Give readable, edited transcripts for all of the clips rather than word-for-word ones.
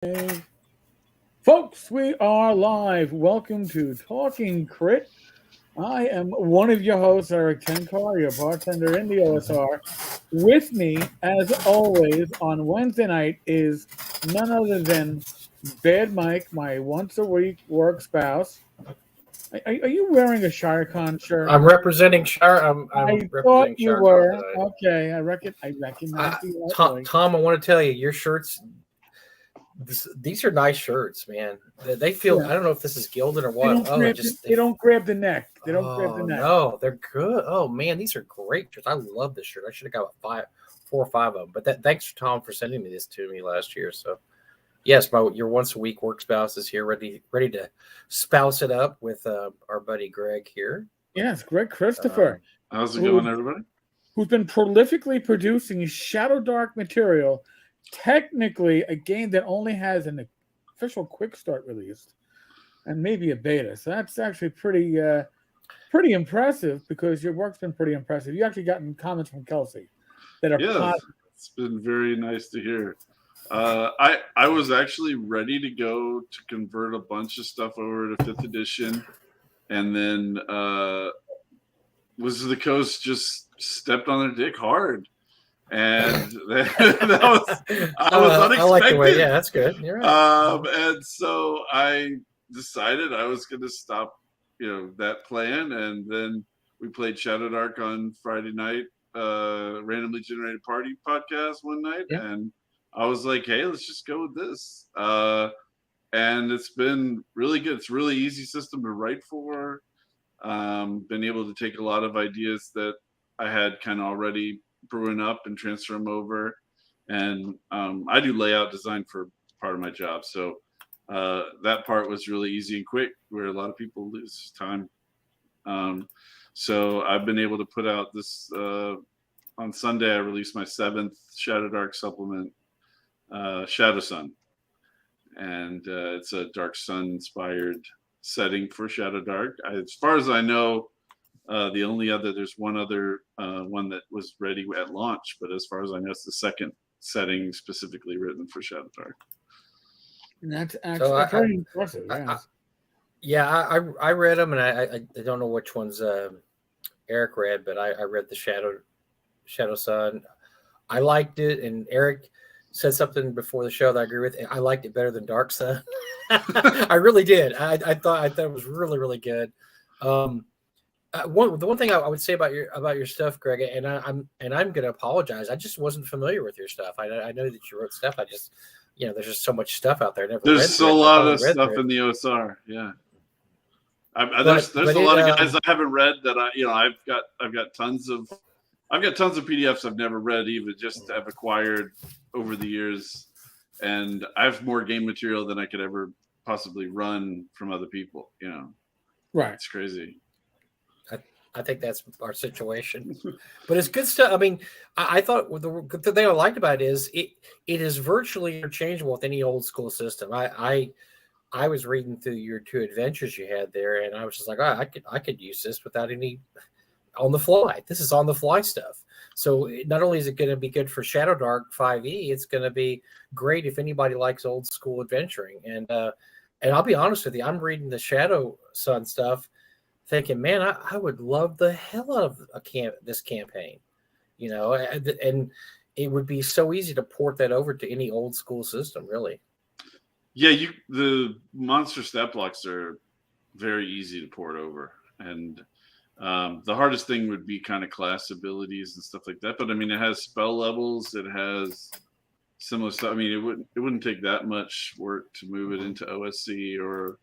Hey, folks, we are live. Welcome to Talking Crit. I am one of your hosts, Eric Tenkar, your bartender in the OSR. With me, as always, on Wednesday night is none other than Bad Mike, my once a week work spouse. Are you wearing a ShireCon shirt? I'm representing Shire. I'm I thought representing you ShireCon were. tonight. Okay, I recognize the artwork. Tom, I want to tell you, your shirts. These are nice shirts, man. They feel. Yeah, I don't know if this is gilded or they what. don't Oh, grab the, they don't grab the neck. They don't grab the oh neck. no, they're good. Oh man, these are great shirts. I love this shirt. I should have got four or five of them. But thanks Tom for sending me this to me last year. So yes, your once a week work spouse is here, ready to spouse it up with our buddy Greg here. Yes, Greg Um, Christopher, How's it who, going, everybody? who's been prolifically producing ShadowDark material, technically a game that only has an official quick start released and maybe a beta. So that's actually pretty impressive because your work's been pretty impressive. You actually gotten comments from Kelsey that are Yes, positive. it's been very nice to hear. I was actually ready to go to convert a bunch of stuff over to 5th edition, and then Wizards of the Coast just stepped on their dick hard, and that was unexpected. I like the way. Yeah, that's good. You're right. And so I decided I was going to stop, that plan, and then we played ShadowDark on Friday night, randomly generated party podcast one night, Yeah. and I was like, hey, let's just go with this. And it's been really good. It's a really easy system to write for. Been able to take a lot of ideas that I had kind of already brewing up and transfer them over. And I do layout design for part of my job. So that part was really easy and quick, where a lot of people lose time. So I've been able to put out this on Sunday. I released my 7th ShadowDark supplement, ShadowSun, and it's a Dark Sun inspired setting for ShadowDark. As far as I know, there's one other one that was ready at launch, but as far as I know, it's the second setting specifically written for ShadowDark. And that's actually very impressive. I read them, and I don't know which ones Eric read, but I read the ShadowSun. I liked it, and Eric said something before the show that I agree with. I liked it better than Dark Sun. I really did. I thought it was really, really good. The one thing I would say about your stuff, Greg, and I'm going to apologize. I just wasn't familiar with your stuff. I know that you wrote stuff. I just, there's just so much stuff out there. There's a lot of stuff in the OSR. Yeah. There's a lot of guys I haven't read that I've got tons of PDFs I've never read, even just have acquired over the years, and I have more game material than I could ever possibly run from other people. Right? It's crazy. I think that's our situation, but it's good stuff. I mean, I thought the thing I liked about it is it is virtually interchangeable with any old school system. I was reading through your 2 adventures you had there, and I was just like, oh, I could use this without any on the fly. This is on the fly stuff. So not only is it going to be good for ShadowDark 5e, it's going to be great if anybody likes old school adventuring. And I'll be honest with you, I'm reading the ShadowSun stuff, thinking, man, I would love the hell out of this campaign, and it would be so easy to port that over to any old school system, really. Yeah, the monster stat blocks are very easy to port over, and the hardest thing would be kind of class abilities and stuff like that. But I mean, it has spell levels, it has similar stuff. I mean, it wouldn't take that much work to move it into OSC or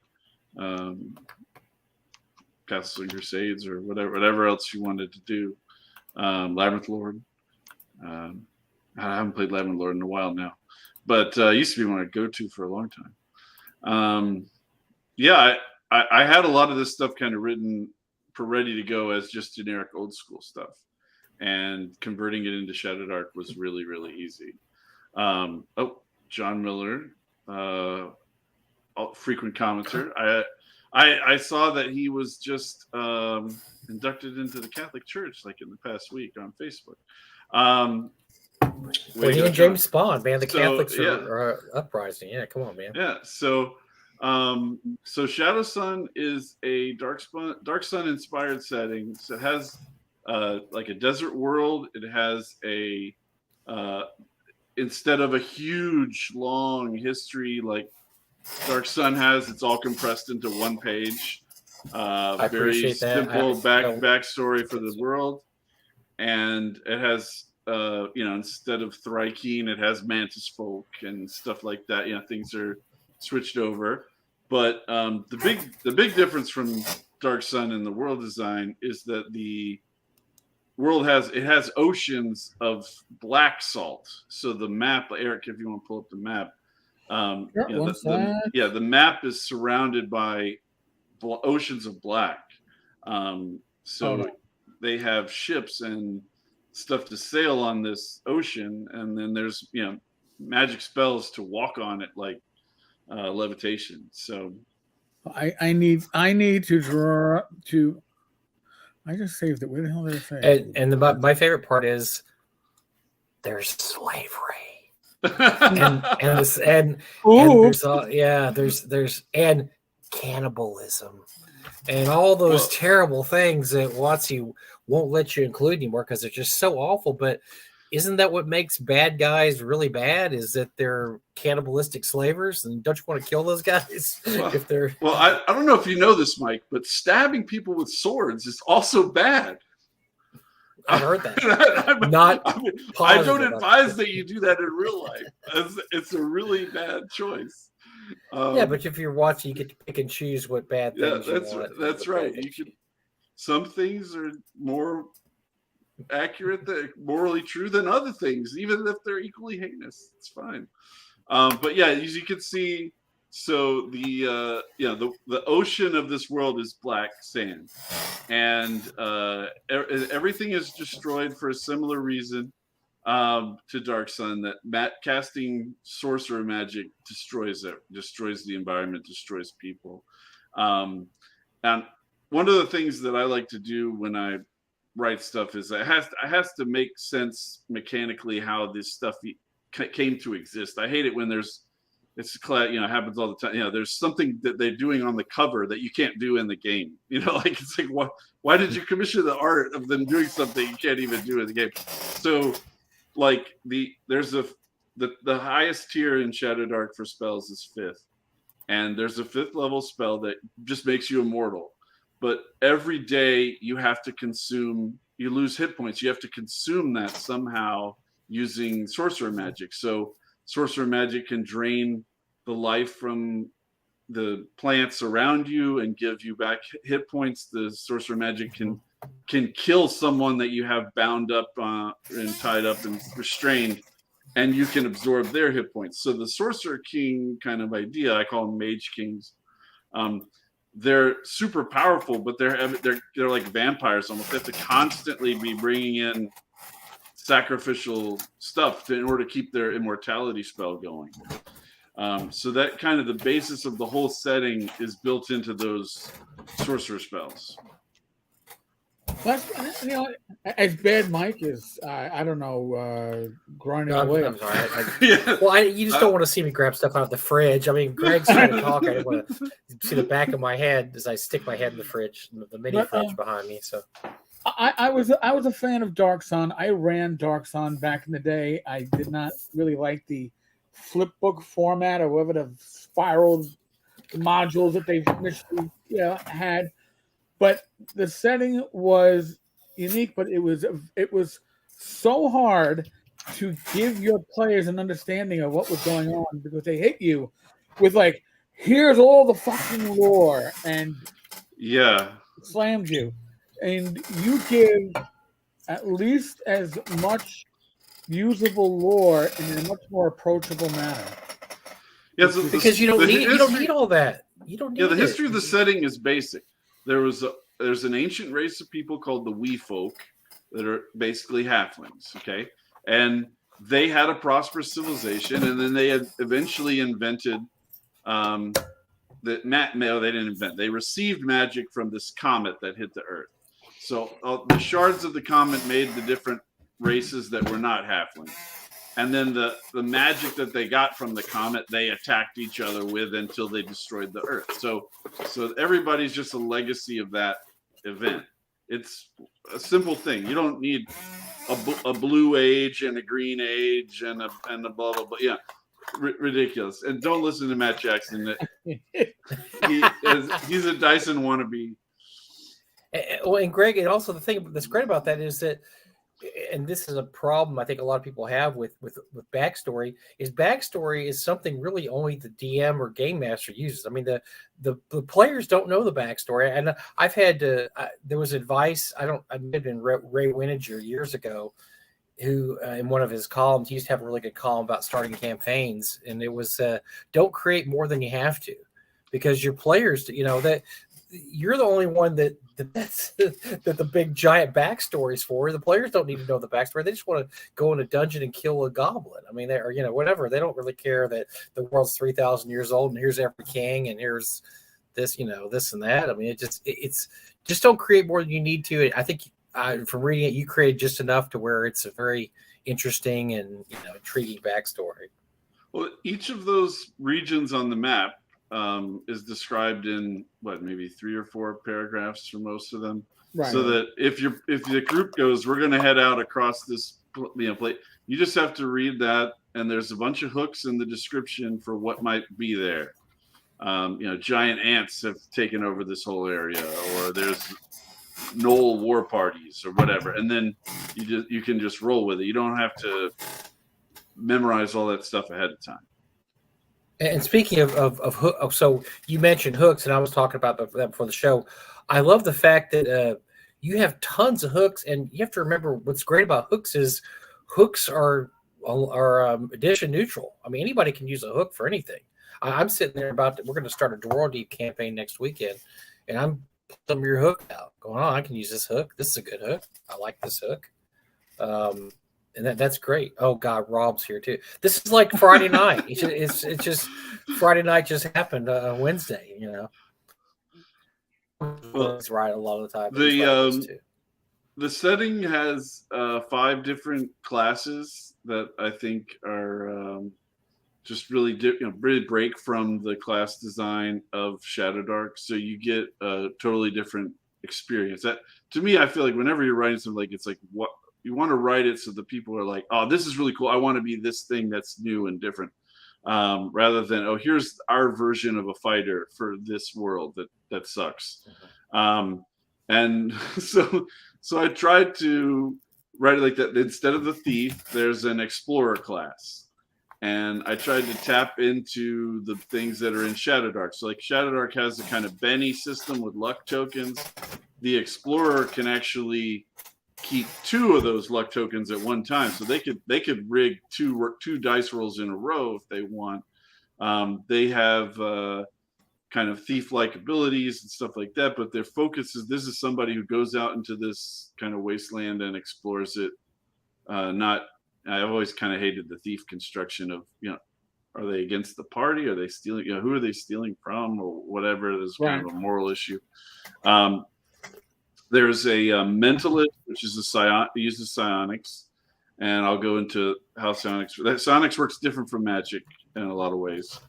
Castles and Crusades or whatever else you wanted to do. Labyrinth Lord. I haven't played Labyrinth Lord in a while now, but it used to be one I'd go to for a long time. I had a lot of this stuff kind of written ready to go as just generic old school stuff, and converting it into ShadowDark was really, really easy. John Miller, frequent commenter. I saw that he was just inducted into the Catholic Church like in the past week on Facebook. Well, he and James Bond, man. The Catholics are uprising. Yeah, come on, man. Yeah. So ShadowSun is a Dark Sun inspired setting. So it has like a desert world. It has a instead of a huge long history like Dark Sun has, it's all compressed into one page. Very simple backstory for the world, and it has instead of Thrykeen, it has Mantis folk and stuff like that. Things are switched over. But the big difference from Dark Sun and the world design is that the world has oceans of black salt. So the map, Eric, if you want to pull up the map, the map is surrounded by oceans of black. They have ships and stuff to sail on this ocean, and then there's magic spells to walk on it, like levitation. So I need to draw to. I just saved it. Where the hell did I say? And my favorite part is there's slavery, there's and cannibalism, and all those terrible things that WotC won't let you include anymore because they're just so awful. But isn't that what makes bad guys really bad? Is that they're cannibalistic slavers, and don't you want to kill those guys if they're? Well, I don't know if you know this, Mike, but stabbing people with swords is also bad. I heard that. I don't advise that you do that in real life. It's a really bad choice. But if you're watching, you get to pick and choose what bad things you want. That's right. Some things are more accurate, morally true than other things, even if they're equally heinous. It's fine. But yeah, as you can see, so the ocean of this world is black sand, and everything is destroyed for a similar reason to Dark Sun, that casting sorcerer magic destroys the environment, destroys people. And one of the things that I like to do when I write stuff is it has to make sense mechanically how this stuff came to exist. I hate it when happens all the time. There's something that they're doing on the cover that you can't do in the game. It's like, why did you commission the art of them doing something you can't even do in the game? So like the highest tier in ShadowDark for spells is 5th, and there's a 5th level spell that just makes you immortal. But every day you lose hit points. You have to consume that somehow using sorcerer magic. So sorcerer magic can drain the life from the plants around you and give you back hit points. The sorcerer magic can kill someone that you have bound up and tied up and restrained, and you can absorb their hit points. So the sorcerer king kind of idea, I call them mage kings. They're super powerful, but they're like vampires almost. They have to constantly be bringing in sacrificial stuff in order to keep their immortality spell going. So that kind of the basis of the whole setting is built into those sorcerer spells. As bad Mike is, I don't know, grinding away. I'm sorry. You just don't want to see me grab stuff out of the fridge. I mean, Greg's trying to talk. I don't want to see the back of my head as I stick my head in the fridge, the mini fridge behind me. So, I was a fan of Dark Sun. I ran Dark Sun back in the day. I did not really like the flip book format or whatever the spiral modules that they initially had. But the setting was unique, but it was so hard to give your players an understanding of what was going on, because they hit you with like, here's all the fucking lore, and slammed you. And you give at least as much usable lore in a much more approachable manner. Yeah, because you don't need all that. You don't need the history of the setting is basic. There's an ancient race of people called the Wee Folk that are basically halflings, okay? And they had a prosperous civilization, and then they had eventually invented they didn't invent. They received magic from this comet that hit the Earth. So the shards of the comet made the different races that were not halfling. And then the magic that they got from the comet, they attacked each other with until they destroyed the Earth. So everybody's just a legacy of that event. It's a simple thing. You don't need a blue age and a green age and a blah blah blah. Yeah, ridiculous. And don't listen to Matt Jackson. He's a Dyson wannabe. Well, and Greg, and also the thing that's great about that is that, and this is a problem I think a lot of people have with backstory, is something really only the DM or game master uses. I mean, the players don't know the backstory. And I've had to, there was advice, I may have been Ray Winiger years ago, who in one of his columns, he used to have a really good column about starting campaigns. And it was, don't create more than you have to, because your players, that you're the only one that the big giant backstories for. The players don't need to know the backstory. They just want to go in a dungeon and kill a goblin. I mean, whatever. They don't really care that the world's 3,000 years old and here's every king and here's this, this and that. I mean, it's just don't create more than you need to. I think from reading it, you create just enough to where it's a very interesting and intriguing backstory. Well, each of those regions on the map is described in maybe 3 or 4 paragraphs for most of them. Right. So that if the group goes, we're going to head out across this plate, you just have to read that, and there's a bunch of hooks in the description for what might be there. Giant ants have taken over this whole area, or there's Knoll war parties or whatever, and then you can just roll with it. You don't have to memorize all that stuff ahead of time. And speaking of hook, so you mentioned hooks, and I was talking about that before the show. I love the fact that you have tons of hooks, and you have to remember what's great about hooks is hooks are edition neutral. I mean, anybody can use a hook for anything. I'm sitting there we're going to start a Dwarf Deep campaign next weekend, and I'm putting some of your hook out, going, I can use this hook. This is a good hook. I like this hook. And that's great. Oh God, Rob's here too. This is like Friday night. It's just Friday night just happened Wednesday. Well, he's right a lot of the time. The setting has 5 different classes that I think are just really really break from the class design of ShadowDark. So you get a totally different experience. That to me, I feel like whenever you're writing something, it's like what. You want to write it so that people are like, oh, this is really cool. I want to be this thing that's new and different, rather than, oh, here's our version of a fighter for this world that sucks. And so I tried to write it like that. Instead of the thief, there's an explorer class. And I tried to tap into the things that are in ShadowDark. So like ShadowDark has a kind of Benny system with luck tokens. The explorer can actually keep 2 of those luck tokens at one time, so they could rig 2 dice rolls in a row if they want. They have kind of thief-like abilities and stuff like that, but their focus is this is somebody who goes out into this kind of wasteland and explores it. I've always kind of hated the thief construction of are they against the party? Are they stealing? Who are they stealing from, or whatever? There's kind of a moral issue. There's a mentalist, which is uses psionics, and I'll go into how psionics works different from magic in a lot of ways.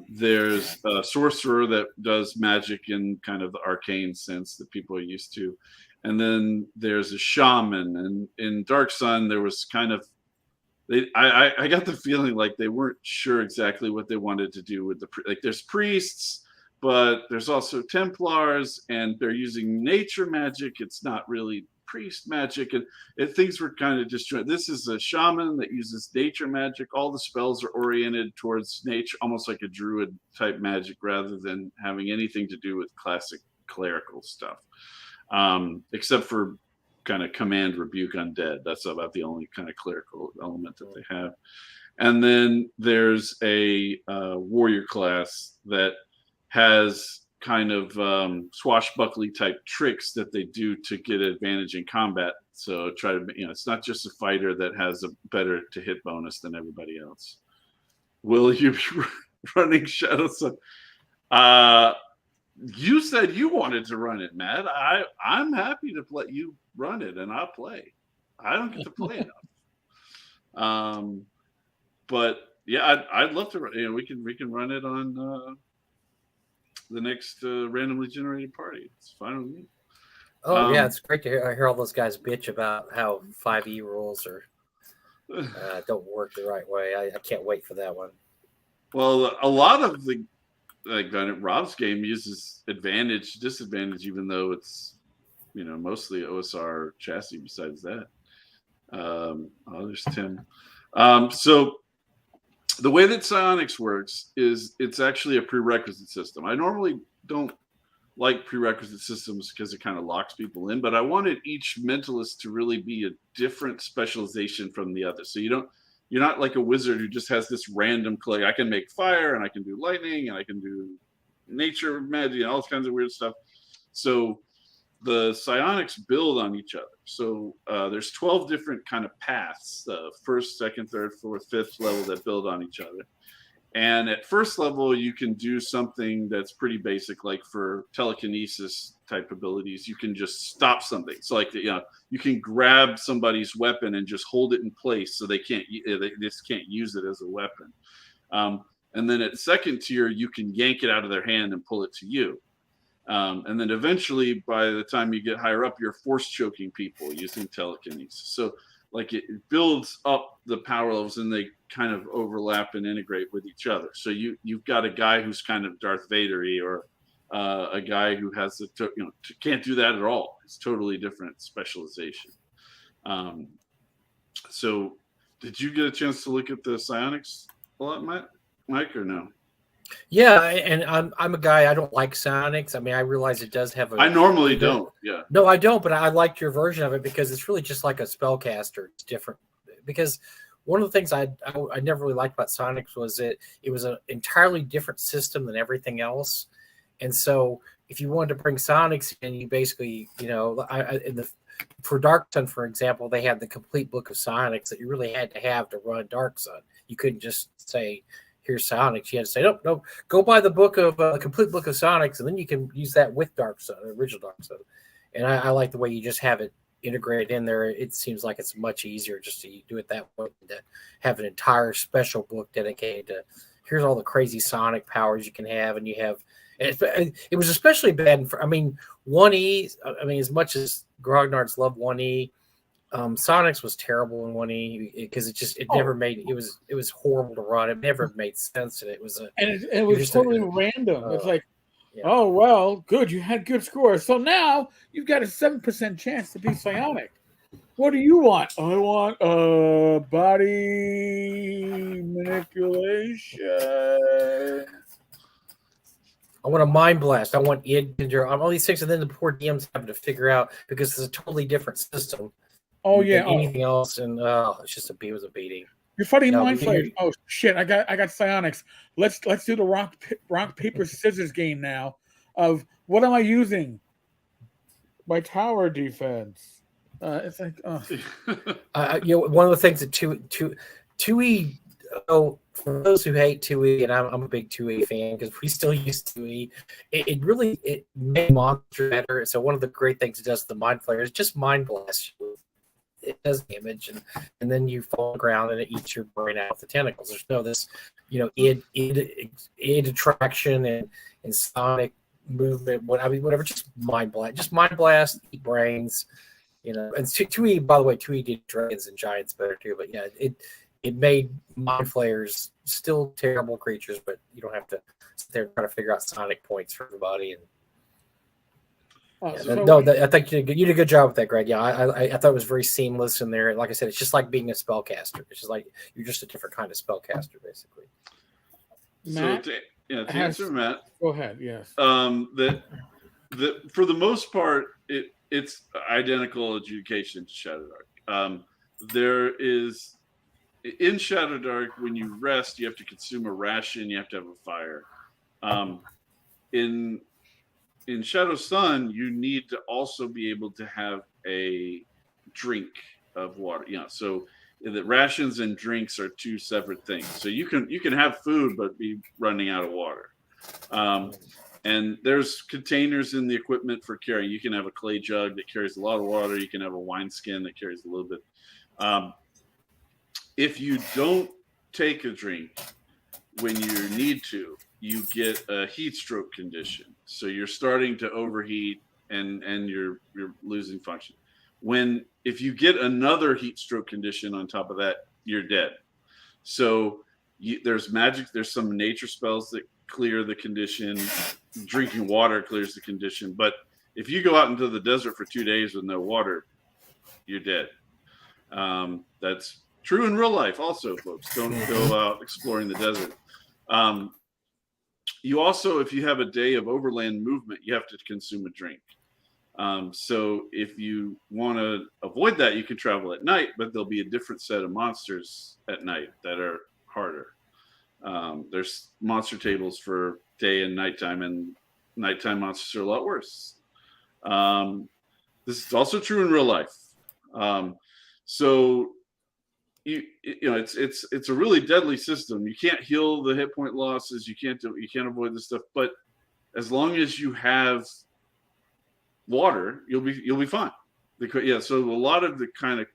There's a sorcerer that does magic in kind of the arcane sense that people are used to, and then there's a shaman. And in Dark Sun, there was kind of I got the feeling like they weren't sure exactly what they wanted to do with there's priests. But there's also Templars, and they're using nature magic. It's not really priest magic, and things were kind of disjointed. This is a shaman that uses nature magic. All the spells are oriented towards nature, almost like a druid type magic, rather than having anything to do with classic clerical stuff, except for kind of command rebuke undead. That's about the only kind of clerical element that they have. And then there's a warrior class that has kind of swashbuckly type tricks that they do to get advantage in combat. So try to, it's not just a fighter that has a better to hit bonus than everybody else. Will you be running ShadowSun? You said you wanted to run it, Matt. I'm happy to let you run it, and I'll play. I don't get to play enough. But yeah, I'd love to. We can run it on the next randomly generated party. It's fine with me. Oh yeah, it's great to hear all those guys bitch about how 5e rules are don't work the right way. I can't wait for that one. Well, a lot of the Rob's game uses advantage, disadvantage, even though it's mostly OSR chassis. Besides that, there's Tim. So the way that Psionics works is it's actually a prerequisite system. I normally don't like prerequisite systems because it kind of locks people in, but I wanted each mentalist to really be a different specialization from the other. So you're not like a wizard who just has this random click. I can make fire and I can do lightning and I can do nature magic and all kinds of weird stuff. So the psionics build on each other. So there's 12 different kind of paths, first, second, third, fourth, fifth level that build on each other. And at first level, you can do something that's pretty basic, like for telekinesis type abilities, you can just stop something. So like, you can grab somebody's weapon and just hold it in place so they just can't use it as a weapon. And then at second tier, you can yank it out of their hand and pull it to you. And then eventually, by the time you get higher up, you're force choking people using telekinesis. So like it builds up the power levels and they kind of overlap and integrate with each other. So you've got a guy who's kind of Darth Vader-y, or a guy who has can't do that at all. It's totally different specialization. So did you get a chance to look at the psionics a lot, Mike, or no? Yeah, and I'm a guy, I don't like psionics. I mean, I realize it does have I normally don't. Yeah. No, I don't, but I liked your version of it because it's really just like a spellcaster. It's different. Because one of the things I never really liked about Psionics was it was an entirely different system than everything else. And so if you wanted to bring Psionics in, you basically, for DarkSun, for example, they had the complete book of Psionics that you really had to have to run DarkSun. You couldn't just say, here's Psionics. You had to say, no, go buy the book of complete book of Psionics, and then you can use that with DarkSun, original DarkSun. And I like the way you just have it integrated in there. It seems like it's much easier just to do it that way, to have an entire special book dedicated to here's all the crazy sonic powers you can have. And you have, it was especially bad for, 1E. As much as Grognards love 1E, Sonics was terrible in 1E because it never made it was horrible to run. It never made sense, and it was totally random. It's like, oh well, good, you had good scores, so now you've got a 7% chance to be psionic. What do you want? I want body manipulation. I want a mind blast. I want all these things, and then the poor DMs having to figure out because it's a totally different system. Oh yeah. Anything else, and it's just it was a beating. You're fighting mind flayers. Oh shit! I got psionics. Let's do the rock paper scissors game now. Of what am I using? My tower defense. It's like one of the things that 2E. Oh, for those who hate 2E, and I'm a big 2E fan because we still use 2E. It really made monster better. So one of the great things it does to the mind flayer is just mind blast you. It does damage, and then you fall on the ground and it eats your brain out with the tentacles. There's no this, id attraction and sonic movement. Whatever. Just mind blast, eat brains. And 2E, by the way, 2E did dragons and giants better too. But yeah, it made mind flayers still terrible creatures, but you don't have to sit there and try to figure out sonic points for everybody. And I think you did a good job with that, Greg. Yeah, I thought it was very seamless in there. Like I said, it's just like being a spellcaster. It's just like you're just a different kind of spellcaster, basically. Matt, to answer Matt, go ahead. Yes. For the most part, it's identical adjudication to ShadowDark. There is in ShadowDark, when you rest, you have to consume a ration. You have to have a fire. In ShadowSun, you need to also be able to have a drink of water. So the rations and drinks are two separate things. So you can have food but be running out of water. And there's containers in the equipment for carrying. You can have a clay jug that carries a lot of water. You can have a wine skin that carries a little bit. If you don't take a drink when you need to, you get a heat stroke condition. So you're starting to overheat and you're losing function. If you get another heat stroke condition on top of that, you're dead. So there's some nature spells that clear the condition. Drinking water clears the condition. But if you go out into the desert for 2 days with no water, you're dead. That's true in real life also, folks. Don't go out exploring the desert. You also, if you have a day of overland movement, you have to consume a drink. So if you want to avoid that, you can travel at night, but there'll be a different set of monsters at night that are harder. There's monster tables for day and nighttime, and nighttime monsters are a lot worse. This is also true in real life. So it's a really deadly system. You can't heal the hit point losses. You can't avoid this stuff. But as long as you have water, you'll be fine. So a lot of the kind of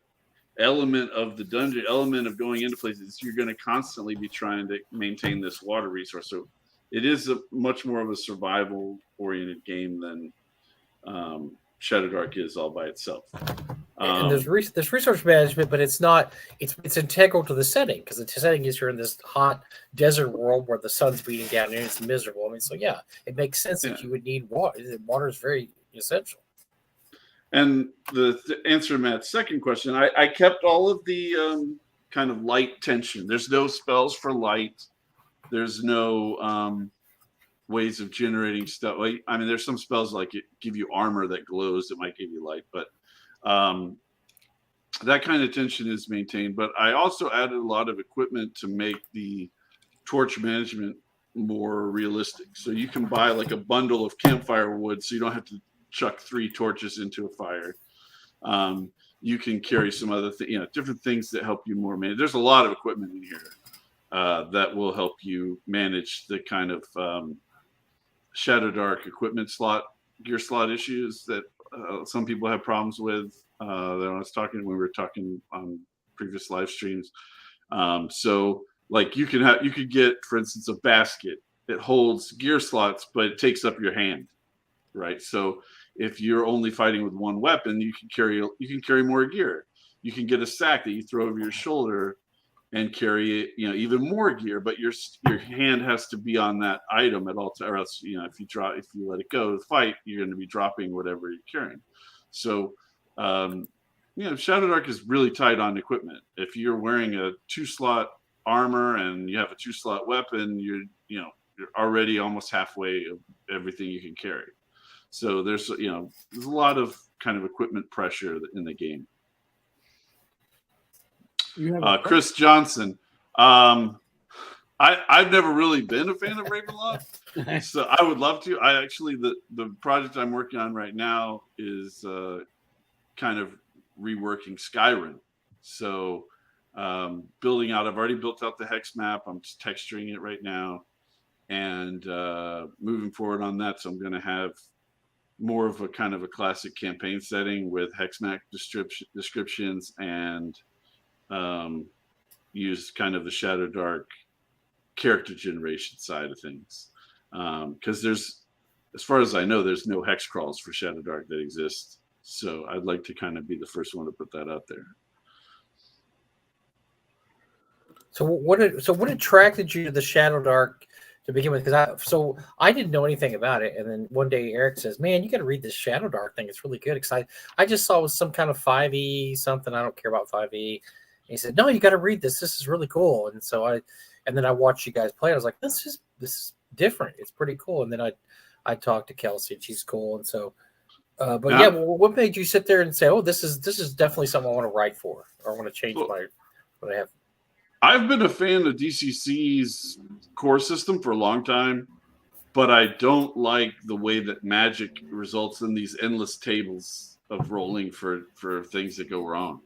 element of the dungeon, element of going into places, you're going to constantly be trying to maintain this water resource. So it is much more of a survival oriented game than ShadowDark is all by itself. And there's resource management, but it's integral to the setting, because the setting is you're in this hot desert world where the sun's beating down and it's miserable. I mean, so yeah, it makes sense that you would need water. Water is very essential. And the answer to Matt's second question, I kept all of the kind of light tension. There's no spells for light. There's no ways of generating stuff. I mean, there's some spells like give you armor that glows that might give you light, but that kind of tension is maintained. But I also added a lot of equipment to make the torch management more realistic. So you can buy like a bundle of campfire wood, so you don't have to chuck 3 torches into a fire. You can carry some other different things that help you more manage. There's a lot of equipment in here that will help you manage the kind of ShadowDark equipment gear slot issues that some people have problems with. When we were talking on previous live streams. So like you could get, for instance, a basket that holds gear slots, but it takes up your hand, right? So if you're only fighting with one weapon, you can carry more gear. You can get a sack that you throw over your shoulder and carry even more gear, but your hand has to be on that item at all times, or else if you let it go to fight, you're going to be dropping whatever you're carrying. So ShadowDark is really tight on equipment. If you're wearing a 2-slot armor and you have a 2-slot weapon, you're already almost halfway of everything you can carry. So there's a lot of kind of equipment pressure in the game. Chris Johnson. I've never really been a fan of Ravenloft, so I would love to. The project I'm working on right now is kind of reworking Skyrim. So building out, I've already built out the hex map. I'm just texturing it right now, and moving forward on that. So I'm going to have more of a kind of a classic campaign setting with hex map descriptions and use kind of the ShadowDark character generation side of things. Because as far as I know, there's no hex crawls for ShadowDark that exist. So I'd like to kind of be the first one to put that out there. So what attracted you to the ShadowDark to begin with? Because I didn't know anything about it, and then one day Eric says, "Man, you got to read this ShadowDark thing. It's really good." Because I just saw it was some kind of 5e something. I don't care about 5e. And he said, "No, you got to read this. This is really cool." And so then I watched you guys play. I was like, "This is different. It's pretty cool." And then I talked to Kelsey, and she's cool. And so, what made you sit there and say, "Oh, this is definitely something I want to write for, or I want to change what I have"? I've been a fan of DCC's core system for a long time, but I don't like the way that Magic results in these endless tables of rolling for things that go wrong.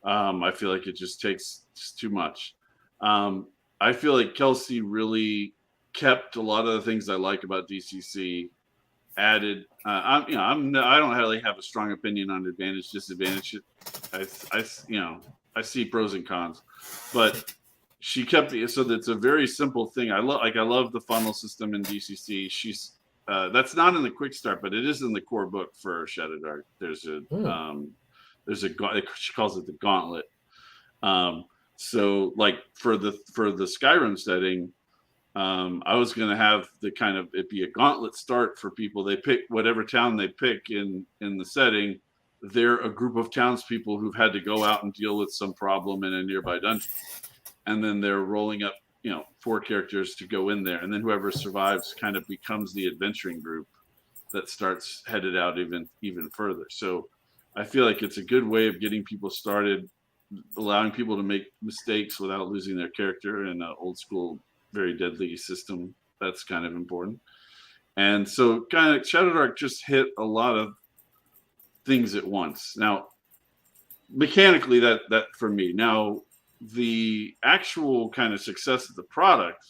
I feel like it just takes too much. I feel like Kelsey really kept a lot of the things I like about DCC. Added, I don't really have a strong opinion on advantage disadvantage. I see pros and cons, but she kept it so that's a very simple thing. I love the funnel system in DCC. That's not in the quick start, but it is in the core book for ShadowDark. There's she calls it the gauntlet. So like for the Skyrim setting, I was going to have it be a gauntlet start for people. They pick whatever town they pick in the setting. They're a group of townspeople who've had to go out and deal with some problem in a nearby dungeon. And then they're rolling up, 4 characters to go in there. And then whoever survives kind of becomes the adventuring group that starts headed out even further. So I feel like it's a good way of getting people started, allowing people to make mistakes without losing their character in an old school, very deadly system. That's kind of important. And so kind of ShadowDark just hit a lot of things at once. Now, mechanically, that for me. Now, the actual kind of success of the product,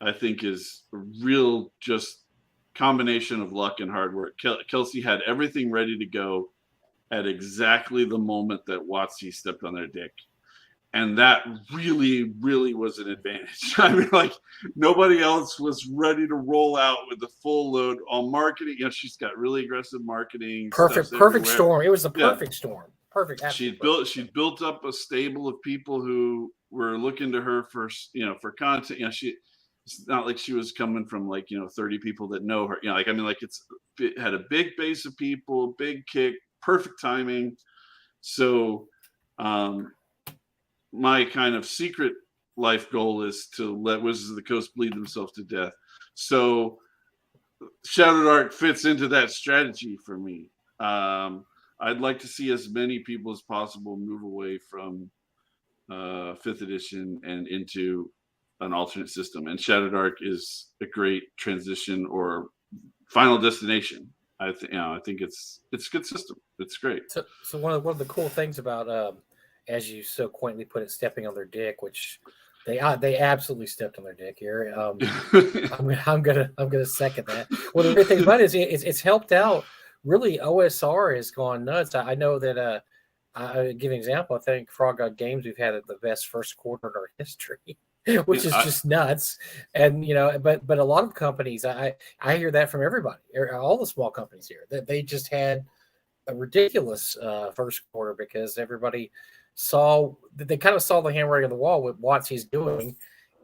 I think, is a real just combination of luck and hard work. Kelsey had everything ready to go at exactly the moment that WotC stepped on their dick. And that really, really was an advantage. I mean, like, nobody else was ready to roll out with the full load on marketing. She's got really aggressive marketing. Perfect storm. It was the perfect storm. Perfect. She'd built up a stable of people who were looking to her for content. It's not like she was coming from 30 people that know her. It had a big base of people, big kick, perfect timing. So, my kind of secret life goal is to let Wizards of the Coast bleed themselves to death. So ShadowDark fits into that strategy for me. I'd like to see as many people as possible move away from 5th edition and into an alternate system. And ShadowDark is a great transition or final destination. I think it's a good system. It's great. So one of the cool things about as you so quaintly put it, stepping on their dick, which they absolutely stepped on their dick here. I'm gonna second that. One of the great things about it is it's helped out. Really, OSR has gone nuts. I know that. I give an example. I think Frog God Games, we've had the best first quarter in our history, which is just nuts. And but a lot of companies, I hear that from everybody, all the small companies here, that they just had a ridiculous first quarter because everybody they kind of saw the handwriting on the wall with what he's doing,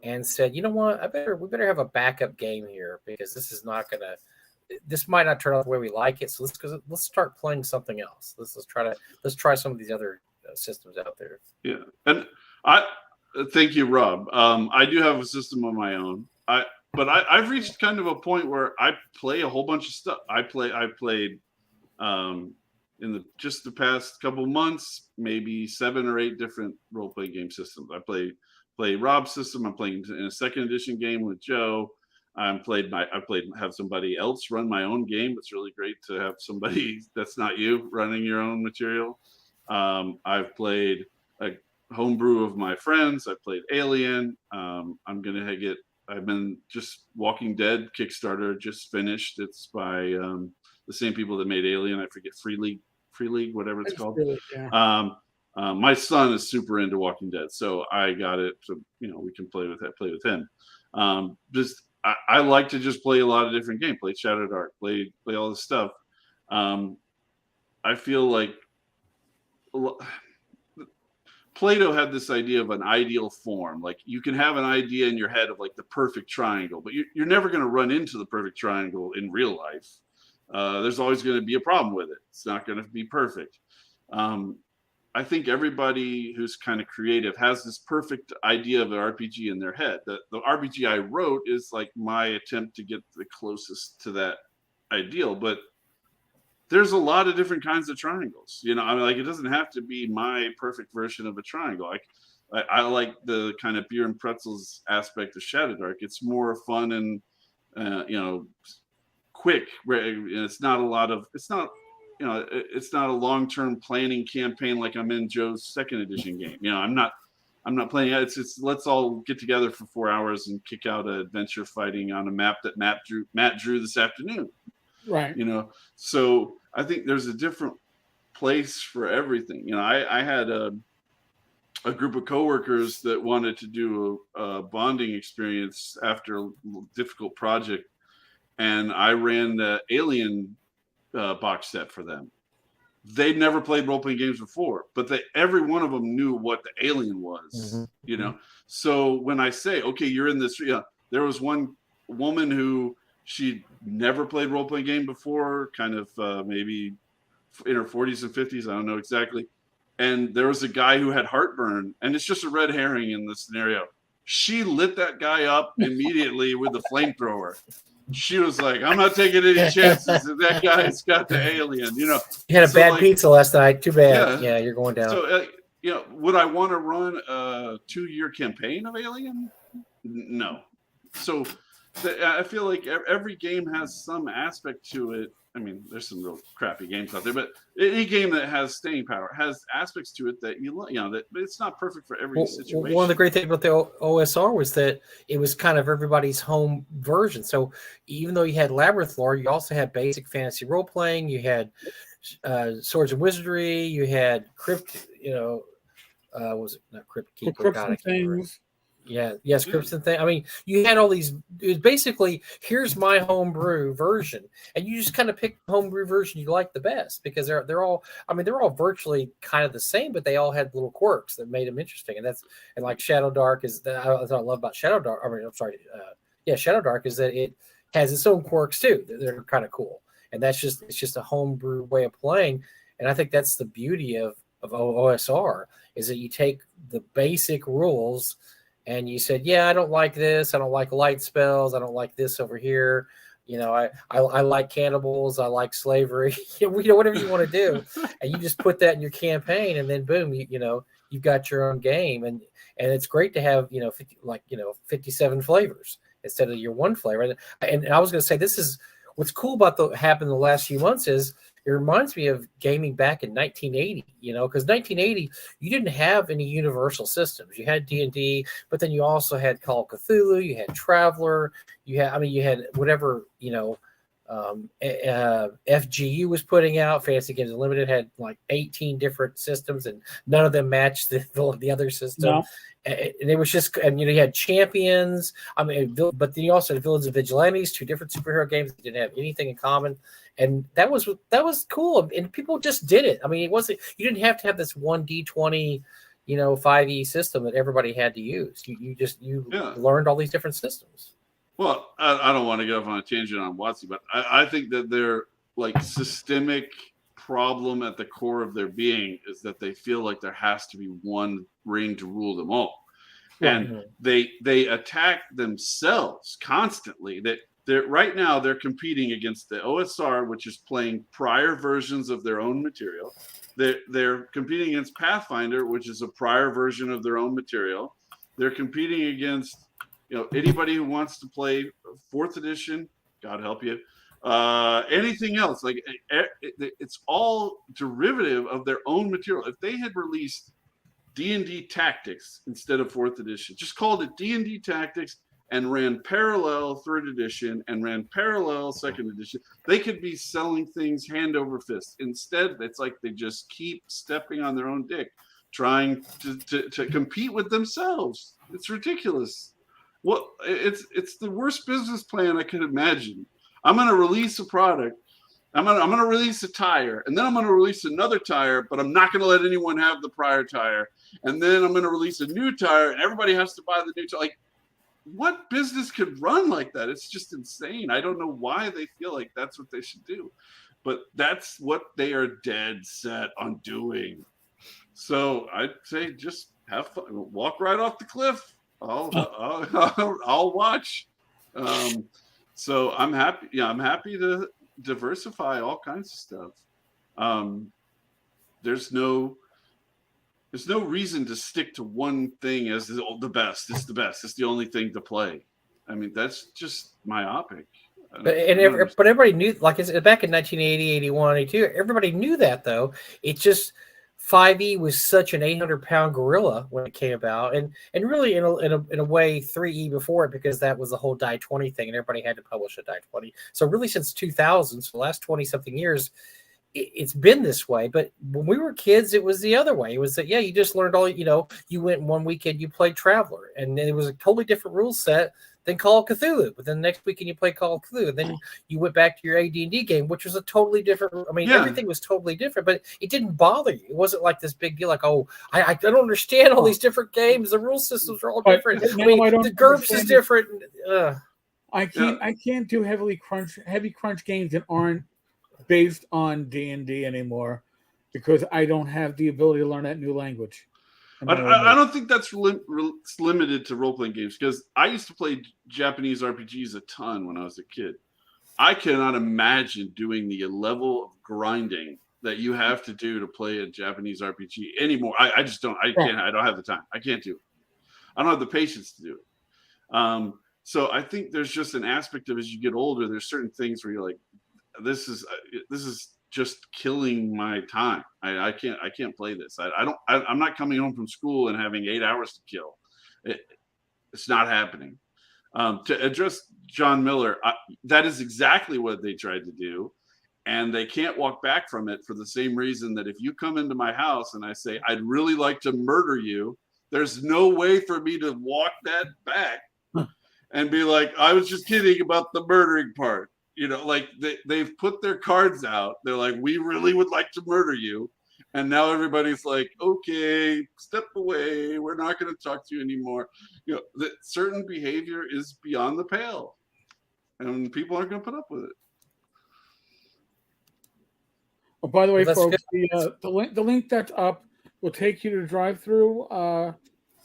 and said, you know what, we better have a backup game here because this might not turn out the way we like it. So let's start playing something else. Let's try some of these other systems out there. Yeah, and I thank you, Rob. I do have a system of my own. But I've reached kind of a point where I play a whole bunch of stuff. I played in the past couple months, maybe 7 or 8 different role-playing game systems. I play Rob's system. I'm playing in a 2nd edition game with Joe. Have somebody else run my own game. It's really great to have somebody that's not you running your own material. I've played a homebrew of my friends. I played Alien. I've been just Walking Dead Kickstarter just finished. It's by the same people that made Alien. I forget, Free League, whatever it's called. Really, yeah. My son is super into Walking Dead, so I got it. So we can play with him. I like to just play a lot of different games. Play ShadowDark. Play all this stuff. I feel like Plato had this idea of an ideal form. Like, you can have an idea in your head of like the perfect triangle, but you're never going to run into the perfect triangle in real life. There's always going to be a problem with it. It's not going to be perfect. I think everybody who's kind of creative has this perfect idea of an RPG in their head. The RPG I wrote is like my attempt to get the closest to that ideal, but there's a lot of different kinds of triangles. It doesn't have to be my perfect version of a triangle. I like the kind of beer and pretzels aspect of ShadowDark. It's more fun and quick. It's not a long-term planning campaign like I'm in Joe's 2nd edition game. I'm not I'm not playing it. It's let's all get together for 4 hours and kick out an adventure fighting on a map that Matt drew this afternoon. Right. You know, so I think there's a different place for everything. You know, I had a group of coworkers that wanted to do a bonding experience after a difficult project, and I ran the Alien box set for them. They'd never played role-playing games before, but every one of them knew what the Alien was, you know? So when I say, okay, you're in this, there was one woman who she'd never played role-playing game before, kind of maybe in her 40s and 50s, I don't know exactly. And there was a guy who had heartburn, and it's just a red herring in this scenario. She lit that guy up immediately with a flamethrower. She was like, I'm not taking any chances that that guy's got the alien, you know. You had a bad pizza last night. Too bad. Yeah, you're going down. So, you know, would I want to run a 2-year campaign of Alien? No. So I feel like every game has some aspect to it. I mean, there's some real crappy games out there, but any game that has staying power has aspects to it that you know that it's not perfect for every situation. One of the great things about the OSR was that it was kind of everybody's home version. So even though you had Labyrinth lore, you also had basic fantasy role playing. You had Swords and Wizardry. You had Crypt. You know, was it not Crypt Keeper? Crypts and things. Yeah, yes, Crypts and things. I mean, you had all these. It was basically, here's my homebrew version, and you just kind of pick the homebrew version you like the best because they're all. I mean, they're all virtually kind of the same, but they all had little quirks that made them interesting. And like ShadowDark is that's what I love about ShadowDark. I mean, I'm sorry, ShadowDark is that it has its own quirks too. They're kind of cool, and it's just a homebrew way of playing. And I think that's the beauty of OSR is that you take the basic rules. And you said, yeah, I don't like this. I don't like light spells. I don't like this over here. You know, I like cannibals. I like slavery. Whatever you want to do. And you just put that in your campaign, and then boom, you've got your own game. And it's great to have 57 flavors instead of your one flavor. And I was going to say, this is what's cool about happened in the last few months is it reminds me of gaming back in 1980, because 1980, you didn't have any universal systems. You had D&D, but then you also had Call of Cthulhu, you had Traveler, you had whatever, FGU was putting out. Fantasy Games Unlimited had like 18 different systems, and none of them matched the other system. No. And it was just, and you had Champions. I mean, but then you also had Villains and Vigilantes, 2 different superhero games that didn't have anything in common. And that was cool, and people just did it. I mean, you didn't have to have this 1D20, 5e system that everybody had to use. You learned all these different systems. Well, I don't want to go off on a tangent on WotC, but I think that their systemic problem at the core of their being is that they feel like there has to be one ring to rule them all, and they attack themselves constantly. Right now they're competing against the OSR, which is playing prior versions of their own material. They're competing against Pathfinder, which is a prior version of their own material. They're competing against anybody who wants to play 4th edition. God help you. Anything else, it's all derivative of their own material. If they had released D&D Tactics instead of 4th edition, just called it D&D Tactics, and ran parallel 3rd edition and ran parallel 2nd edition, they could be selling things hand over fist. Instead, it's like they just keep stepping on their own dick, trying to compete with themselves. It's ridiculous. Well, it's the worst business plan I could imagine. I'm going to release a product. I'm going to release a tire, and then I'm going to release another tire, but I'm not going to let anyone have the prior tire. And then I'm going to release a new tire, and everybody has to buy the new tire. What business could run like that? It's just insane. I don't know why they feel like that's what they should do, but that's what they are dead set on doing. So I'd say just have fun, walk right off the cliff. I'll watch. So I'm happy. Yeah, I'm happy to diversify all kinds of stuff. There's no reason to stick to one thing as the best. It's the best. It's the only thing to play. I mean, that's just myopic. But everybody knew, back in 1980, 81, 82, everybody knew that, though. It's just 5e was such an 800-pound gorilla when it came about, and really in a way 3e before it, because that was the whole die 20 thing, and everybody had to publish a die 20. So really since 2000, so the last 20 something years, it's been this way. But when we were kids, it was the other way. It was that, yeah, you just learned all, you went one weekend, you played Traveler, and it was a totally different rule set than Call of Cthulhu. But then the next weekend you played Call of Cthulhu. Then you went back to your AD&D game, which was a totally different. I mean, everything was totally different, but it didn't bother you. It wasn't like this big deal, like, oh, I don't understand all these different games. The rule systems are all different. The GURPS is different. I can't do heavy crunch games that aren't based on D&D anymore, because I don't have the ability to learn that new language. I don't think that's limited to role-playing games, because I used to play Japanese RPGs a ton when I was a kid. I cannot imagine doing the level of grinding that you have to do to play a Japanese RPG anymore. I just don't. I can't. I don't have the time. I can't do it. I don't have the patience to do it. So I think there's just an aspect of, as you get older, there's certain things where you're like, this is just killing my time. I can't play this. I'm not coming home from school and having 8 hours to kill. It's not happening. To address John Miller, that is exactly what they tried to do, and they can't walk back from it for the same reason that if you come into my house and I say, I'd really like to murder you, there's no way for me to walk that back and be like, I was just kidding about the murdering part. Like they've put their cards out. They're like, we really would like to murder you. And now everybody's like, okay, step away. We're not going to talk to you anymore. That certain behavior is beyond the pale, and people aren't going to put up with it. Oh, by the way, folks, the link that's up will take you to Drive-Thru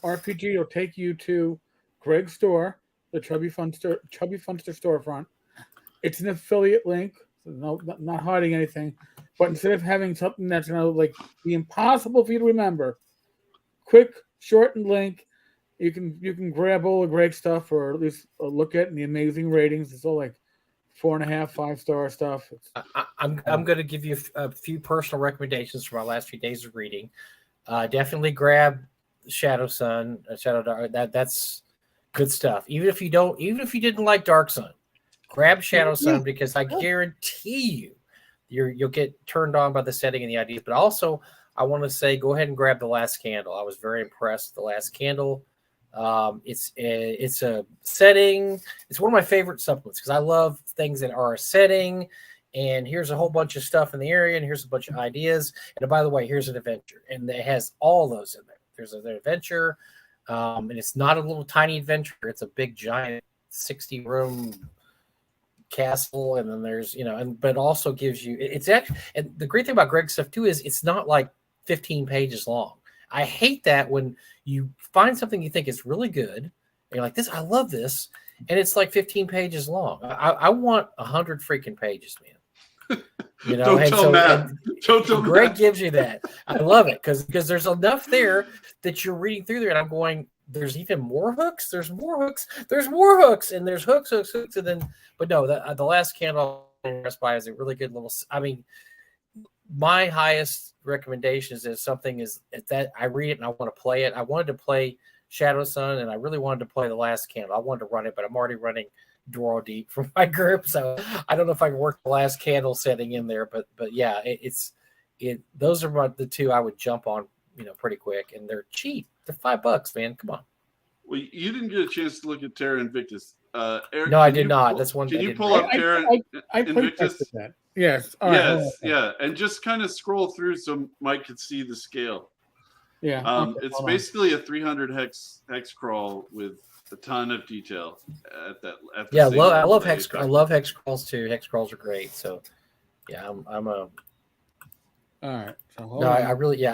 RPG. It'll take you to Greg's store, the Chubby Funster storefront. It's an affiliate link, so not hiding anything. But instead of having something that's like be impossible for you to remember, quick, shortened link, you can grab all the Greg stuff, or at least look at the amazing ratings. It's all like 4.5, 5-star stuff. I'm going to give you a few personal recommendations from our last few days of reading. Definitely grab ShadowSun, ShadowDark. That's good stuff. Even if you didn't like Dark Sun, grab ShadowSun, because I guarantee you'll get turned on by the setting and the ideas. But also, I want to say, go ahead and grab The Last Candle. I was very impressed with The Last Candle. It's a setting. It's one of my favorite supplements, because I love things that are a setting, and here's a whole bunch of stuff in the area, and here's a bunch of ideas. And by the way, here's an adventure, and it has all those in there. There's an adventure, and it's not a little tiny adventure. It's a big, giant 60-room castle, and then there's but it also gives you, it's actually, and the great thing about Greg's stuff too is it's not like 15 pages long. I hate that when you find something you think is really good and you're like, this, I love this, and it's like 15 pages long. I want 100 freaking pages, man. Don't tell Matt. Greg gives you that. I love it because there's enough there that you're reading through there, and I'm going, there's even more hooks. There's more hooks. There's more hooks, and there's hooks, and then. But no, the Last Candle I'm impressed by is a really good little. I mean, my highest recommendation is something is that I read it and I want to play it. I wanted to play ShadowSun, and I really wanted to play The Last Candle. I wanted to run it, but I'm already running Dwarrow Deep for my group, so I don't know if I can work The Last Candle setting in there. But yeah, those are the two I would jump on, pretty quick, and they're cheap. They're $5, man. Come on. Well, you didn't get a chance to look at Terra Invictus. Eric, no, I did not. That's one. Can you pull up Terra Invictus? That. Yes. Yeah, and just kind of scroll through so Mike could see the scale. Yeah. It's basically a 300 hex crawl with a ton of detail at the I love hex. I love hex crawls too. Hex crawls are great. So, yeah, I'm a. All right. So I really,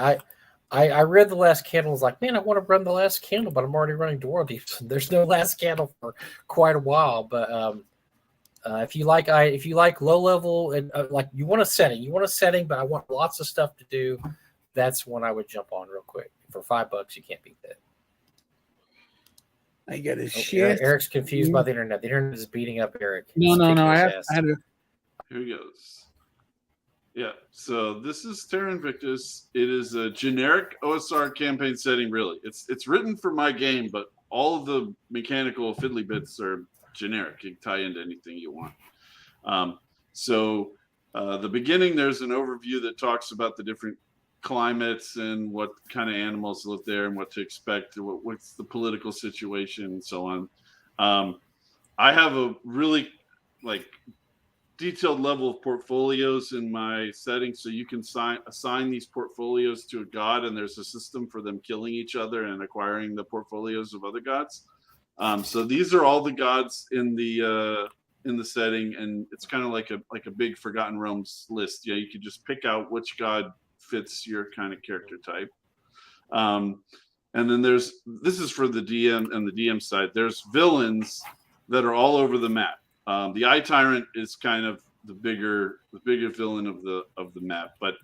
I read The Last Candle. Was like, man, I want to run The Last Candle, but I'm already running Dwarrow Deep. There's no Last Candle for quite a while. But if you like low level and like you want a setting, but I want lots of stuff to do, that's one I would jump on real quick. For $5, you can't beat that. I get his shit. Eric's confused by the internet. The internet is beating up Eric. No. I had to. Here he goes. Yeah, so this is Terra Invictus. It is a generic OSR campaign setting, really. It's written for my game, but all of the mechanical fiddly bits are generic. You can tie into anything you want. The beginning, there's an overview that talks about the different climates and what kind of animals live there and what to expect, what's the political situation and so on. I have a really detailed level of portfolios in my settings, so you can assign these portfolios to a god, and there's a system for them killing each other and acquiring the portfolios of other gods. So these are all the gods in the setting, and it's kind of like a big Forgotten Realms list. You could just pick out which god fits your kind of character type. And then this is for the DM and the DM side. There's villains that are all over the map. The Eye Tyrant is kind of the bigger villain of the map, but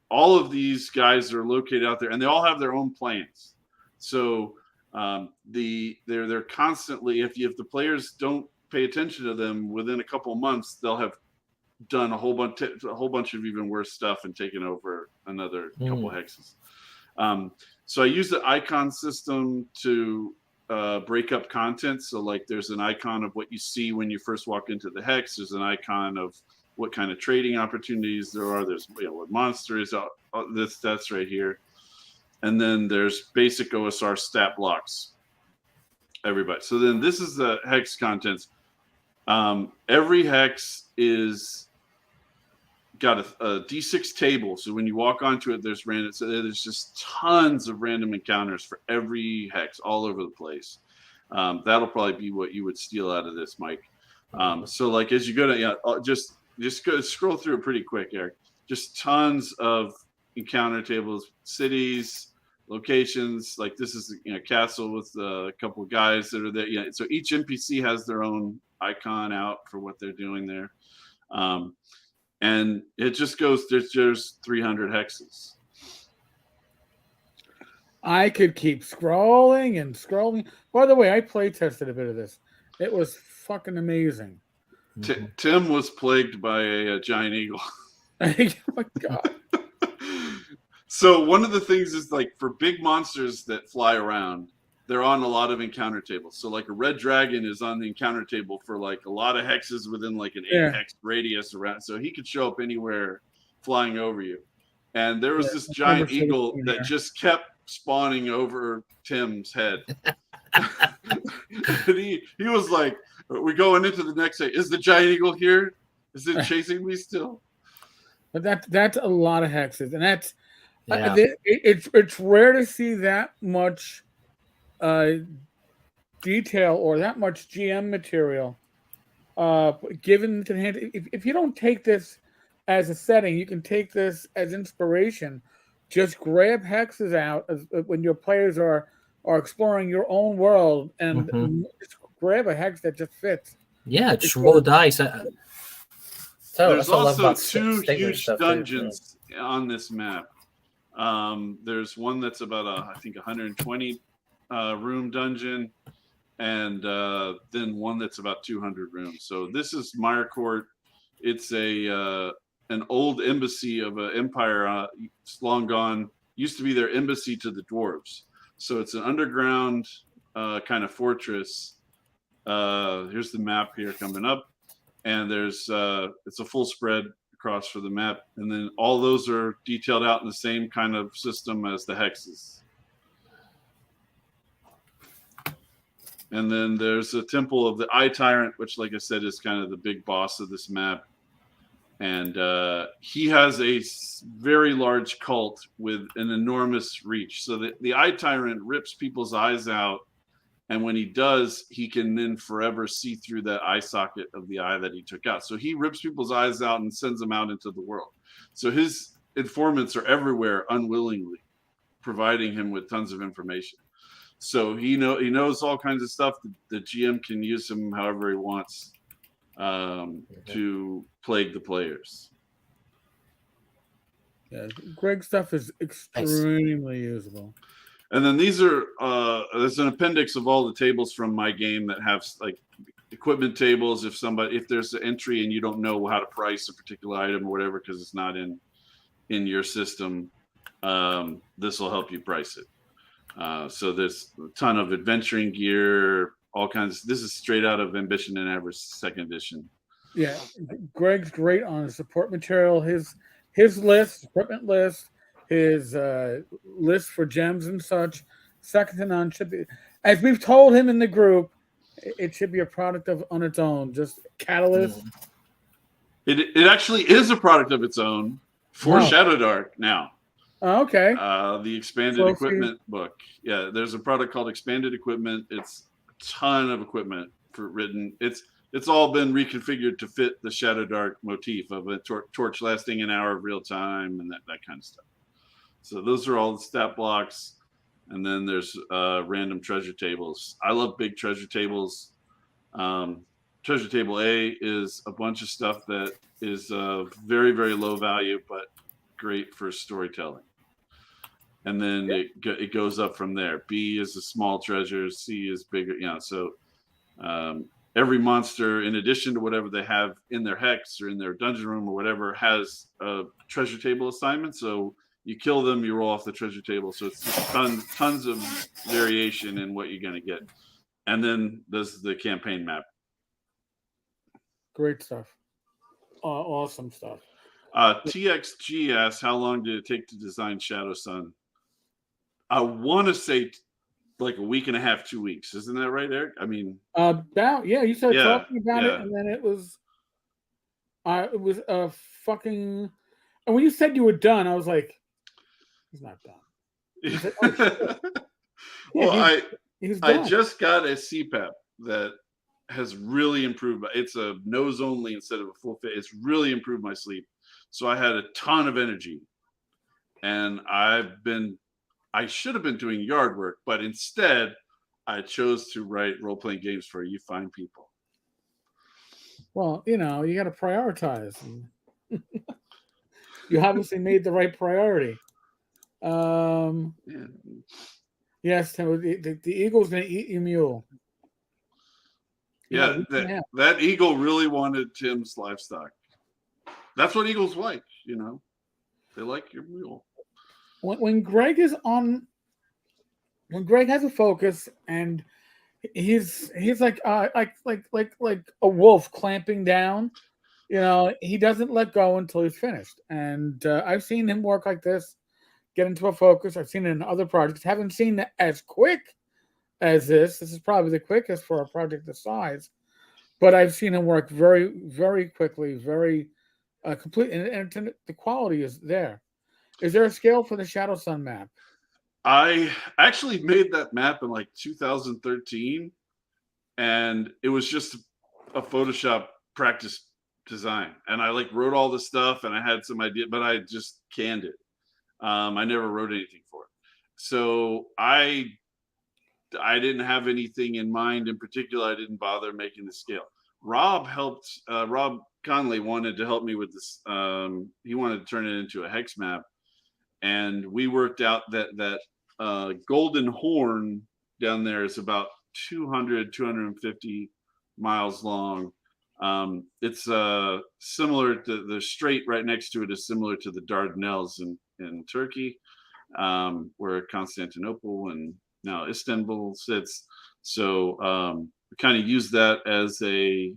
all of these guys are located out there, and they all have their own plans. So they're constantly, if the players don't pay attention to them, within a couple of months they'll have done a whole bunch of even worse stuff and taken over another couple hexes. So I use the icon system to break up content. So there's an icon of what you see when you first walk into the hex. There's an icon of what kind of trading opportunities there are. There's what monster is that's right here. And then there's basic OSR stat blocks. Everybody. So then this is the hex contents. Every hex is got a D6 table. So when you walk onto it, there's just tons of random encounters for every hex all over the place. That'll probably be what you would steal out of this, Mike. So as you go to, just go scroll through it pretty quick, Eric. Just tons of encounter tables, cities, locations. This is a castle with a couple of guys that are there. Yeah. So each NPC has their own icon out for what they're doing there. And it just goes, there's 300 hexes. I could keep scrolling and scrolling. By the way, I play tested a bit of this. It was fucking amazing. Tim was plagued by a giant eagle. Oh my God. So one of the things is for big monsters that fly around, they're on a lot of encounter tables. So a red dragon is on the encounter table for a lot of hexes within an 8 hex radius around. So he could show up anywhere flying over you. And there was this giant eagle that just kept spawning over Tim's head. And he was like, we're going into the next day. Is the giant eagle here? Is it chasing me still? But that's a lot of hexes. And that's it's rare to see that much detail or that much GM material given to hand. If you don't take this as a setting, you can take this as inspiration. Just grab hexes out when your players are exploring your own world, and just grab a hex that just fits. Yeah, just roll the dice. There's also 2 huge dungeons on this map. There's one that's about I think 120 room dungeon, and then one that's about 200 rooms. So this is Mire Court. It's an old embassy of an empire. It's long gone. Used to be their embassy to the dwarves. So it's an underground kind of fortress. Here's the map here coming up, and there's it's a full spread across for the map, and then all those are detailed out in the same kind of system as the hexes. And then there's a temple of the Eye Tyrant, which, like I said, is kind of the big boss of this map. And he has a very large cult with an enormous reach. So the Eye Tyrant rips people's eyes out. And when he does, he can then forever see through that eye socket of the eye that he took out. So he rips people's eyes out and sends them out into the world. So his informants are everywhere unwillingly, providing him with tons of information. So he knows all kinds of stuff. The GM can use him however he wants to plague the players. Yeah, Greg's stuff is extremely usable. And then these are there's an appendix of all the tables from my game that have equipment tables. If there's an entry and you don't know how to price a particular item or whatever because it's not in your system, this will help you price it. So there's a ton of adventuring gear, all kinds. This is straight out of Ambition and Avarice 2nd edition. Yeah, Greg's great on his support material. His list, equipment list, his list for gems and such, second to none. Should be, as we've told him in the group, it should be a product on its own. Just Catalyst. It actually is a product of its own for ShadowDark now. Oh, okay. The expanded equipment book. Yeah, there's a product called Expanded Equipment. It's a ton of equipment written. It's all been reconfigured to fit the ShadowDark motif of a torch lasting an hour of real time and that kind of stuff. So those are all the stat blocks. And then there's random treasure tables. I love big treasure tables. Treasure table A is a bunch of stuff that is very, very low value, but great for storytelling. And then it goes up from there. B is a small treasure. C is bigger. So every monster, in addition to whatever they have in their hex or in their dungeon room or whatever, has a treasure table assignment. So you kill them, you roll off the treasure table. So it's just tons of variation in what you're going to get. And then there's the campaign map. Great stuff. Awesome stuff. TXG asks, how long did it take to design ShadowSun? I want to say like a week and a half, 2 weeks. Isn't that right, Eric? I mean, you started talking about it, and then it was fucking. And when you said you were done, I was like, he's not done. Said, well, he's I done. just got a CPAP that has really improved. It's a nose only instead of a full fit. It's really improved my sleep. So I had a ton of energy, and I should have been doing yard work, but instead I chose to write role-playing games for you fine people. Well, you got to prioritize. You obviously made the right priority. Yes, the eagle's going to eat your mule. Yeah, that eagle really wanted Tim's livestock. That's what eagles like, They like your mule. When Greg is when Greg has a focus and he's like a wolf clamping down, he doesn't let go until he's finished. And I've seen him work like this, get into a focus. I've seen it in other projects. Haven't seen it as quick as this. This is probably the quickest for a project this size, but I've seen him work very, very quickly, very complete, and the quality is there. Is there a scale for the ShadowSun map? I actually made that map in like 2013, and it was just a Photoshop practice design. And I wrote all the stuff, and I had some idea, but I just canned it. I never wrote anything for it. So I didn't have anything in mind in particular. I didn't bother making the scale. Rob Conley wanted to help me with this. He wanted to turn it into a hex map. And we worked out that Golden Horn down there is about 250 miles long. It's similar to the strait right next to it is similar to the Dardanelles in Turkey, where Constantinople and now Istanbul sits. So we kind of use that as a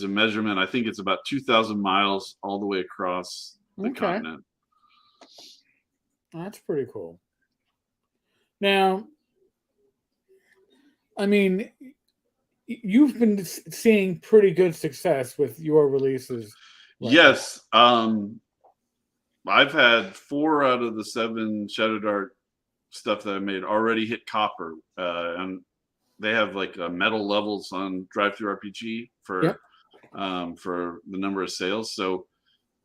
measurement. I think it's about 2,000 miles all the way across the continent. That's pretty cool. Now, I mean, you've been seeing pretty good success with your releases. Yes. I've had 4 out of the 7 ShadowDark stuff that I made already hit copper. And they have metal levels on Drive-Thru-RPG for the number of sales. So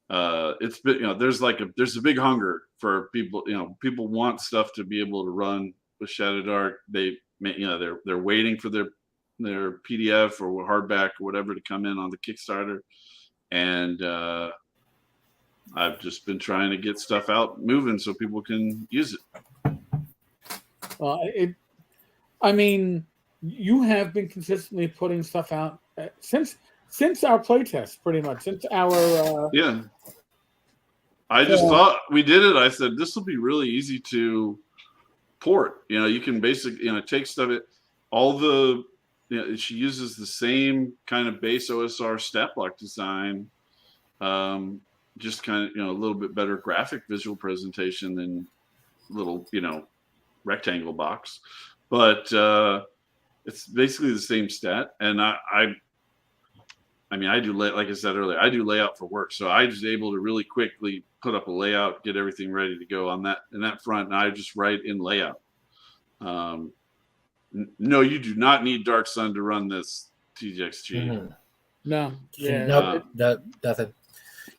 it's been, there's a big hunger for people. People want stuff to be able to run with ShadowDark. They're waiting for their PDF or hardback or whatever to come in on the Kickstarter, and I've just been trying to get stuff out moving so people can use it. I mean, you have been consistently putting stuff out since our playtest, pretty much since our yeah. I just thought we did it. I said this will be really easy to port. You can basically take stuff. All the she uses the same kind of base OSR stat block design. Just kind of a little bit better graphic visual presentation than little rectangle box, but it's basically the same stat. And I mean, I do like I said earlier, I do layout for work, so I was able to really quickly put up a layout, get everything ready to go on that front, and I just write in layout. No, you do not need DarkSun to run this TGXG. Mm-hmm. No, yeah, no, nothing.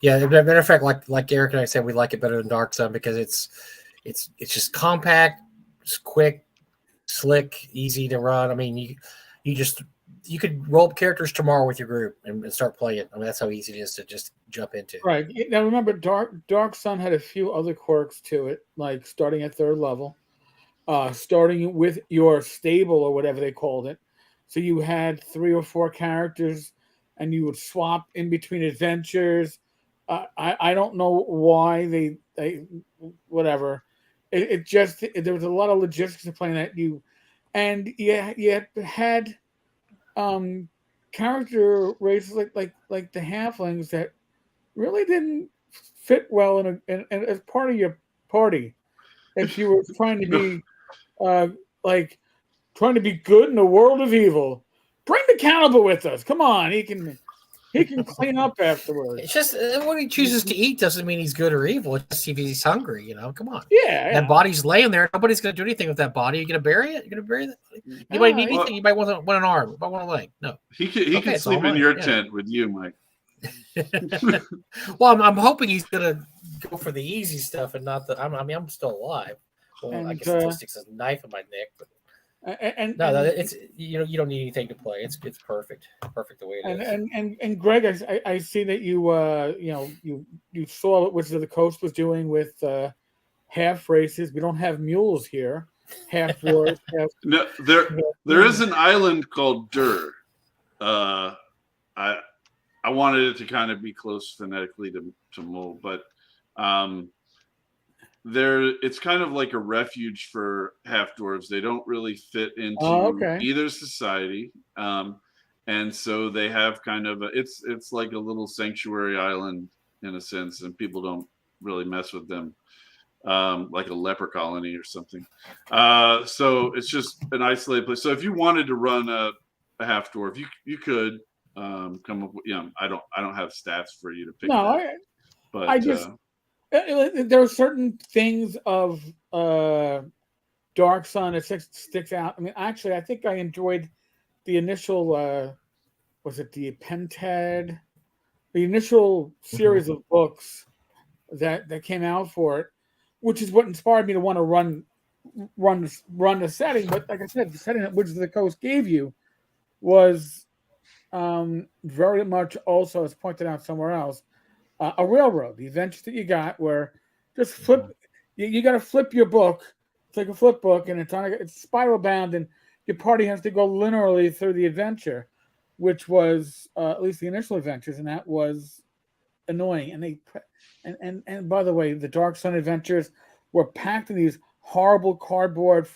Yeah, as a matter of fact, like Eric and I said, we like it better than DarkSun because it's just compact, it's quick, slick, easy to run. I mean, you could roll up characters tomorrow with your group and start playing. I mean, that's how easy it is to just jump into. Right. Now remember, DarkSun had a few other quirks to it, like starting at 3rd level, starting with your stable or whatever they called it. So you had 3 or 4 characters, and you would swap in between adventures. I don't know why they whatever. It just there was a lot of logistics of playing that you had character races like the halflings that really didn't fit well in as part of your party. If you were trying to be trying to be good in a world of evil, bring the cannibal with us. Come on, he can clean up afterwards. It's just what he chooses to eat doesn't mean he's good or evil. It's just if he's hungry, come on. Yeah, that body's laying there. Nobody's going to do anything with that body. You're going to bury it. You're going to bury it. Anybody need anything? You might want an arm. You might want a leg. No. He can sleep in your tent with you, Mike. Well, I'm hoping he's going to go for the easy stuff and not the. I'm still alive. Well, I guess he sticks a knife in my neck, but. It's you don't need anything to play. It's perfect the way it is. And Greg, I see that you saw what Wizards of the Coast was doing with half races. We don't have mules here. Half dwarves. No, there is an island called Dur. I wanted it to kind of be close phonetically to Mole, but it's kind of like a refuge for half dwarves. They don't really fit into either society, and so they have kind of it's like a little sanctuary island in a sense, and people don't really mess with them, like a leper colony or something. So it's just an isolated place. So if you wanted to run a half dwarf, you could come up with. I don't have stats for you to pick. No, but I just. There are certain things of DarkSun that sticks out. I mean, actually, I think I enjoyed the initial, was it the Pentad? The initial series of books that came out for it, which is what inspired me to want to run the setting. But like I said, the setting that Wizards of the Coast gave you was very much also, as pointed out somewhere else, a railroad. The adventures that you got where just flip. You got to flip your book. It's like a flip book, and it's spiral bound, and your party has to go linearly through the adventure, which was at least the initial adventures, and that was annoying. And by the way, the DarkSun adventures were packed in these horrible cardboard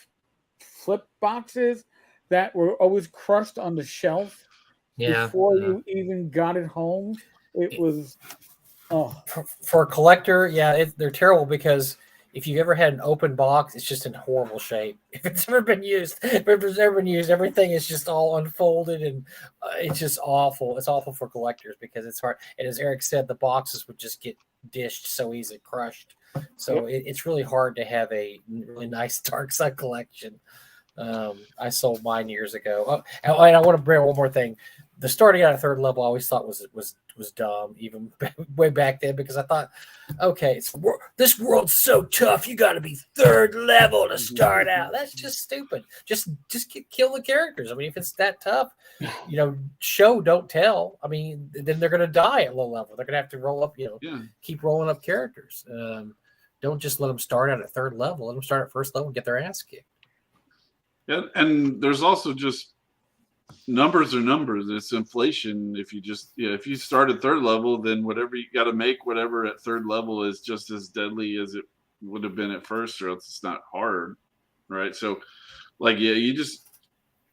flip boxes that were always crushed on the shelf before you even got it home. It was. Oh, for a collector, they're terrible because if you've ever had an open box, it's just in horrible shape. If it's ever been used, everything is just all unfolded and it's just awful. It's awful for collectors because it's hard. And as Eric said, the boxes would just get dished so easily, crushed. So it's really hard to have a really nice DarkSun collection. I sold mine years ago. And I want to bring one more thing. The starting out at 3rd level, I always thought was dumb, even way back then, because I thought, okay, this world's so tough, you got to be 3rd level to start out. That's just stupid. Just kill the characters. I mean, if it's that tough, show, don't tell. I mean, then they're going to die at low level. They're going to have to roll up, keep rolling up characters. Don't just let them start out at 3rd level. Let them start at 1st level and get their ass kicked. Yeah, and there's also just numbers are numbers. It's inflation. If you start at third level, then whatever you got to make, whatever at third level is just as deadly as it would have been at first, or else it's not hard, right? So, like, yeah,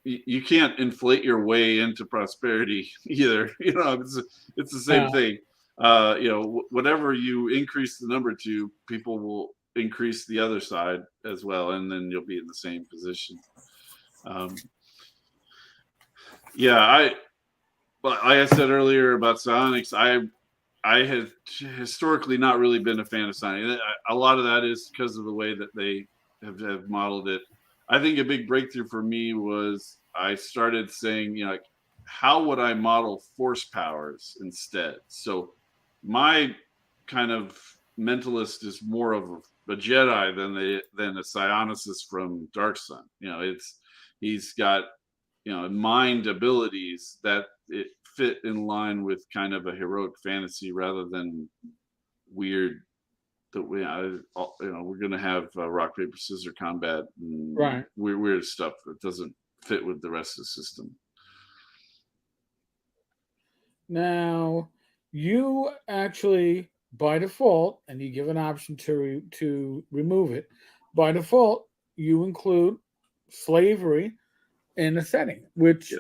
you can't inflate your way into prosperity either. It's the same thing. Whatever you increase the number to, people will increase the other side as well, and then you'll be in the same position. Like I said earlier about Psionics, I had historically not really been a fan of Psionics. A lot of that is because of the way that they have modeled it. I think a big breakthrough for me was I started saying, like, how would I model force powers instead? So my kind of mentalist is more of a Jedi than a psionicist from Darksun. He's got mind abilities that it fit in line with kind of a heroic fantasy rather than weird that we're going to have rock paper scissors combat and Right. weird stuff that doesn't fit with the rest of the system. Now, you actually, by default, and you give an option to remove it, by default, you include slavery in the setting, which,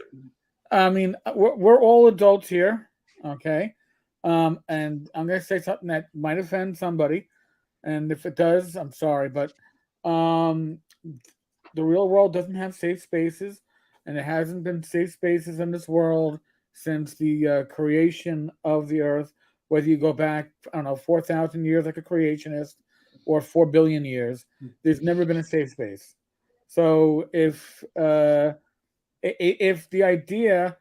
I mean, we're all adults here, okay? And I'm going to say something that might offend somebody, and if it does, I'm sorry, but the real world doesn't have safe spaces, and it hasn't been safe spaces in this world since the creation of the Earth. Whether you go back, I don't know, 4,000 years like a creationist, or 4 billion years, there's never been a safe space. So if the idea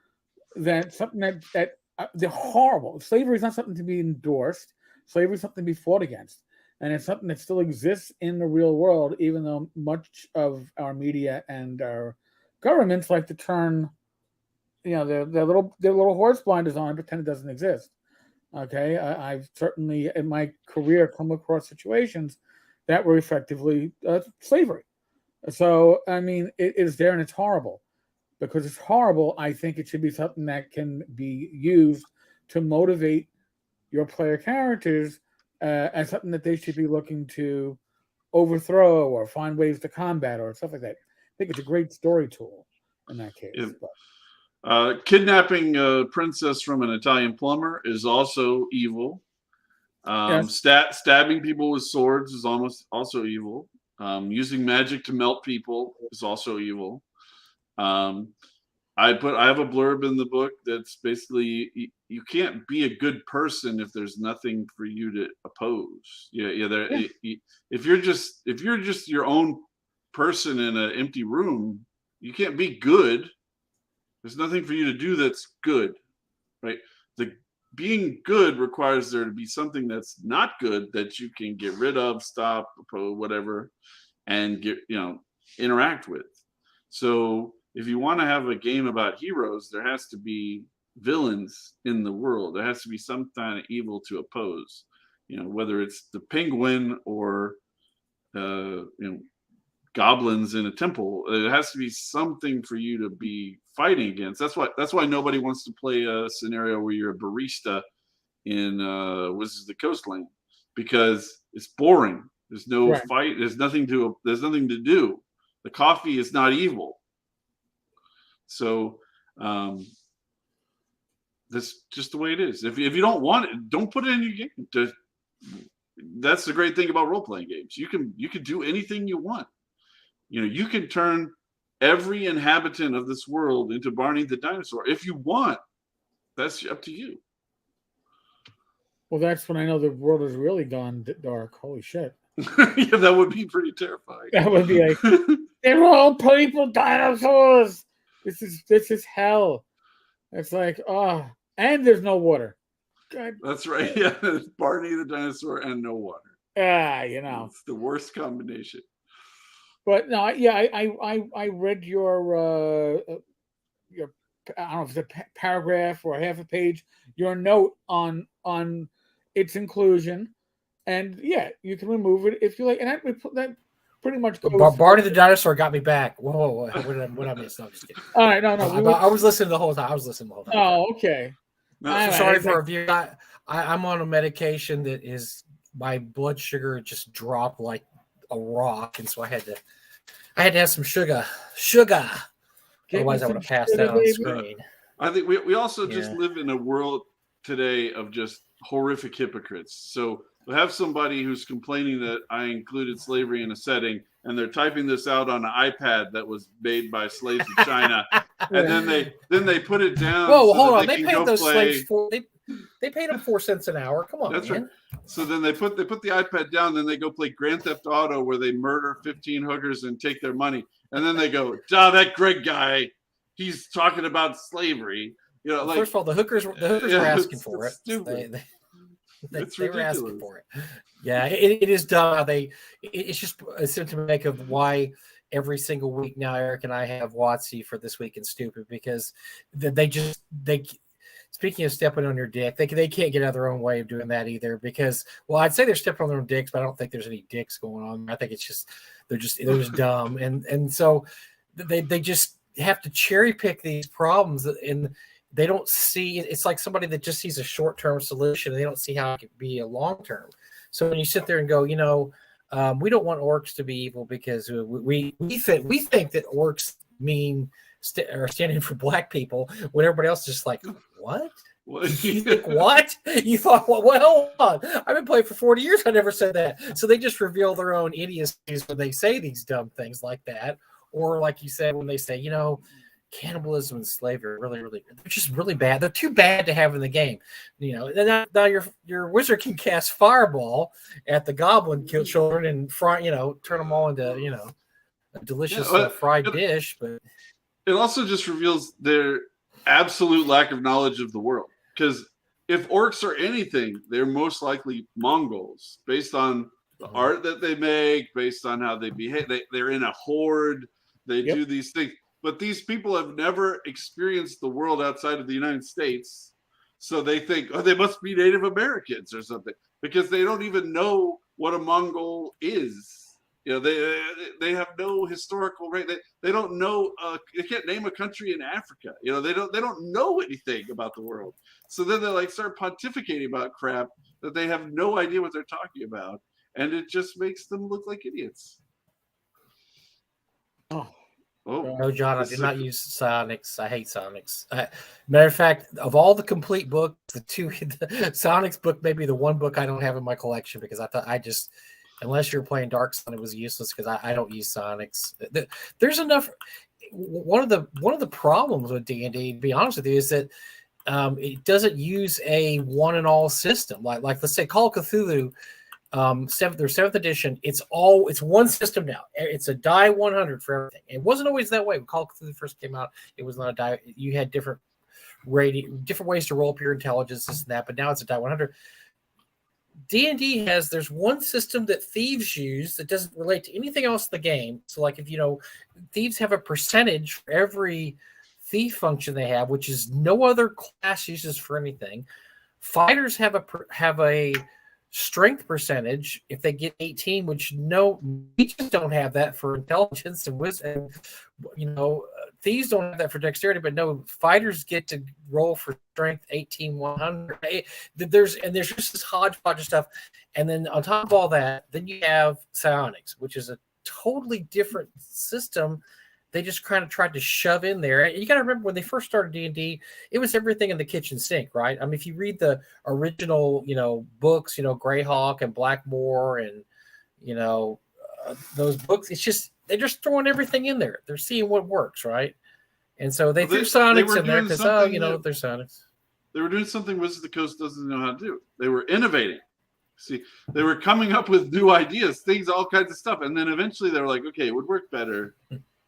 that something that the horrible slavery is not something to be endorsed, slavery is something to be fought against, and it's something that still exists in the real world, even though much of our media and our governments like to turn, their little horse blinders on and pretend it doesn't exist. Okay, I've certainly in my career come across situations that were effectively slavery. So I mean, it is there and it's horrible. Because it's horrible, I think it should be something that can be used to motivate your player characters as something that they should be looking to overthrow or find ways to combat or stuff like that. I think it's a great story tool in that case. Kidnapping a princess from an Italian plumber is also evil. Yes. Stabbing people with swords is also evil. Using magic to melt people is also evil. I have a blurb in the book that's basically you can't be a good person if there's nothing for you to oppose. If you're just your own person in an empty room, you can't be good. There's nothing for you to do that's good, right? Being good requires there to be something that's not good that you can get rid of, stop, oppose, whatever, and interact with. So if you want to have a game about heroes, there has to be villains in the world. There has to be some kind of evil to oppose. Whether it's the penguin or goblins in a temple, there has to be something for you to be fighting against. That's why nobody wants to play a scenario where you're a barista in Wizards of the Coastland, because it's boring. There's no fight. There's nothing to do. The coffee is not evil. So that's just the way it is. If you don't want it, don't put it in your game. That's the great thing about role-playing games. You can do anything you want. You can turn every inhabitant of this world into Barney the dinosaur if you want. That's up to you. Well, that's when I know the world has really gone dark. Holy shit. Yeah, that would be pretty terrifying. That would be like, they're all people dinosaurs. This is hell. It's like, and there's no water. God. That's right. Yeah, it's Barney the dinosaur and no water. It's the worst combination. But no, yeah, I read your I don't know if it's a paragraph or half a page, your note on its inclusion, and yeah, you can remove it if you like, and that pretty much goes. Barney the dinosaur got me back. Whoa, what did I miss? No, I'm just kidding. All right, no. I was listening the whole time. Oh, okay. No, sorry for a review. I'm on a medication that is my blood sugar just dropped like a rock, and so I had to have some sugar. Otherwise, I would have passed out on the screen. I think we also just live in a world today of just horrific hypocrites. So we have somebody who's complaining that I included slavery in a setting, and they're typing this out on an iPad that was made by slaves in China, and then they put it down. Whoa, hold on! They paid those slaves they paid them 4 cents an hour. Come on, that's man. Right. So then they put the iPad down, then they go play Grand Theft Auto where they murder 15 hookers and take their money, and then they go, that Greg guy, he's talking about slavery. Like, first of all, the hookers were asking for it. Stupid. They were asking for it. Yeah, it is dumb. It's just a symptomatic of why every single week now Eric and I have WotC for This Week in Stupid, because they speaking of stepping on your dick, they can't get out of their own way of doing that either, because, well, I'd say they're stepping on their own dicks, but I don't think there's any dicks going on. I think it's just they're just dumb, and so they just have to cherry pick these problems, and they don't see. It's like somebody that just sees a short-term solution, and they don't see how it could be a long-term. So when you sit there and go, we don't want orcs to be evil because we think that orcs mean are standing for black people, when everybody else is just like, what? You think what? You thought, well, hold on. I've been playing for 40 years. I never said that. So they just reveal their own idiocies when they say these dumb things like that. Or like you said, when they say, cannibalism and slavery are really, really, they're just really bad. They're too bad to have in the game. Now your wizard can cast fireball at the goblin children and fry, turn them all into, a delicious fried dish. But it also just reveals their absolute lack of knowledge of the world. Because if orcs are anything, they're most likely Mongols, based on the art that they make, based on how they behave. They're in a horde. They do these things. But these people have never experienced the world outside of the United States. So they think, they must be Native Americans or something, because they don't even know what a Mongol is. They have no historical right. They don't know. They can't name a country in Africa. They don't know anything about the world. So then they start pontificating about crap that they have no idea what they're talking about, and it just makes them look like idiots. Oh no, John, I did not use Psionics. I hate Psionics. Matter of fact, of all the complete books, the Psionics book may be the one book I don't have in my collection, because I thought unless you're playing Dark Sun, it was useless, because I don't use Psionics. There's enough. One of the problems with D&D, to be honest with you, is that it doesn't use a one and all system. Like let's say Call of Cthulhu, their 7th edition. It's one system now. It's a die 100 for everything. It wasn't always that way when Call of Cthulhu first came out. It was not a die. You had different ways to roll up your intelligence, this and that. But now it's a die 100. D&D there's one system that thieves use that doesn't relate to anything else in the game. So like if thieves have a percentage for every thief function they have, which is no other class uses for anything. Fighters have a strength percentage if they get 18, which we just don't have that for intelligence and wisdom. Thieves don't have that for dexterity, but no, fighters get to roll for strength 18, 100. There's just this hodgepodge of stuff. And then on top of all that, then you have Psionics, which is a totally different system. They just kind of tried to shove in there. And you got to remember, when they first started D&D, it was everything in the kitchen sink, right? I mean, if you read the original, books, Greyhawk and Blackmore and, those books, it's just, they're just throwing everything in there. They're seeing what works, right? And so they threw Psionics in there because, they're Psionics. They were doing something Wizards of the Coast doesn't know how to do. They were innovating. See, they were coming up with new ideas, things, all kinds of stuff. And then eventually they were like, okay, it would work better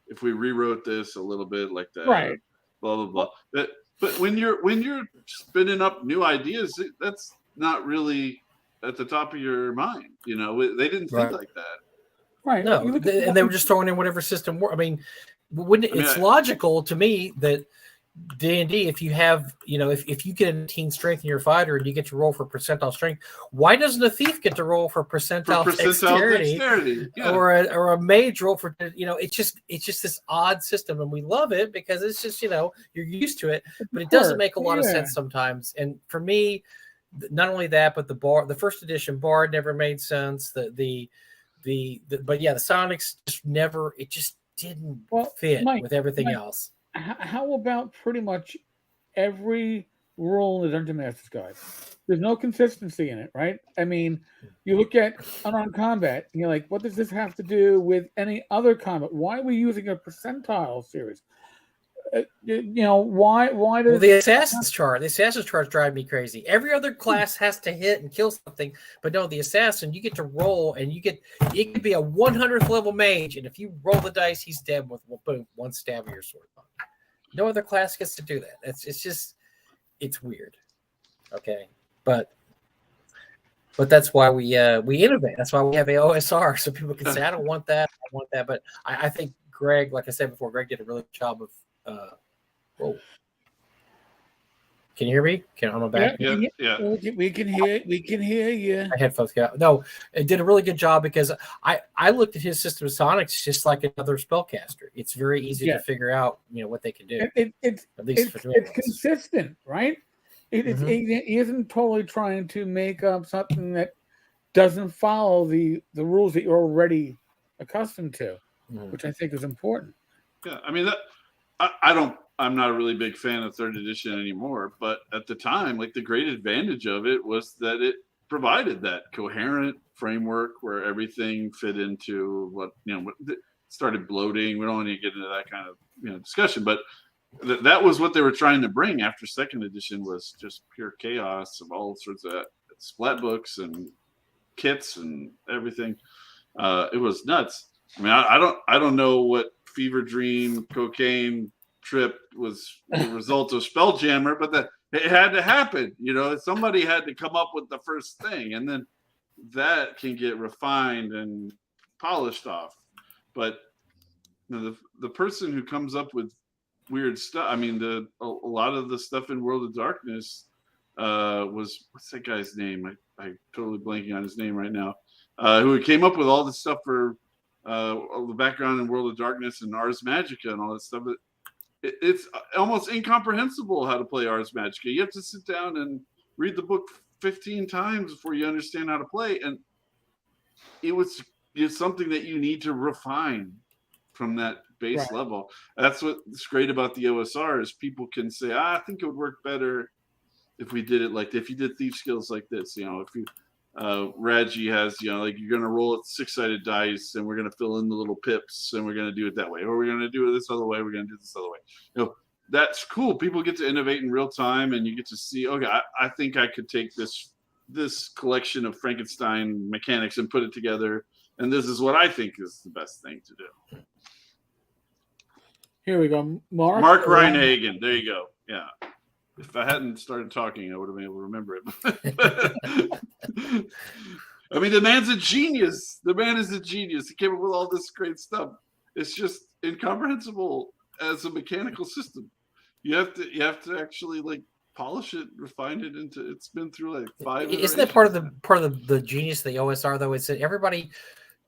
if we rewrote this a little bit like that. Right. Blah, blah, blah. But when you're spinning up new ideas, that's not really at the top of your mind. They didn't think like that. Right. No, and they were just throwing in whatever system. I mean, it's logical to me that D&D, if you have, if you get a 18 strength in your fighter and you get to roll for percentile strength, why doesn't a thief get to roll for percentile dexterity? Yeah. or a mage roll for, it's just this odd system, and we love it because it's just, you're used to it, but it doesn't make a lot of sense sometimes. And for me, not only that, but the first edition Bard never made sense. But the Psionics just didn't fit with everything else. How about pretty much every rule in the Dungeon Master's Guide? There's no consistency in it, right? I mean, you look at unarmed combat, and you're like, what does this have to do with any other combat? Why are we using a percentile series? Why does the assassin's chart drive me crazy. Every other class has to hit and kill something, but no, the assassin, you get to roll, and it could be a 100th level mage, and if you roll the dice, he's dead with one stab of your sword. No other class gets to do that. It's weird. Okay, but that's why we innovate. That's why we have AOSR, so people can say, I don't want that, I want that. But I think Greg, like I said before, Greg did a really good job of. Whoa. Can you hear me? I'm back. Yeah. We can hear. We can hear you. My headphones got no. It did a really good job because I looked at his system of Sonics just like another spellcaster. It's very easy to figure out what they can do. It's consistent, right? It isn't totally trying to make up something that doesn't follow the rules that you're already accustomed to, which I think is important. Yeah, I mean I'm not a really big fan of third edition anymore, but at the time, like, the great advantage of it was that it provided that coherent framework where everything fit into what started bloating. We don't want to get into that kind of discussion, but that was what they were trying to bring after second edition, was just pure chaos of all sorts of splat books and kits and everything. It was nuts. I mean, I don't know what fever dream cocaine trip was the result of Spelljammer, but that it had to happen. Somebody had to come up with the first thing, and then that can get refined and polished off. But the person who comes up with weird stuff, I mean, a lot of the stuff in World of Darkness was, what's that guy's name? I totally blanking on his name right now. Who came up with all this stuff for all the background in World of Darkness and Ars Magica and all that stuff. It's almost incomprehensible how to play Ars Magica. You have to sit down and read the book 15 times before you understand how to play. And it's something that you need to refine from that base level. That's what's great about the OSR is people can say, I think it would work better if we did it like if you did thief skills like this. If you Raji has, like, you're going to roll 6-sided dice and we're going to fill in the little pips and we're going to do it that way. Or we're going to do it this other way. We're going to do this other way. That's cool. People get to innovate in real time, and you get to see, okay, I think I could take this collection of Frankenstein mechanics and put it together. And this is what I think is the best thing to do. Here we go. Mark Reinhagen. There you go. Yeah. If I hadn't started talking, I would have been able to remember it. I mean, the man's a genius. The man is a genius. He came up with all this great stuff. It's just incomprehensible as a mechanical system. You have to actually, like, polish it, refine it into. It's been through like 5. Isn't that part of the genius of the OSR though? Is that everybody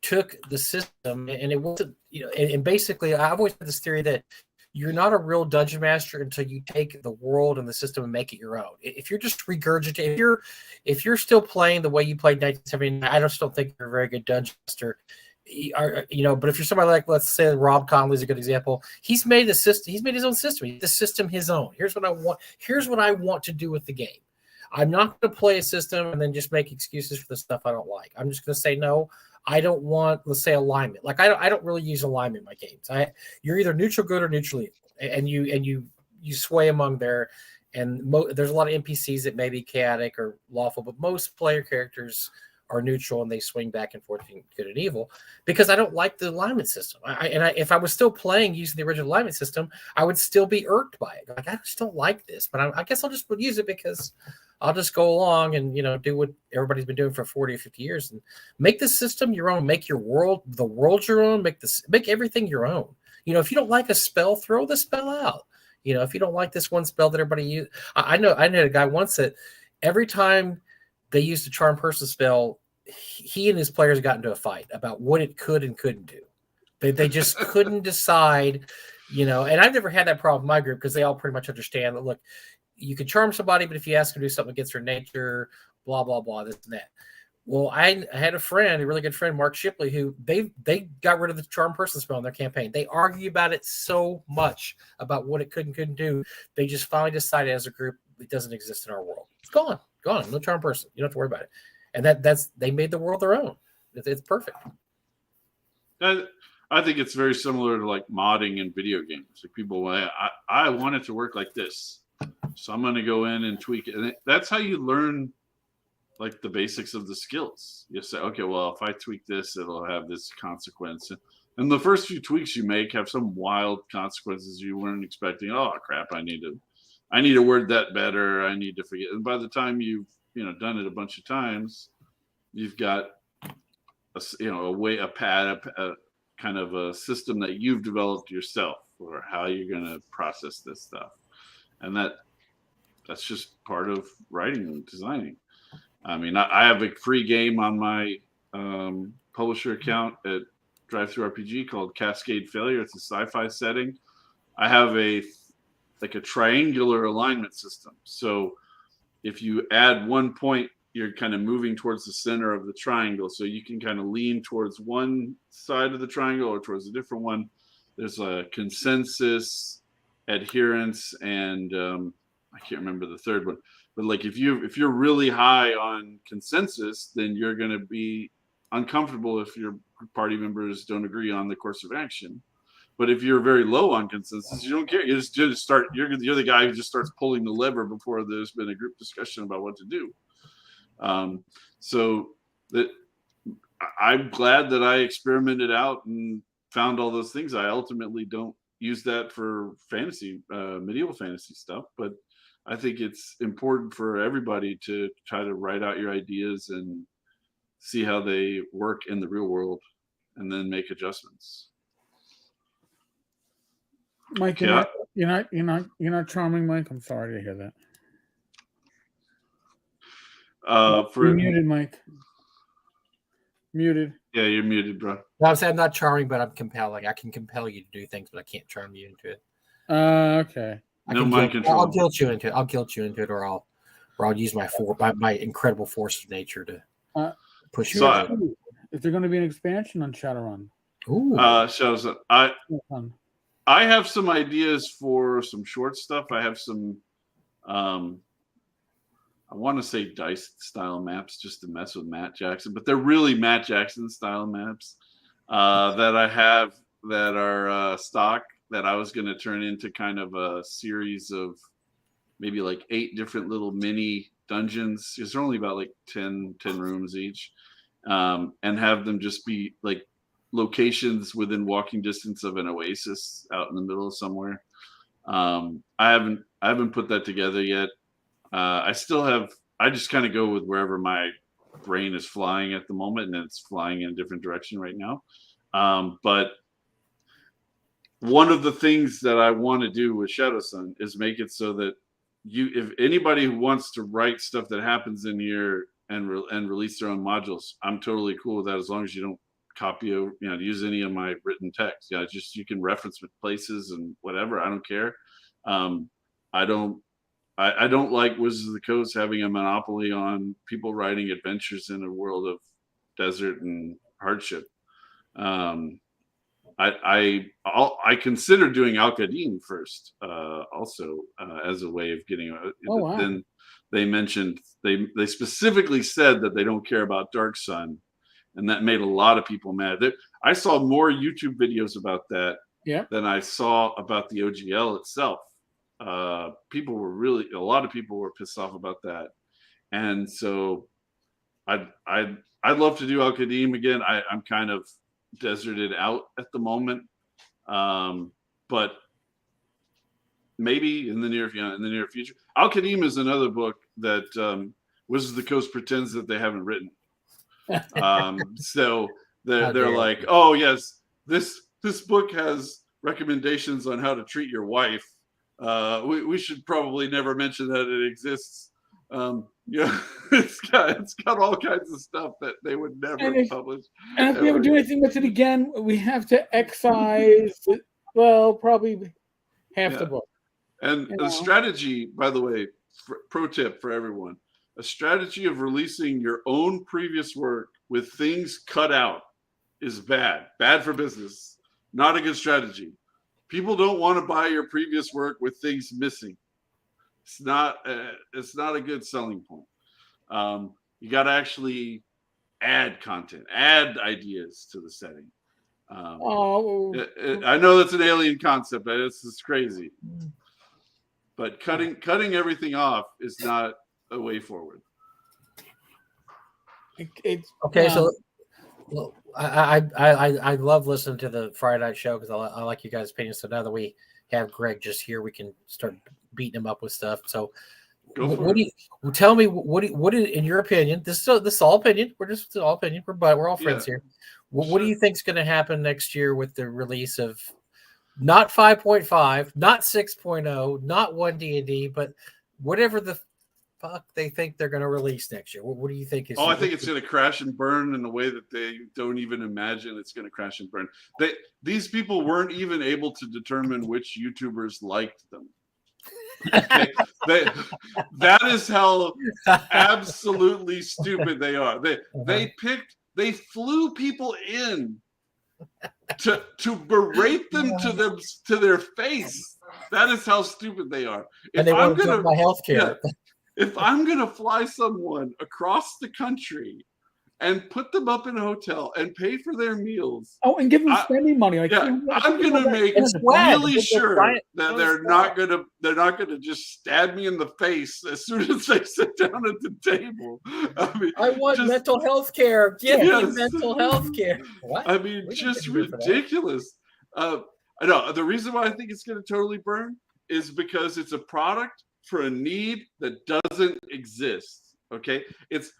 took the system and it wasn't, and basically I've always had this theory that you're not a real dungeon master until you take the world and the system and make it your own. If you're just regurgitating, if you're still playing the way you played 1979, I just don't think you're a very good dungeon master. But if you're somebody like, let's say, Rob Conley is a good example. He's made the system. He's made his own system. He made the system his own. Here's what I want. Here's what I want to do with the game. I'm not going to play a system and then just make excuses for the stuff I don't like. I'm just going to say no. I don't want, let's say, alignment. Like I don't really use alignment in my games. You're either neutral good or neutral evil, and you sway among there. And there's a lot of NPCs that may be chaotic or lawful, but most player characters are neutral and they swing back and forth between good and evil because I don't like the alignment system. If I was still playing using the original alignment system, I would still be irked by it. Like, I just don't like this, but I guess I'll just use it because I'll just go along and, do what everybody's been doing for 40 or 50 years and make the system your own, make the world your own, make everything your own. If you don't like a spell, throw the spell out. You know, if you don't like this one spell that everybody use, I know I had a guy once that every time they used a charm person spell, he and his players got into a fight about what it could and couldn't do. They just couldn't decide, you know. And I've never had that problem in my group because they all pretty much understand that. Look, you can charm somebody, but if you ask them to do something against their nature, blah blah blah, this and that. Well, I had a friend, a really good friend, Mark Shipley, who they got rid of the charm person spell in their campaign. They argue about it so much about what it could and couldn't do. They just finally decided as a group it doesn't exist in our world. It's gone, no charm person. You don't have to worry about it. And that's they made the world their own. It's perfect. I think it's very similar to like modding in video games. Like people, I want it to work like this, so I'm going to go in and tweak it. And that's how you learn like the basics of the skills. You say, okay, well, if I tweak this, it'll have this consequence. And the first few tweaks you make have some wild consequences you weren't expecting. Oh crap! I need to word that better. I need to forget. And by the time you've done it a bunch of times, you've got a kind of a system that you've developed yourself for how you're going to process this stuff. And that's just part of writing and designing. I mean, I have a free game on my publisher account at DriveThruRPG called Cascade Failure. It's a sci-fi setting. I have a triangular alignment system. So if you add 1 point, you're kind of moving towards the center of the triangle. So you can kind of lean towards one side of the triangle or towards a different one. There's a consensus, adherence, and I can't remember the third one. But like if you're really high on consensus, then you're going to be uncomfortable if your party members don't agree on the course of action. But if you're very low on consensus, you don't care. You just start. You're the guy who just starts pulling the lever before there's been a group discussion about what to do. So that I'm glad that I experimented out and found all those things. I ultimately don't use that for fantasy, medieval fantasy stuff, but I think it's important for everybody to try to write out your ideas and see how they work in the real world and then make adjustments. Mike, you're not charming, Mike. I'm sorry to hear that. You're muted, Mike. Muted. Yeah, you're muted, bro. No, I'm saying I'm not charming, but I'm compelling. I can compel you to do things, but I can't charm you into it. Okay. No mind control. I'll guilt you into it. I'll guilt you into it, or I'll use my incredible force of nature to push you. Is there going to be an expansion on Shadowrun? Ooh. ShadowSun. I have some ideas for some short stuff. I have some I want to say dice style maps just to mess with Matt Jackson, but they're really Matt Jackson style maps that I have that are stock that I was going to turn into kind of a series of maybe like 8 different little mini dungeons. There's only about like 10 rooms each, and have them just be like locations within walking distance of an oasis out in the middle of somewhere. I haven't put that together yet. I just kind of go with wherever my brain is flying at the moment, and it's flying in a different direction right now. But one of the things that I want to do with ShadowSun is make it so that if anybody who wants to write stuff that happens in here and release their own modules, I'm totally cool with that as long as you don't copy use any of my written text. Yeah, just you can reference places and whatever. I don't care. I don't like Wizards of the Coast having a monopoly on people writing adventures in a world of desert and hardship. I considered doing Al-Qadim first, also as a way of getting. Wow. Then they specifically said that they don't care about Dark Sun, and that made a lot of people mad. I saw more YouTube videos about that than I saw about the OGL itself. A lot of people were pissed off about that, and so I'd love to do Al-Qadim again. I'm kind of deserted out at the moment, but maybe in the near future. Al-Qadim is another book that Wizards of the Coast pretends that they haven't written. So they're like, oh yes, this book has recommendations on how to treat your wife. We should probably never mention that it exists. It's got all kinds of stuff that they would never publish. And if we ever do anything with it again, we have to excise, probably half the book. And the strategy, by the way, pro tip for everyone, a strategy of releasing your own previous work with things cut out is bad for business. Not a good strategy. People don't want to buy your previous work with things missing. It's not a good selling point. You got to actually add content, add ideas to the setting. I know that's an alien concept, but it's crazy. But cutting everything off is not a way forward. Okay, so I love listening to the Friday night show because I like you guys' opinions. So now that we have Greg just here, we can start beating him up with stuff. So, tell me what in your opinion? This is all opinion. We're all opinion. We're all friends here. What do you think is going to happen next year with the release of not 5.5, not 6.0, not 1D&D, but whatever the fuck they think they're going to release next year? What do you think is? I think it's going to crash and burn in a way that they don't even imagine it's going to crash and burn. These people weren't even able to determine which YouTubers liked them. That is how absolutely stupid they are. They flew people in to berate them to their face. That is how stupid they are. And they want to talk about healthcare. If I'm gonna fly someone across the country and put them up in a hotel and pay for their meals, and give them spending money, I'm gonna make really sure that they're not gonna just stab me in the face as soon as they sit down at the table. I want mental health care. Give me mental health care. What? I mean, just ridiculous. I know the reason why I think it's gonna totally burn is because it's a product for a need that doesn't exist. Okay,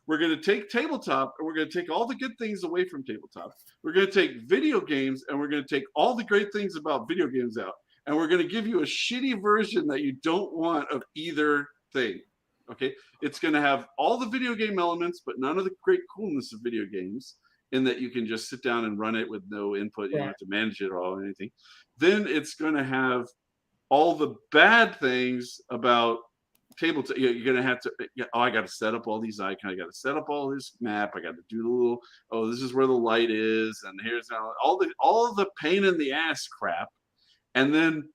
we're going to take tabletop and we're going to take all the good things away from tabletop. We're going to take video games and we're going to take all the great things about video games out, and we're going to give you a shitty version that you don't want of either thing. Okay, it's going to have all the video game elements, but none of the great coolness of video games, in that you can just sit down and run it with no input. You don't have to manage it all or anything. Then it's going to have all the bad things about tabletop. You're going to have to, I got to set up all these icons. I got to set up all this map. I got to do the little, this is where the light is. And here's how all the pain in the ass crap. And then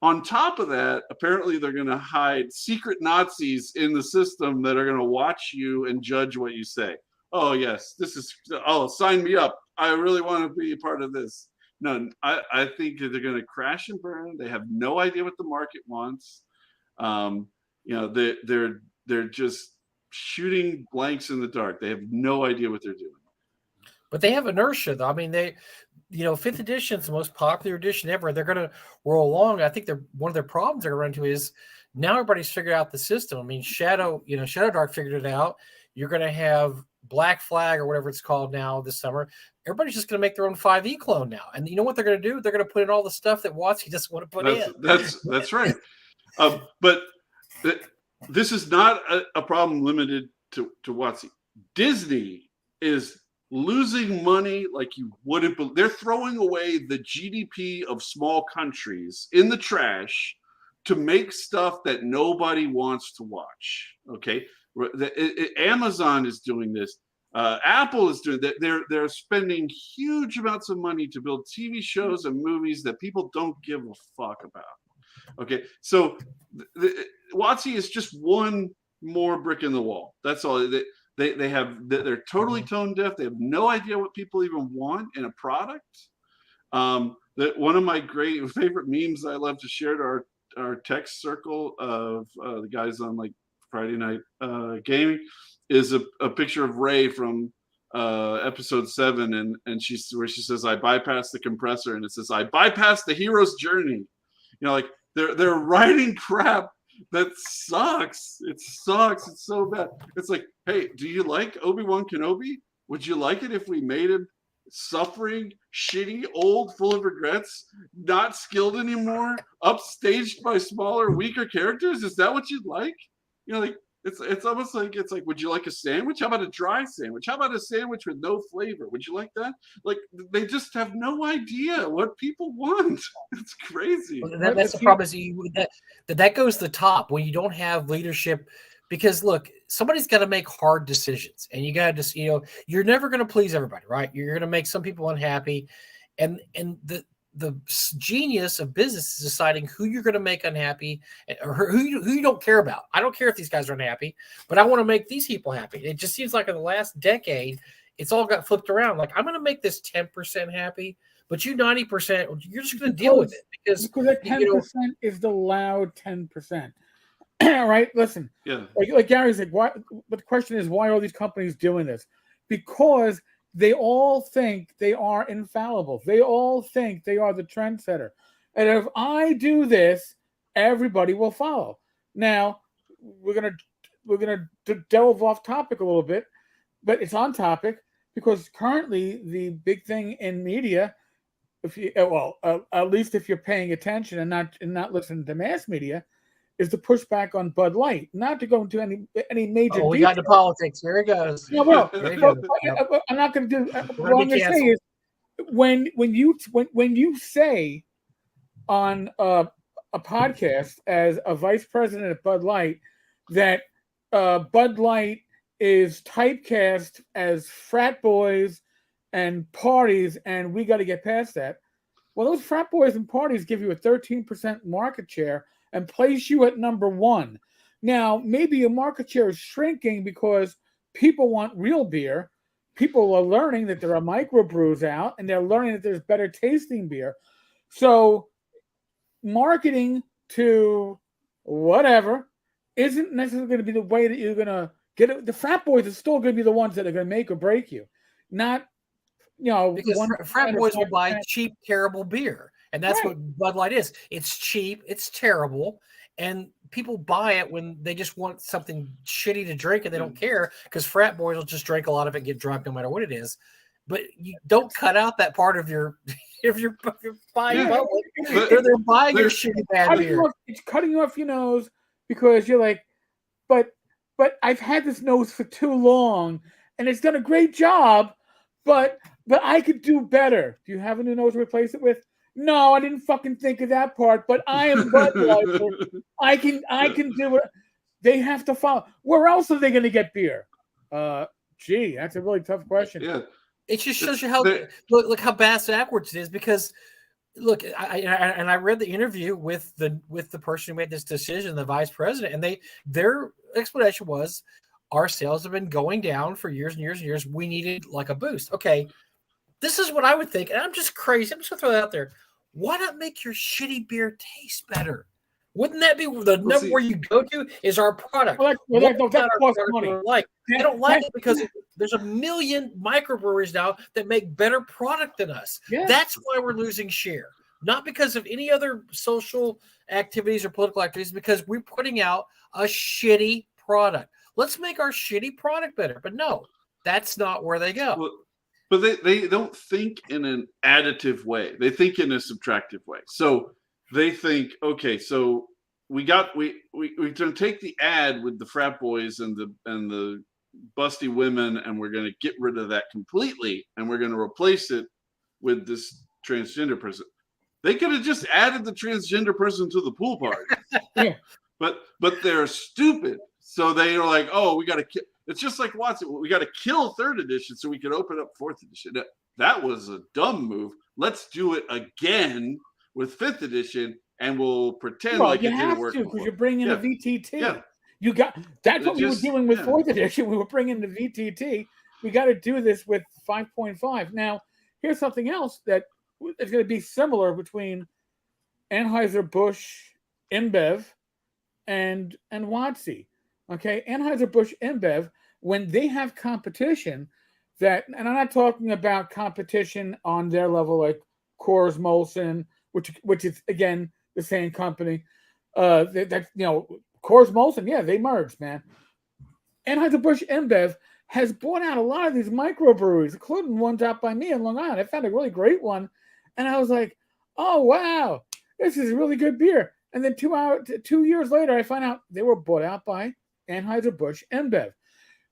on top of that, apparently they're going to hide secret Nazis in the system that are going to watch you and judge what you say. Oh, yes, sign me up. I really want to be a part of this. No, I think they're going to crash and burn. They have no idea what the market wants. They're just shooting blanks in the dark. They have no idea what they're doing. But they have inertia, though. I mean, 5th edition is the most popular edition ever. They're going to roll along. I think one of their problems they're going to run into is now everybody's figured out the system. I mean, ShadowDark figured it out. You're going to have Black Flag or whatever it's called now this summer. Everybody's just going to make their own 5e clone now. And you know what they're going to do? They're going to put in all the stuff that WotC doesn't want to put in. That's right. But this is not a problem limited to WotC. Disney is losing money like you wouldn't believe. They're throwing away the GDP of small countries in the trash to make stuff that nobody wants to watch. Okay, Amazon is doing this. Apple is doing that. They're spending huge amounts of money to build TV shows and movies that people don't give a fuck about. Okay, so WotC is just one more brick in the wall. That's all. They're totally tone deaf. They have no idea what people even want in a product. One of my great favorite memes I love to share to our text circle of the guys on like Friday Night Gaming is a picture of Rey from episode 7, and where she says, "I bypassed the compressor," and it says, "I bypassed the hero's journey." Like they're writing crap that sucks. It sucks. It's so bad. It's like, hey, do you like Obi-Wan Kenobi? Would you like it if we made him suffering, shitty, old, full of regrets, not skilled anymore, upstaged by smaller, weaker characters? Is that what you'd like? You know, like it's almost like would you like a sandwich? How about a dry sandwich? How about a sandwich with no flavor? Would you like that? Like they just have no idea what people want. It's crazy. Well, that's the problem is that goes to the top when you don't have leadership. Because look, somebody's got to make hard decisions, and you got to just, you're never going to please everybody, right? You're going to make some people unhappy, and the genius of business is deciding who you're going to make unhappy or who you don't care about. I don't care if these guys are unhappy, but I want to make these people happy. It just seems like in the last decade, it's all got flipped around. Like, I'm going to make this 10% happy, but you 90%, you're just going to deal with it because that 10% is the loud 10%. Right? Listen, like Gary said, why? But the question is, why are all these companies doing this? Because they all think they are infallible. They all think they are the trendsetter, and if I do this, everybody will follow. Now, we're gonna delve off topic a little bit, but it's on topic because currently the big thing in media, if you at least if you're paying attention and not listening to mass media, is to push back on Bud Light. Not to go into any major. Oh, we got into politics. Here it goes. No, bro. I'm not going to do. What I'm going to say is, when you say on a podcast as a vice president at Bud Light that Bud Light is typecast as frat boys and parties, and we got to get past that. Well, those frat boys and parties give you a 13% market share and place you at number one. Now, maybe your market share is shrinking because people want real beer. People are learning that there are microbrews out, and they're learning that there's better tasting beer. So marketing to whatever isn't necessarily going to be the way that you're going to get it. The frat boys are still going to be the ones that are going to make or break you. Not, because frat boys will buy cheap, terrible beer. And that's what Bud Light is. It's cheap, it's terrible, and people buy it when they just want something shitty to drink and they don't care because frat boys will just drink a lot of it and get drunk no matter what it is. But you don't cut out that part of your if you're buying they're buying your shitty bad beer. It's cutting off your nose because you're like, but I've had this nose for too long and it's done a great job, but I could do better. Do you have a new nose to replace it with? No, I didn't fucking think of that part, but I am Budweiser. I can do it. They have to follow. Where else are they going to get beer? Gee, that's a really tough question. Yeah. It just shows you how look how backwards it is because look, I read the interview with the person who made this decision, the vice president, and their explanation was our sales have been going down for years and years and years. We needed like a boost. Okay, this is what I would think, and I'm just crazy. I'm just gonna throw that out there. Why not make your shitty beer taste better? Wouldn't that be the number where you go to? Is our product? That costs money. I don't like it because there's a million microbreweries now that make better product than us. Yeah. That's why we're losing share. Not because of any other social activities or political activities, because we're putting out a shitty product. Let's make our shitty product better. But no, that's not where they go. Well, but they don't think in an additive way. They think in a subtractive way. So they think, okay, so we're going to take the ad with the frat boys and the busty women, and we're going to get rid of that completely, and we're going to replace it with this transgender person. They could have just added the transgender person to the pool party. Yeah. But they're stupid. So they are like, oh, we got to kill. It's just like Watson. We got to kill 3rd edition so we can open up 4th edition. That was a dumb move. Let's do it again with 5th edition, and we'll pretend like it didn't work. Because you're bringing a VTT. Yeah. That's what we were doing with 4th edition. We were bringing the VTT. We got to do this with 5.5. Now, here's something else that is going to be similar between Anheuser-Busch InBev and WotC. Okay, Anheuser-Busch InBev, when they have competition, and I'm not talking about competition on their level like Coors Molson, which is again the same company. Coors Molson, yeah, they merged, man. Anheuser-Busch InBev has bought out a lot of these microbreweries, including ones out by me in Long Island. I found a really great one, and I was like, "Oh wow, this is really good beer." And then 2 years later, I find out they were bought out by Anheuser-Busch InBev.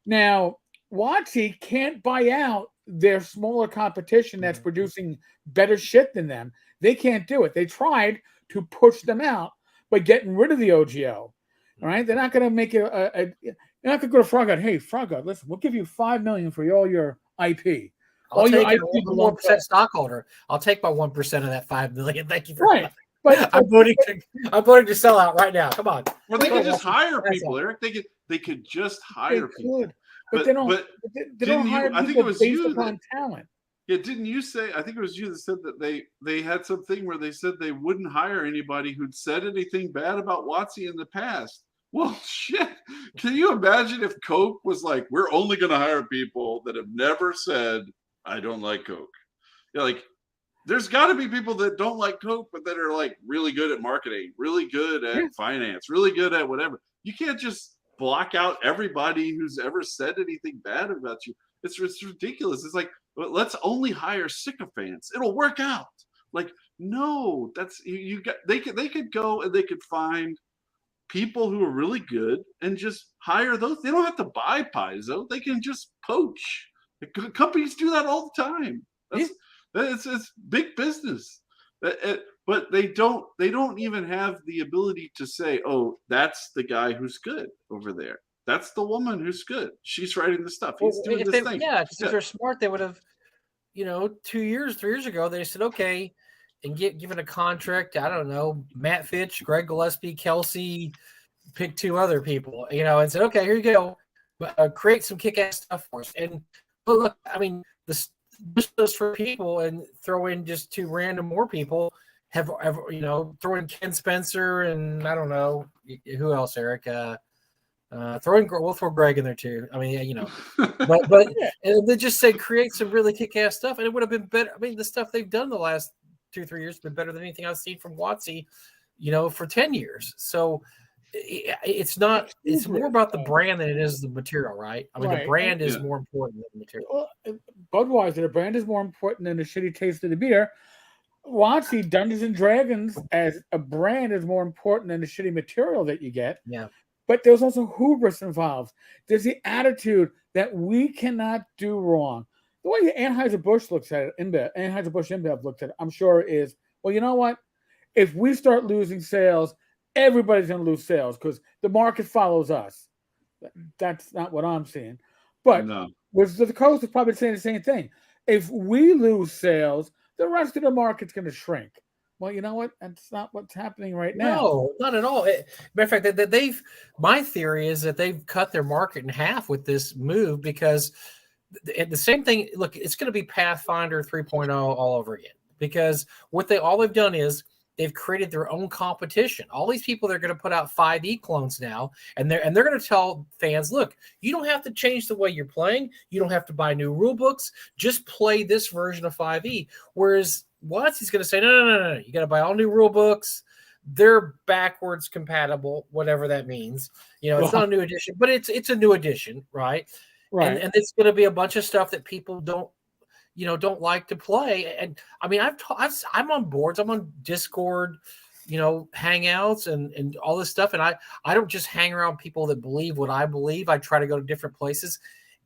Now, WotC can't buy out their smaller competition that's producing better shit than them. They can't do it. They tried to push them out by getting rid of the OGO. All right, they're not going to make it they're not going to go to Frog God. Hey, Frog God, listen, we'll give you $5 million for all your IP. I'll take it. I'm a 1% stockholder. I'll take my 1% of that $5 million. Thank you for right. But I'm voting to sell out right now. Come on. Well, they could just hire people, Eric. They could just hire people. But they don't hire people based upon talent. Yeah, didn't you say? I think it was you that said that they had something where they said they wouldn't hire anybody who'd said anything bad about WotC in the past. Well, shit. Can you imagine if Coke was like, we're only going to hire people that have never said, I don't like Coke? Yeah, like, there's got to be people that don't like Coke, but that are like really good at marketing, really good at finance, really good at whatever. You can't just block out everybody who's ever said anything bad about you. It's ridiculous. It's like, well, let's only hire sycophants. It'll work out. Like, no, that's you got. They could go and they could find people who are really good and just hire those. They don't have to buy Paizo. They can just poach. Companies do that all the time. It's big business, but they don't even have the ability to say, oh, that's the guy who's good over there. That's the woman who's good. She's writing the stuff. He's doing this thing. Yeah, because if they're smart, they would have, 3 years ago, they said, okay, and given a contract, I don't know, Matt Fitch, Greg Gillespie, Kelsey, pick 2 other people, and said, okay, here you go, create some kick-ass stuff for us. But look, I mean, just for people and throw in just 2 random more people have throw in Ken Spencer and I don't know who else, Eric. We'll throw Greg in there too. I mean, but and they just say create some really kick-ass stuff, and it would have been better. I mean, the stuff they've done the last 2-3 years has been better than anything I've seen from WotC, for 10 years. So it's not. It's more about the brand than it is the material, right? I mean, the brand is more important than the material. Well, Budweiser, the brand is more important than the shitty taste of the beer. WotC, Dungeons and Dragons as a brand is more important than the shitty material that you get. Yeah. But there's also hubris involved. There's the attitude that we cannot do wrong. The way Anheuser-Busch looks at it, Anheuser-Busch InBev looks at it, I'm sure is, well, you know what? If we start losing sales, everybody's going to lose sales because the market follows us. That's not what I'm seeing. But Wizards of the Coast is probably saying the same thing. If we lose sales, the rest of the market's going to shrink. Well, you know what? That's not what's happening right now. No, not at all. Matter of fact, my theory is that they've cut their market in half with this move because the same thing. Look, it's going to be Pathfinder 3.0 all over again because all they've done is they've created their own competition. All these people, they're going to put out 5e clones now, and they're going to tell fans, look, you don't have to change the way you're playing. You don't have to buy new rule books. Just play this version of 5e. Whereas WotC's going to say, no. You got to buy all new rule books. They're backwards compatible, whatever that means. It's not a new edition, but it's a new edition, right? Right. And it's going to be a bunch of stuff that people don't like to play. And I mean, I'm on boards. I'm on Discord, Hangouts and all this stuff. And I don't just hang around people that believe what I believe. I try to go to different places.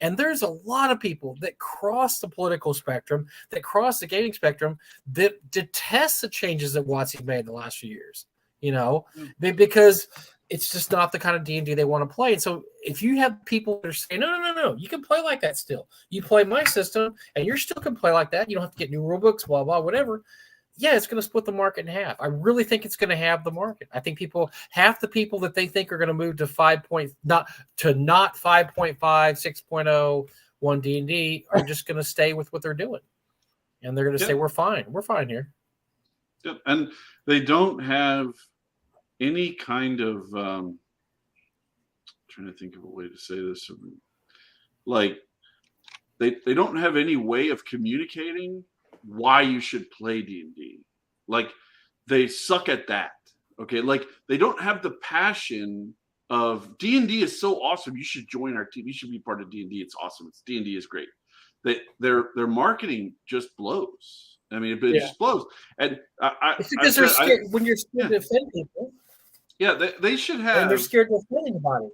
And there's a lot of people that cross the political spectrum, that cross the gaming spectrum, that detest the changes that WotC made in the last few years, because it's just not the kind of D&D they want to play. And so if you have people that are saying, no, you can play like that still. You play my system, and you still can play like that. You don't have to get new rule books, blah, blah, whatever. Yeah, it's going to split the market in half. I really think it's going to have the market. I think half the people that they think are going to move to 5.5, 6.0, 1 D&D are just going to stay with what they're doing. And they're going to say, we're fine. We're fine here. Yeah. And they don't have any kind of, trying to think of a way to say this. Like, they don't have any way of communicating why you should play D&D. Like, they suck at that. Okay, like they don't have the passion of D&D is so awesome. You should join our team. You should be part of D&D. It's awesome. D&D is great. Their marketing just blows. I mean, it just blows. And it's because they're scared. When you're scared to offend people. Yeah, they should have. And they're scared to offend anybody.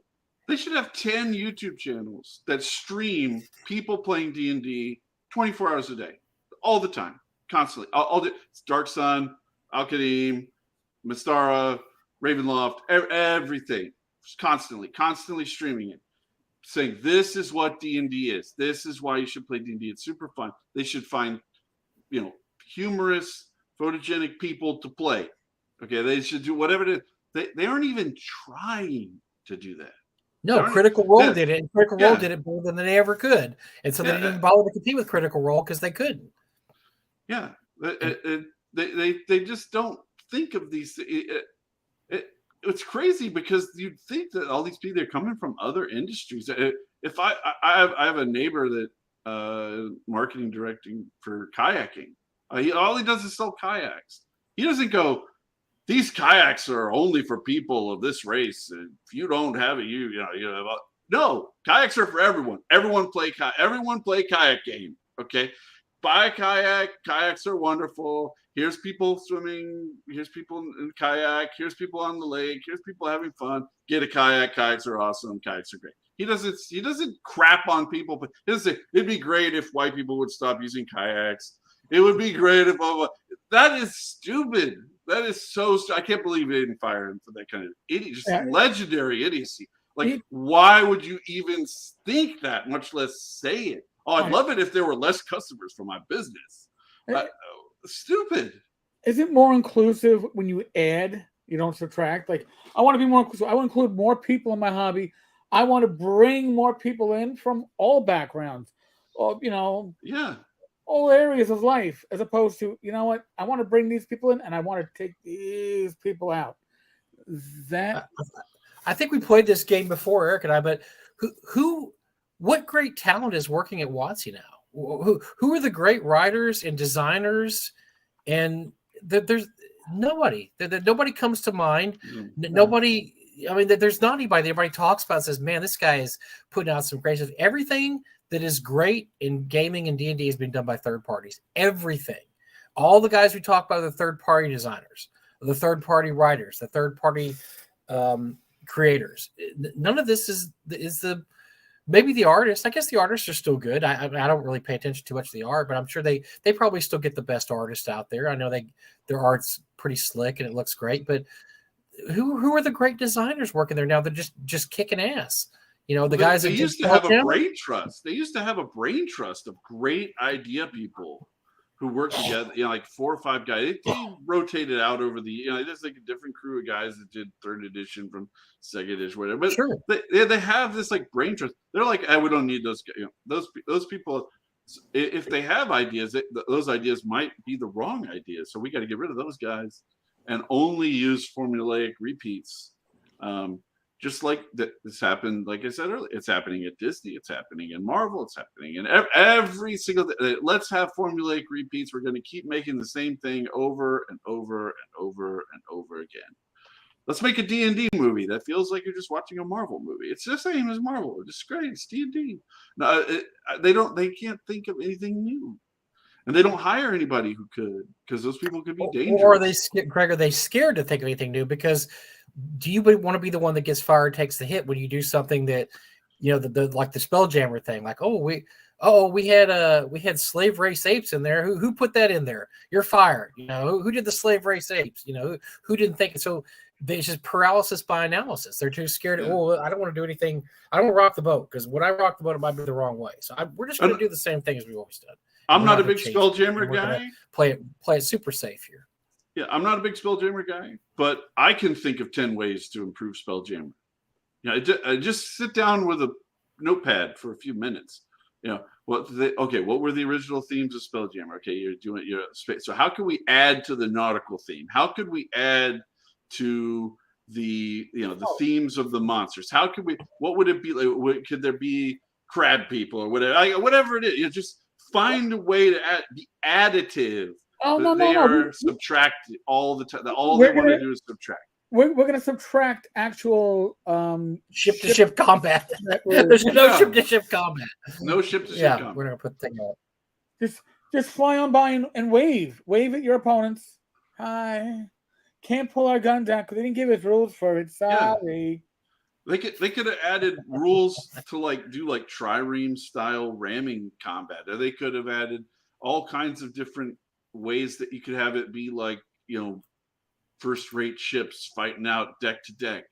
They should have 10 YouTube channels that stream people playing D&D 24 hours a day, all the time, constantly. It's Dark Sun, Al-Qadim, Mystara, Ravenloft, everything, constantly streaming it, saying this is what D&D is. This is why you should play D&D. It's super fun. They should find, humorous, photogenic people to play. Okay, they should do whatever it is. They aren't even trying to do that. No, Critical Role did it, and Critical Role did it better than they ever could, and so they didn't bother to compete with Critical Role because they couldn't. Yeah, they just don't think of these. It's crazy because you'd think that all these people are coming from other industries. If I have a neighbor that marketing directing for kayaking. All he does is sell kayaks. He doesn't go, these kayaks are only for people of this race. And if you don't have it, no, kayaks are for everyone. Everyone play kayak game. Okay. Buy a kayak. Kayaks are wonderful. Here's people swimming. Here's people in kayak. Here's people on the lake. Here's people having fun. Get a kayak. Kayaks are awesome. Kayaks are great. He doesn't crap on people, but he doesn't say, it'd be great if white people would stop using kayaks. It would be great if that is stupid. That is so I can't believe they didn't fire him for that kind of idiot, legendary idiocy. Like, why would you even think that, much less say it? Oh, I'd love it if there were less customers for my business. Stupid. Is it more inclusive when you add, you don't subtract? Like, I want to be more inclusive. I want to include more people in my hobby. I want to bring more people in from all backgrounds, all areas of life, as opposed to, you know what, I want to bring these people in and I want to take these people out. I think we played this game before, Eric and I, but what great talent is working at WotC now? Who are the great writers and designers? And there's nobody. Nobody comes to mind. Nobody. I mean, there's not anybody that everybody talks about and says, man, this guy is putting out some great stuff. Everything that is great in gaming and D&D has been done by third parties. Everything. All the guys we talk about are the third-party designers, the third-party writers, the third-party creators. None of this is maybe the artists. I guess the artists are still good. I don't really pay attention too much to the art, but I'm sure they probably still get the best artists out there. I know their art's pretty slick and it looks great, but who are the great designers working there now? They're just kicking ass. The guys that used to have a brain trust. They used to have a brain trust of great idea people who worked together. Like 4 or 5 guys. They rotated out over the. There's like a different crew of guys that did 3rd edition from 2nd edition, whatever. But sure. they have this like brain trust. They're like, we don't need those. Those people. If they have ideas, those ideas might be the wrong ideas. So we got to get rid of those guys and only use formulaic repeats. Just like this happened, like I said earlier, it's happening at Disney, it's happening in Marvel, it's happening in every single. Let's have formulaic repeats. We're going to keep making the same thing over and over and over and over again. Let's make a D&D movie that feels like you're just watching a Marvel movie. It's the same as Marvel. It's great. It's D&D. No, they can't think of anything new. And they don't hire anybody who could, because those people could be dangerous. Or are they scared to think of anything new? Because do you want to be the one that gets fired, takes the hit when you do something that, like the Spelljammer thing? Like, we had slave race apes in there. Who put that in there? You're fired. Who did the slave race apes? Who didn't think it? So it's just paralysis by analysis. They're too scared. Yeah. I don't want to do anything. I don't want to rock the boat, because when I rock the boat, it might be the wrong way. So we're just going to do the same thing as we've always done. I'm not a big Spelljammer guy. Play it super safe here. Yeah, I'm not a big Spelljammer guy, but I can think of 10 ways to improve Spelljammer. I just sit down with a notepad for a few minutes. What were the original themes of Spelljammer? Okay, you're doing your space. So how can we add to the nautical theme? How could we add to the themes of the monsters? How could we? What would it be like? Could there be crab people or whatever? Whatever it is, just find a way to be additive. They are subtracted all the time. All they want to do is subtract. we're going to subtract actual ship-to-ship combat. There's There's no ship-to-ship combat. No ship-to-ship Yeah, combat. we're gonna put the thing out. Just fly on by and wave at your opponents. Hi. Can't pull our guns out because they didn't give us rules for it. Sorry. They could have added rules to do trireme style ramming combat. Or they could have added all kinds of different ways that you could have it be first rate ships fighting out deck to deck.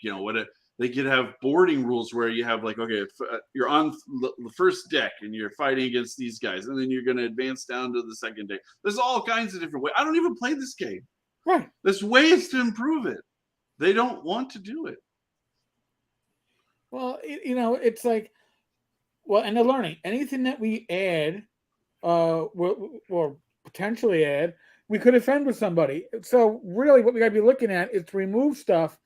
They could have boarding rules where you have if you're on the first deck and you're fighting against these guys, and then you're going to advance down to the second deck. There's all kinds of different ways. I don't even play this game. Right. There's ways to improve it. They don't want to do it. Well, it's and they're learning. Anything that we add, or potentially add, we could offend with somebody. So really what we got to be looking at is to remove stuff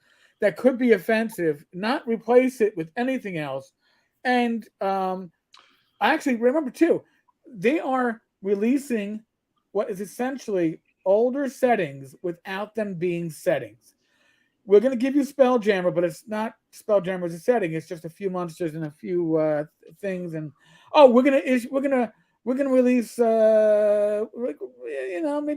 that could be offensive, not replace it with anything else. And I actually remember too, they are releasing what is essentially older settings without them being settings. We're going to give you Spelljammer, but it's not Spelljammer as a setting. It's just a few monsters and a few things. And we're gonna release maybe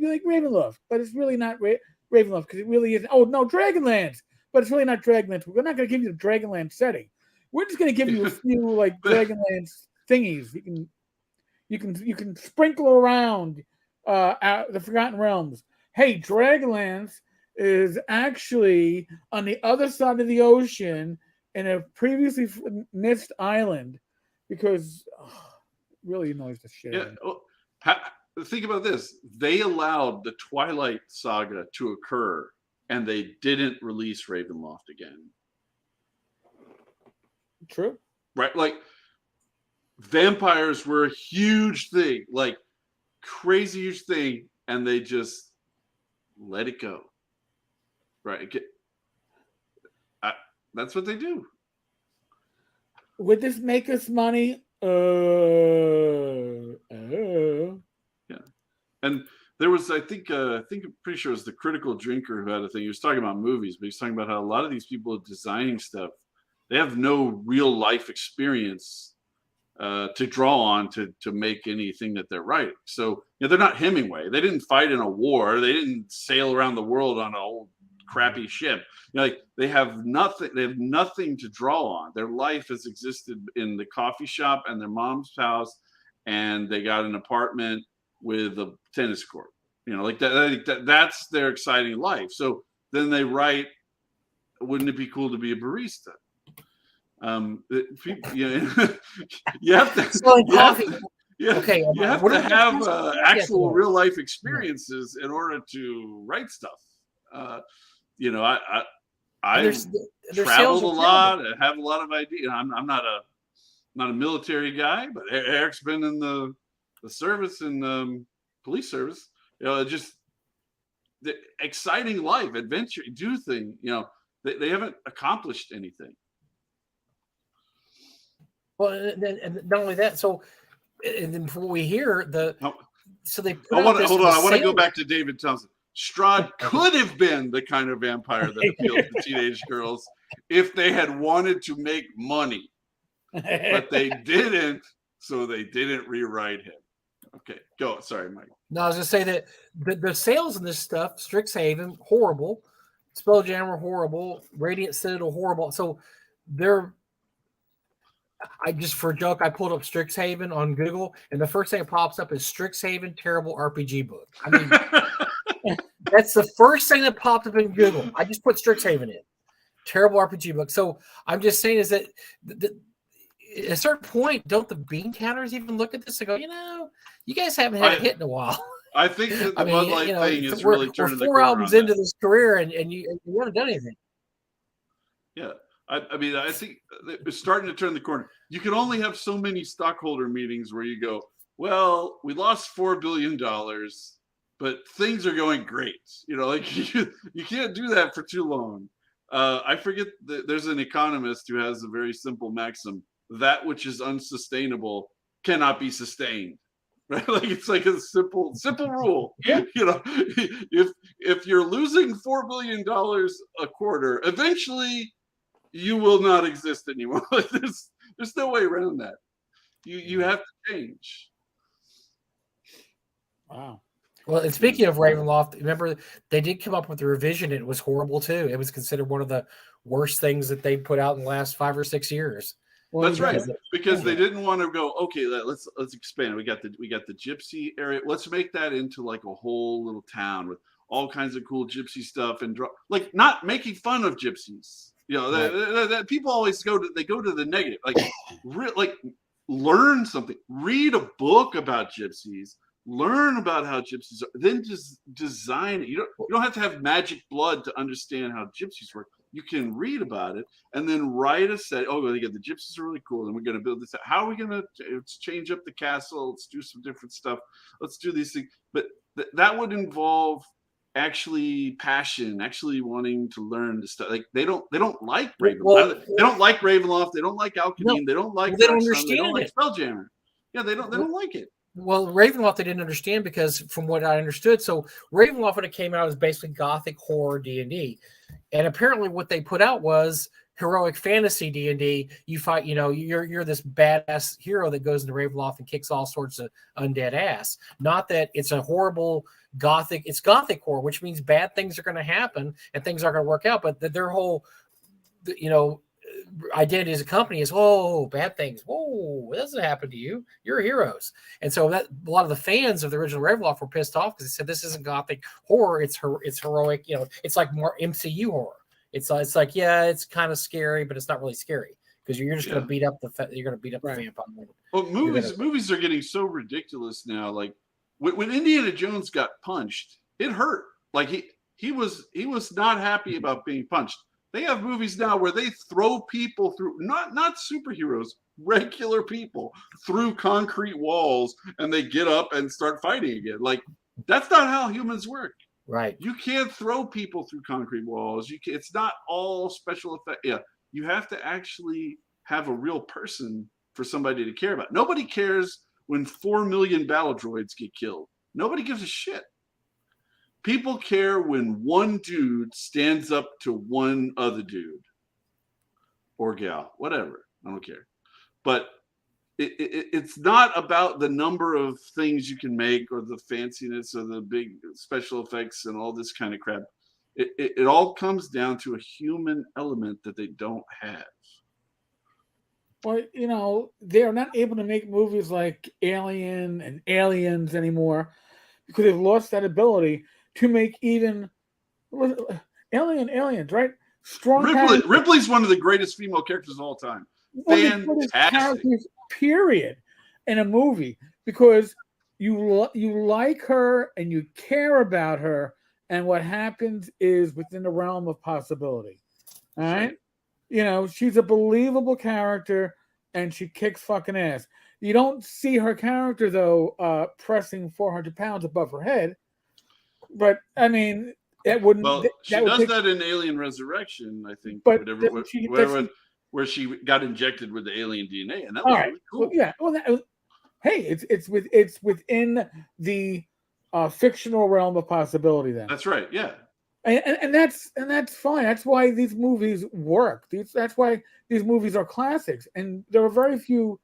like Ravenloft, but it's really not Ravenloft because it really isn't. Oh no, Dragonlance, but it's really not Dragonlance. We're not going to give you the Dragonlance setting. We're just going to give you a few Dragonlance thingies. You can sprinkle around out the Forgotten Realms. Hey, Dragonlance is actually on the other side of the ocean in a previously missed island because it really annoys the shit. Yeah. Well, think about this. They allowed the Twilight Saga to occur, and they didn't release Ravenloft again. True. Right? Vampires were a huge thing, crazy huge thing, and they just let it go. Right. That's what they do. Would this make us money? Yeah. And there was, I think I'm pretty sure it was the Critical Drinker who had a thing. He was talking about movies, but he's talking about how a lot of these people designing stuff, they have no real life experience to draw on to make anything that they're writing. So they're not Hemingway. They didn't fight in a war. They didn't sail around the world on an old crappy ship. They have nothing. They have nothing to draw on. Their life has existed in the coffee shop and their mom's house, and they got an apartment with a tennis court. That's their exciting life. So then they write, wouldn't it be cool to be a barista? You have to selling coffee. Okay, you have to have actual real life experiences in order to write stuff. I traveled a lot. I have a lot of ideas. I'm not a military guy, but Eric's been in the service and police service. Just the exciting life, adventure, do thing. They haven't accomplished anything. Well, and not only that. So, and then before we hear so they. Hold on. I want to go back to David Thompson. Strahd could have been the kind of vampire that appealed to teenage girls if they had wanted to make money, but they didn't, so they didn't rewrite him. Okay, go. Sorry, Mike. No, I was going to say that the sales in this stuff, Strixhaven, horrible. Spelljammer, horrible. Radiant Citadel, horrible. So for a joke, I pulled up Strixhaven on Google, and the first thing that pops up is Strixhaven Terrible RPG Book. I mean, that's the first thing that popped up in Google. I just put Strixhaven in. Terrible RPG Book. So I'm just saying is that at a certain point, don't the bean counters even look at this and go, you guys haven't had a hit in a while. I think that the Bud Light thing is we're really turning the corner. 4 albums into this career, and you haven't done anything. Yeah. I mean, I think it's starting to turn the corner. You can only have so many stockholder meetings where you go, well, we lost $4 billion, but things are going great. You can't do that for too long. I forget that there's an economist who has a very simple maxim: that which is unsustainable cannot be sustained. right? Like it's like a simple rule. Yeah. You know, if you're losing $4 billion a quarter, eventually you will not exist anymore. Like there's no way around that. You have to change. Wow. Well, and speaking of Ravenloft, remember they did come up with a revision. It was horrible too. It was considered one of the worst things that they put out in the last 5 or 6 years. Well, That's right, because they didn't want to go. Okay, let's expand. We got the gypsy area. Let's make that into like a whole little town with all kinds of cool gypsy stuff and like not making fun of gypsies. You know, that people always go to the negative. Like learn something. Read a book about gypsies. Learn about how gypsies are. Then just design it. You don't have to have magic blood to understand how gypsies work. You can read about it and then write a set. Oh, the gypsies are really cool. And we're going to build this. How are we going to change up the castle? Let's do some different stuff. Let's do these things. But that would involve actually passion, actually wanting to learn the stuff. Like they don't like Ravenloft. Well, they don't like Ravenloft. They don't like Alchemy. They don't like. They don't understand. They don't like Spelljammer. Yeah, they don't like it. Well, Ravenloft they didn't understand because from what I understood, so Ravenloft when it came out was basically gothic horror D&D. And apparently what they put out was heroic fantasy D&D. You fight, you're this badass hero that goes into Ravenloft and kicks all sorts of undead ass. Not that it's a horrible gothic, it's gothic horror, which means bad things are going to happen and things aren't going to work out. But their whole, identity as a company is, bad things. Whoa, it doesn't happen to you. You're heroes. And so that a lot of the fans of the original Ravenloft were pissed off because they said this isn't gothic horror. It's heroic. It's like more MCU horror. It's like, yeah, it's kind of scary, but it's not really scary because you're just going to beat up the vampire. Well, movies are getting so ridiculous now. Like when Indiana Jones got punched, it hurt. Like he was not happy about being punched. They have movies now where they throw people through, not superheroes, regular people through concrete walls, and they get up and start fighting again. Like that's not how humans work. Right. You can't throw people through concrete walls. It's not all special effect. Yeah, you have to actually have a real person for somebody to care about. Nobody cares when 4 million battle droids get killed. Nobody gives a shit. People care when one dude stands up to one other dude or gal, whatever. I don't care. But it's not about the number of things you can make or the fanciness or the big special effects and all this kind of crap. It all comes down to a human element that they don't have. Well, they're not able to make movies like Alien and Aliens anymore because they've lost that ability to make even aliens, right? Strong Ripley's one of the greatest female characters of all time. Fantastic. Period. In a movie because you like her and you care about her, and what happens is within the realm of possibility. All right, she's a believable character and she kicks fucking ass. You don't see her character though pressing 400 pounds above her head. But I mean, it wouldn't. Well, she does that in Alien Resurrection, I think. But where she got injected with the alien DNA, and that was really cool. Well, yeah. Well, it's within the fictional realm of possibility. Then that's right. Yeah. And that's fine. That's why these movies work. That's why these movies are classics. And there are very few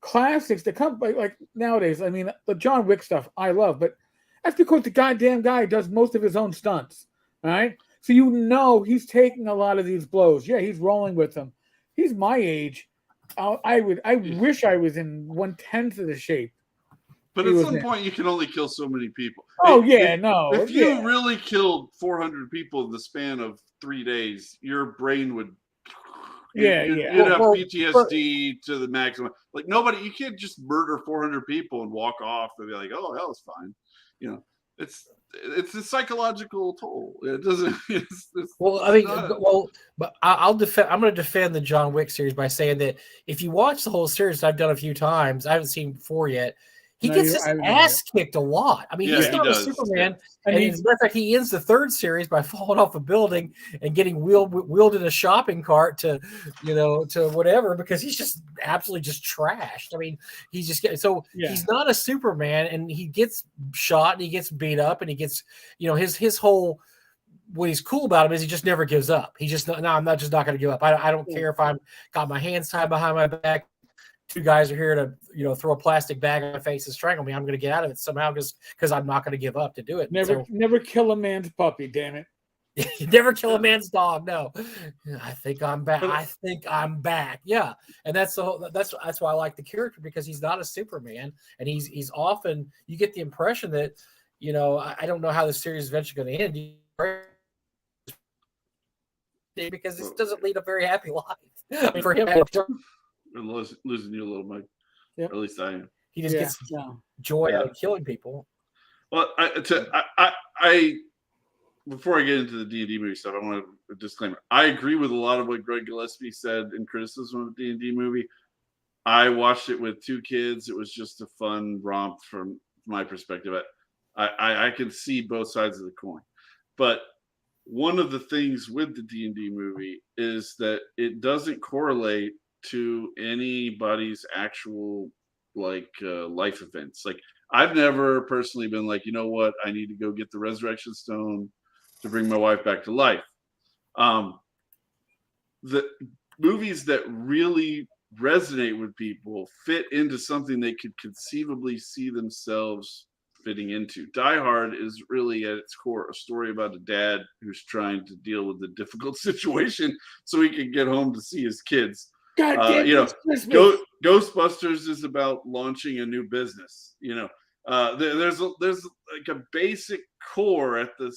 classics that come like nowadays. I mean, the John Wick stuff I love, but that's because the goddamn guy does most of his own stunts, all right? So he's taking a lot of these blows. Yeah, he's rolling with them. He's my age. I wish I was in 1/10 of the shape. But at some point, you can only kill so many people. If you really killed 400 people in the span of 3 days, your brain would. You'd have PTSD to the maximum. Like you can't just murder 400 people and walk off and be like, "Oh, that was fine." It's a psychological toll. It doesn't. But I'll defend. I'm going to defend the John Wick series by saying that if you watch the whole series, I've done a few times. I haven't seen 4 yet. He gets his ass kicked a lot. I mean, he's not a Superman. And as a matter of fact, he ends the third series by falling off a building and getting wheeled in a shopping cart to whatever, because he's just absolutely just trashed. I mean, he's not a Superman, and he gets shot and he gets beat up and he gets, his whole, what he's cool about him is he just never gives up. He just, no, I'm not not going to give up. I don't care if I'm got my hands tied behind my back. Two guys are here to, throw a plastic bag on my face and strangle me. I'm going to get out of it somehow just because I'm not going to give up to do it. Never kill a man's puppy, damn it. You never kill a man's dog. No, I think I'm back. Yeah, and that's why I like the character, because he's not a Superman, and he's often, you get the impression that, I don't know how the series is eventually going to end, because this doesn't lead a very happy life. I mean, for him. I'm losing you a little, Mike. Yep. Or at least I am. He just gets joy out of killing people. Well, I before I get into the D&D movie stuff, I want to disclaimer. I agree with a lot of what Greg Gillespie said in criticism of the D&D movie. I watched it with 2 kids. It was just a fun romp from my perspective. I can see both sides of the coin. But one of the things with the D&D movie is that it doesn't correlate to anybody's actual life events. Like, I've never personally been like, you know what, I need to go get the resurrection stone to bring my wife back to life. The movies that really resonate with people fit into something they could conceivably see themselves fitting into. Die Hard is really at its core a story about a dad who's trying to deal with a difficult situation so he can get home to see his kids. Ghostbusters is about launching a new business. There's like a basic core at the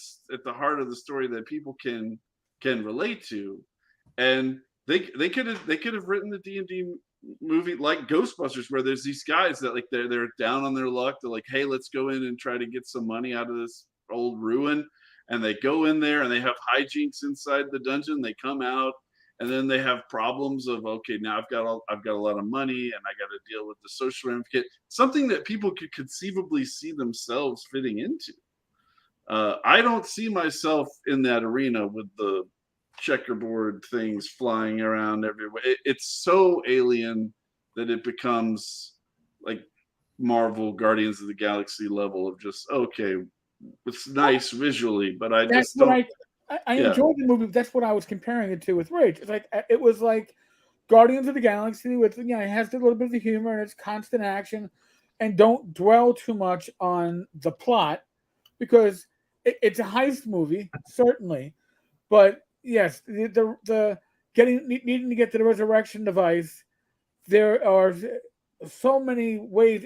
heart of the story that people can relate to, and they could have written the D&D movie like Ghostbusters, where there's these guys that they're down on their luck. They're like, hey, let's go in and try to get some money out of this old ruin, and they go in there and they have hijinks inside the dungeon. They come out. And then they have problems of, okay, now I've got a lot of money and I got to deal with the social ramifications. Something that people could conceivably see themselves fitting into. I don't see myself in that arena with the checkerboard things flying around everywhere. It's so alien that it becomes like Marvel Guardians of the Galaxy level of just, okay, it's nice visually, but I just don't. I enjoyed the movie. That's what I was comparing it to with Rage. It was like Guardians of the Galaxy with, it has a little bit of the humor and it's constant action, and don't dwell too much on the plot, because it's a heist movie, certainly, but yes, the needing to get to the resurrection device. There are so many ways.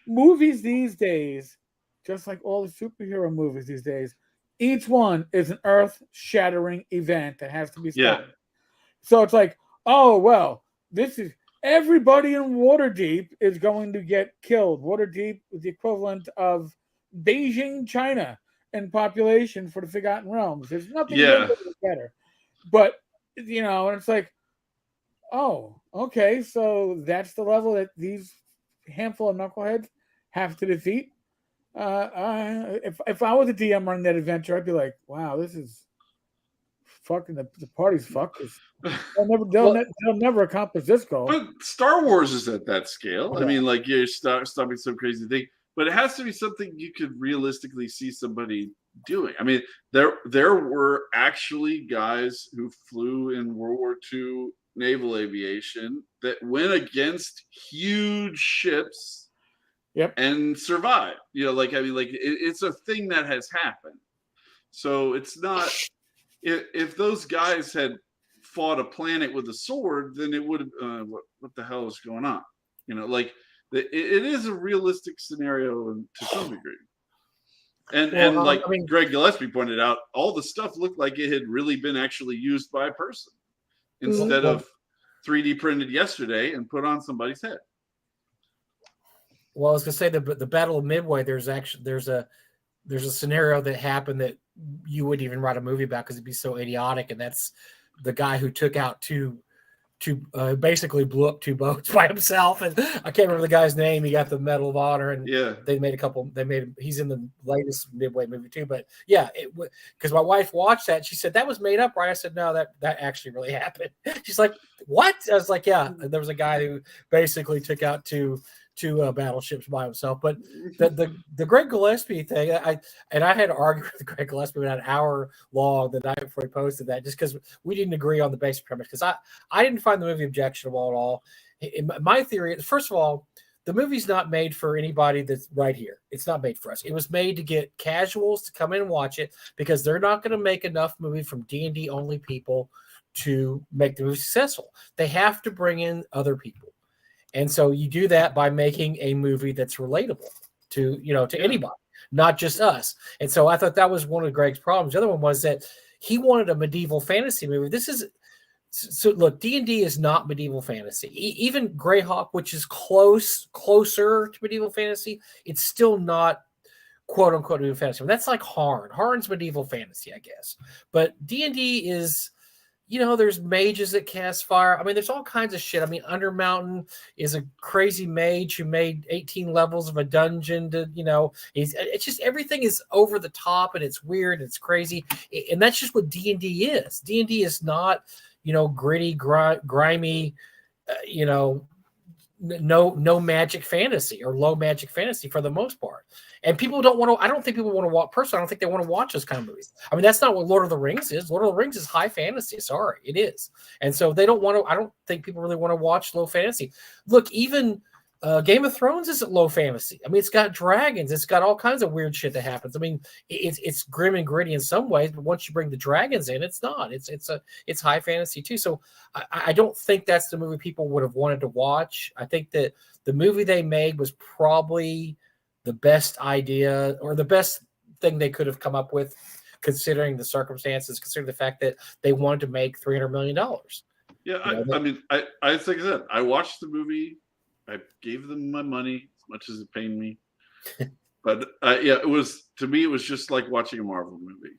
Movies these days, just like all the superhero movies these days, each one is an earth-shattering event that has to be stopped. Yeah. So it's like, oh, well, this is everybody in Waterdeep is going to get killed. Waterdeep is the equivalent of Beijing, China in population for the Forgotten Realms. There's nothing better. But, and it's like, oh, okay, so that's the level that these handful of knuckleheads have to defeat. If I was a DM running that adventure, I'd be like, wow, this is fucking the party's fucked. They'll never accomplish this goal. But Star Wars is at that scale. Yeah. I mean, like, you're stopping some crazy thing, but it has to be something you could realistically see somebody doing. I mean, there were actually guys who flew in World War II naval aviation that went against huge ships. Yep. And survive. It's a thing that has happened. So it's not, if those guys had fought a planet with a sword, then it would have, what the hell is going on? It is a realistic scenario to some degree. And Greg Gillespie pointed out, all the stuff looked like it had really been actually used by a person instead of 3D printed yesterday and put on somebody's head. Well, I was going to say the Battle of Midway. There's a scenario that happened that you wouldn't even write a movie about because it'd be so idiotic, and that's the guy who took out two basically blew up 2 boats by himself, and I can't remember the guy's name. He got the Medal of Honor, and they made a couple. He's in the latest Midway movie too. But yeah, because my wife watched that, she said that was made up, right? I said no, that actually really happened. She's like, what? I was like, yeah, there was a guy who basically took out two battleships by himself. But the Greg Gillespie thing, I had to argue with Greg Gillespie about an hour long the night before he posted that, just because we didn't agree on the basic premise. Because I didn't find the movie objectionable at all. My theory, first of all, the movie's not made for anybody that's right here. It's not made for us. It was made to get casuals to come in and watch it, because they're not going to make enough movie from D&D only people to make the movie successful. They have to bring in other people. And so you do that by making a movie that's relatable to anybody, not just us. And so I thought that was one of Greg's problems. The other one was that he wanted a medieval fantasy movie. Look, D&D is not medieval fantasy. Even Greyhawk, which is closer to medieval fantasy, it's still not quote unquote medieval fantasy. That's like Harn. Harn's medieval fantasy, I guess. But D&D is, there's mages that cast fire. I mean, there's all kinds of shit. I mean, Undermountain is a crazy mage who made 18 levels of a dungeon to, it's just everything is over the top and it's weird and it's crazy. And that's just what D&D is. D&D is not, gritty, grimy, no magic fantasy or low magic fantasy for the most part. And people don't want to, I don't think people want to watch, personally, I don't think they want to watch those kind of movies. I mean, that's not what Lord of the Rings is. Lord of the Rings is high fantasy. Sorry, it is. And so they don't want to, I don't think people really want to watch low fantasy. Look, even Game of Thrones isn't low fantasy. I mean, it's got dragons. It's got all kinds of weird shit that happens. I mean, it's grim and gritty in some ways, but once you bring the dragons in, it's not. It's high fantasy too. So I don't think that's the movie people would have wanted to watch. I think that the movie they made was probably the best idea or the best thing they could have come up with, considering the circumstances, considering the fact that they wanted to make $300 million. Yeah, I think that I watched the movie. I gave them my money as much as it pained me, but it was, to me, it was just like watching a Marvel movie.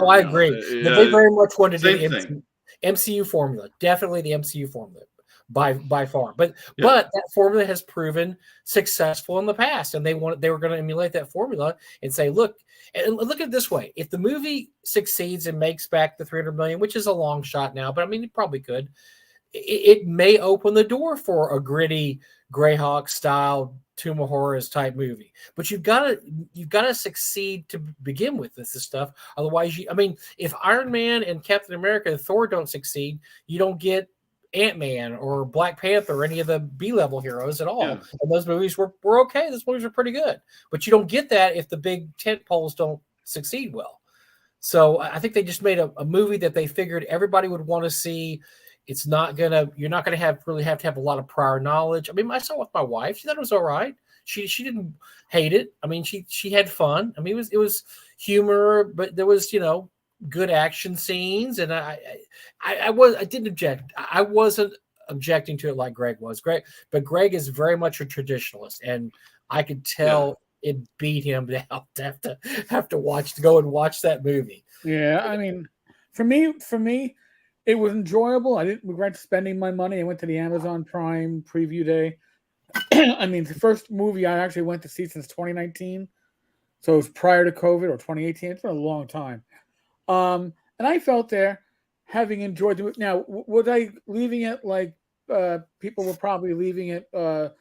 I agree. They very much wanted to do the MCU formula, definitely the MCU formula by far. But that formula has proven successful in the past, and they were going to emulate that formula and say, look at it this way: if the movie succeeds and makes back the $300 million, which is a long shot now, but I mean, it probably could. It may open the door for a gritty Greyhawk style Tomb of Horrors type movie, but you've got to succeed to begin with this stuff. Otherwise, if Iron Man and Captain America and Thor don't succeed, you don't get Ant-Man or Black Panther or any of the B-level heroes at all. Yeah. And those movies were okay. Those movies were pretty good, but you don't get that if the big tent poles don't succeed well. So I think they just made a movie that they figured everybody would want to see. You're not gonna have to have a lot of prior knowledge. I mean, I saw it with my wife. She thought it was all right. She didn't hate it. I mean, she had fun. I mean, it was humor, but there was good action scenes, and I didn't object. I wasn't objecting to it like Greg was. But Greg is very much a traditionalist, and I could tell it beat him down to have to go and watch that movie. Yeah, I mean, for me. It was enjoyable. I didn't regret spending my money. I went to the Amazon Prime preview day. I mean, the first movie I actually went to see since 2019. So it was prior to COVID, or 2018. It's been a long time. And I felt there, having enjoyed it. Now, was I leaving it like people were probably leaving it the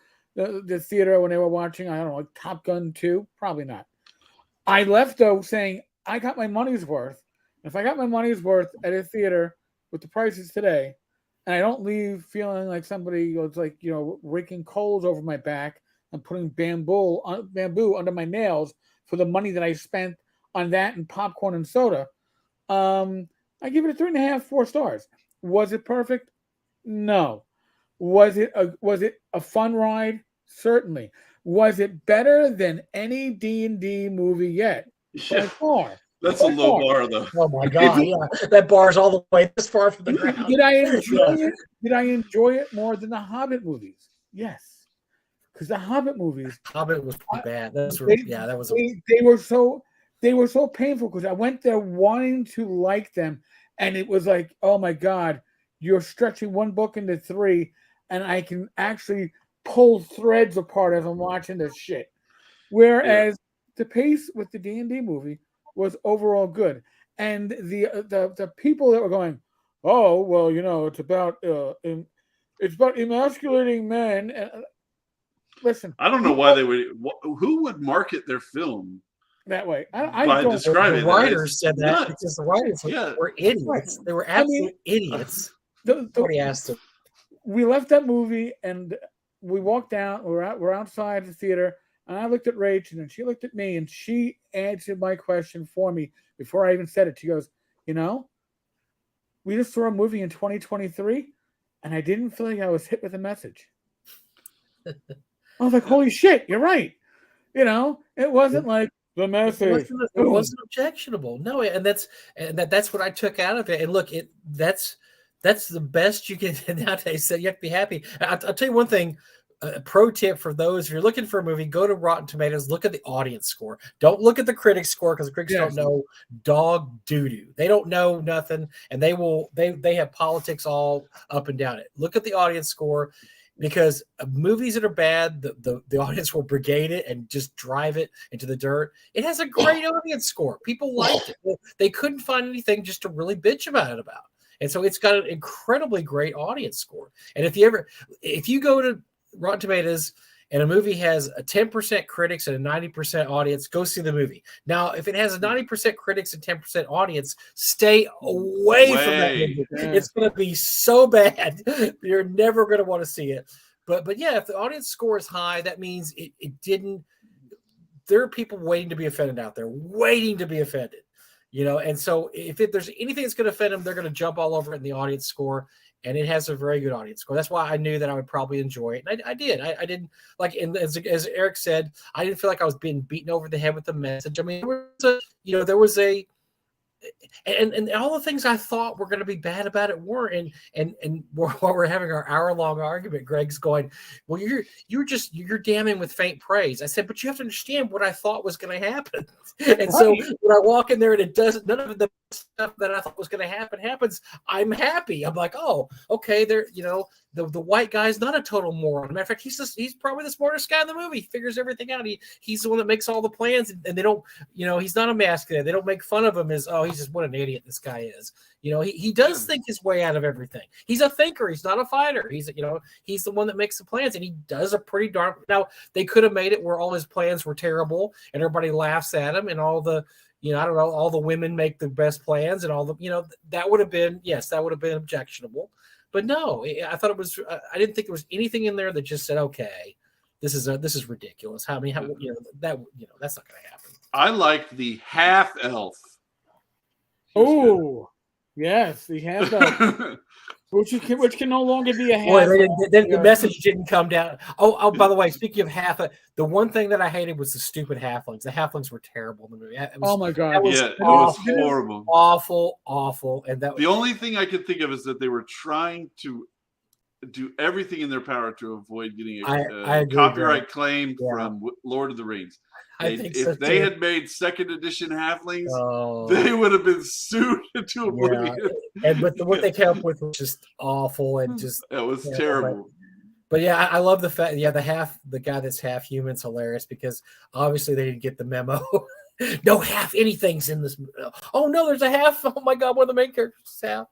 theater when they were watching, I don't know, like Top Gun 2? Probably not. I left, though, saying I got my money's worth. If I got my money's worth at a theater with the prices today, and I don't leave feeling like somebody was like, raking coals over my back and putting bamboo under my nails for the money that I spent on that and popcorn and soda, I give it a 3.5, 4 stars. Was it perfect? No. Was it a fun ride? Certainly. Was it better than any D&D movie yet? Yeah. By far. That's a low bar, though. Oh my god! Yeah, that bar's all the way this far from the ground. Did I enjoy it? Did I enjoy it more than the Hobbit movies? Yes, because the Hobbit movies. Hobbit was bad. They were so painful because I went there wanting to like them, and it was like, oh my god, you're stretching one book into 3, and I can actually pull threads apart as I'm watching this shit. Whereas the pace with the D&D movie was overall good, and the people that were going, oh well, it's about emasculating men. And listen, I don't know why they would. Who would market their film that way? I by don't. describing The that? writers It's said that nuts. because the writers were idiots. They were absolute idiots. Nobody asked them. We left that movie and we walked out. We're outside the theater, and I looked at Rachel, and she looked at me, and she answered my question for me before I even said it. She goes, we just saw a movie in 2023, and I didn't feel like I was hit with a message. I was like, holy shit, you're right. It wasn't like the message. It wasn't objectionable. No, and that's what I took out of it. And look, that's the best you can nowadays. So you have to be happy. I'll tell you one thing. A pro tip for those, if you're looking for a movie, go to Rotten Tomatoes, look at the audience score. Don't look at the critics score, because the critics don't know dog doo-doo. They don't know nothing, and they have politics all up and down it. Look at the audience score, because movies that are bad, the audience will brigade it and just drive it into the dirt. It has a great audience score. People liked it. They couldn't find anything just to really bitch about it. And so it's got an incredibly great audience score. And if you go to Rotten Tomatoes and a movie has a 10% critics and a 90% audience, go see the movie. Now, if it has a 90% critics and 10% audience, stay away from that movie. Yeah. It's going to be so bad. You're never going to want to see it. But yeah, if the audience score is high, that means it didn't. There are people waiting to be offended out there, waiting to be offended. And so if there's anything that's going to offend them, they're going to jump all over it in the audience score. And it has a very good audience score. That's why I knew that I would probably enjoy it. And I did. I didn't like, and as Eric said, I didn't feel like I was being beaten over the head with the message. I mean, there was a, and all the things I thought were going to be bad about it were. And while we're having our hour-long argument, Greg's going, well, you're damning with faint praise. I said, but you have to understand what I thought was going to happen. And so when I walk in there and it doesn't, none of the stuff that I thought was going to happen happens, I'm happy. I'm like, oh, okay, the white guy's not a total moron. Matter of fact, he's probably the smartest guy in the movie. He figures everything out. He's the one that makes all the plans, and they don't, he's not a mascot. They don't make fun of him as, oh, he's just what an idiot this guy is. He does think his way out of everything. He's a thinker. He's not a fighter. He's the one that makes the plans, and he does a pretty darn. Now they could have made it where all his plans were terrible and everybody laughs at him, and all the, I don't know, all the women make the best plans, and all the, that would have been objectionable. But no, I thought it was. I didn't think there was anything in there that just said, okay, this is ridiculous. That's not going to happen. I liked the half elf. Oh, yes, the half elf, which can no longer be a half. Boy, the message didn't come down. Oh, by the way, speaking of the one thing that I hated was the stupid halflings. The halflings were terrible in the movie. Oh my god, it was horrible, awful. And the only thing I could think of is that they were trying to do everything in their power to avoid getting a copyright claim from Lord of the Rings. If they had made second edition halflings, they would have been sued into oblivion. But what they came up with was just awful and just it was terrible. But yeah, I love the fact. Yeah, the guy that's half human's hilarious, because obviously they didn't get the memo. No half anything's in this. Oh no, there's a half. Oh my god, one of the main characters is half.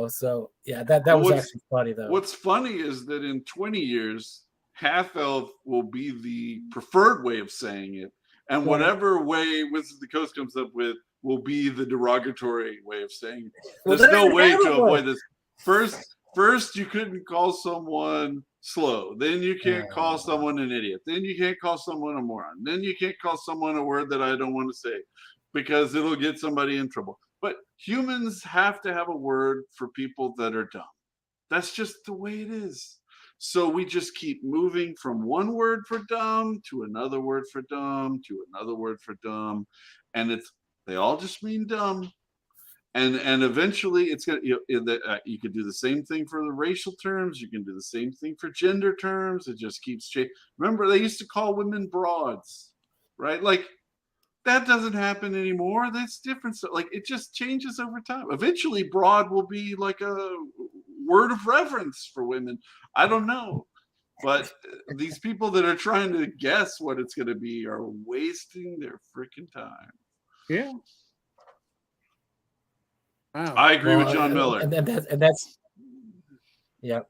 So yeah, that was actually funny though. What's funny is that in 20 years, half elf will be the preferred way of saying it, and whatever way Wizards of the Coast comes up with will be the derogatory way of saying it. There's no way to avoid this. First, you couldn't call someone slow. Then you can't call someone an idiot. Then you can't call someone a moron. Then you can't call someone a word that I don't want to say, because it'll get somebody in trouble. But humans have to have a word for people that are dumb. That's just the way it is. So we just keep moving from one word for dumb to another word for dumb to another word for dumb, and they all just mean dumb. And eventually it's gonna you could do the same thing for the racial terms. You can do the same thing for gender terms. It just keeps changing. Remember, they used to call women broads, right? Like, That doesn't happen anymore. That's different. So, like, it just changes over time. Eventually, broad will be like a word of reverence for women. I don't know. But these people that are trying to guess what it's going to be are wasting their freaking time. Yeah. Wow. I agree with John Miller. And that's yeah.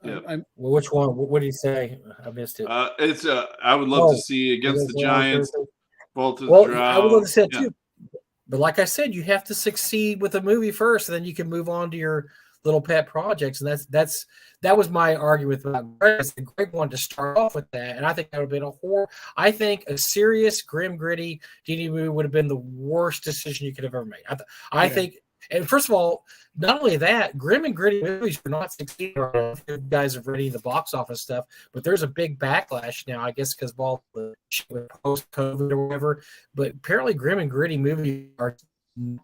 Yep. Well, which one? What did he say? I missed it. It's I would love to see against the Giants. Vault of the Drow. I would love to see it too. But like I said, you have to succeed with a movie first, and then you can move on to your little pet projects. And that was my argument about Greg. Greg wanted to start off with that, and I think that would have been a horror. I think a serious, grim, gritty D&D movie would have been the worst decision you could have ever made. I think. And first of all, not only that, grim and gritty movies are not succeeding. If you guys have read the box office stuff, but there's a big backlash now, I guess, because of all the shit with post-COVID or whatever. But apparently, grim and gritty movies are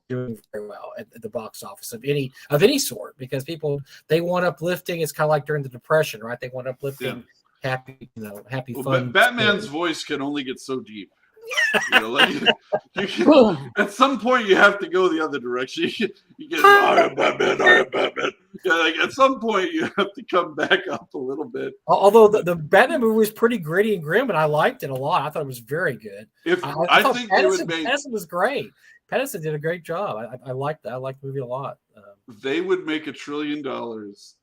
doing very well at the box office of any sort, because people, they want uplifting. It's kind of like during the Depression, right? They want uplifting, happy fun. Batman's voice can only get so deep. You know, like you can, at some point you have to go the other direction. You get I am Batman. Yeah, like at some point you have to come back up a little bit. Although the Batman movie was pretty gritty and grim, and I liked it a lot. I thought it was very good. I think Pattinson was great. Pattinson did a great job. I liked that. I liked the movie a lot. They would make $1 trillion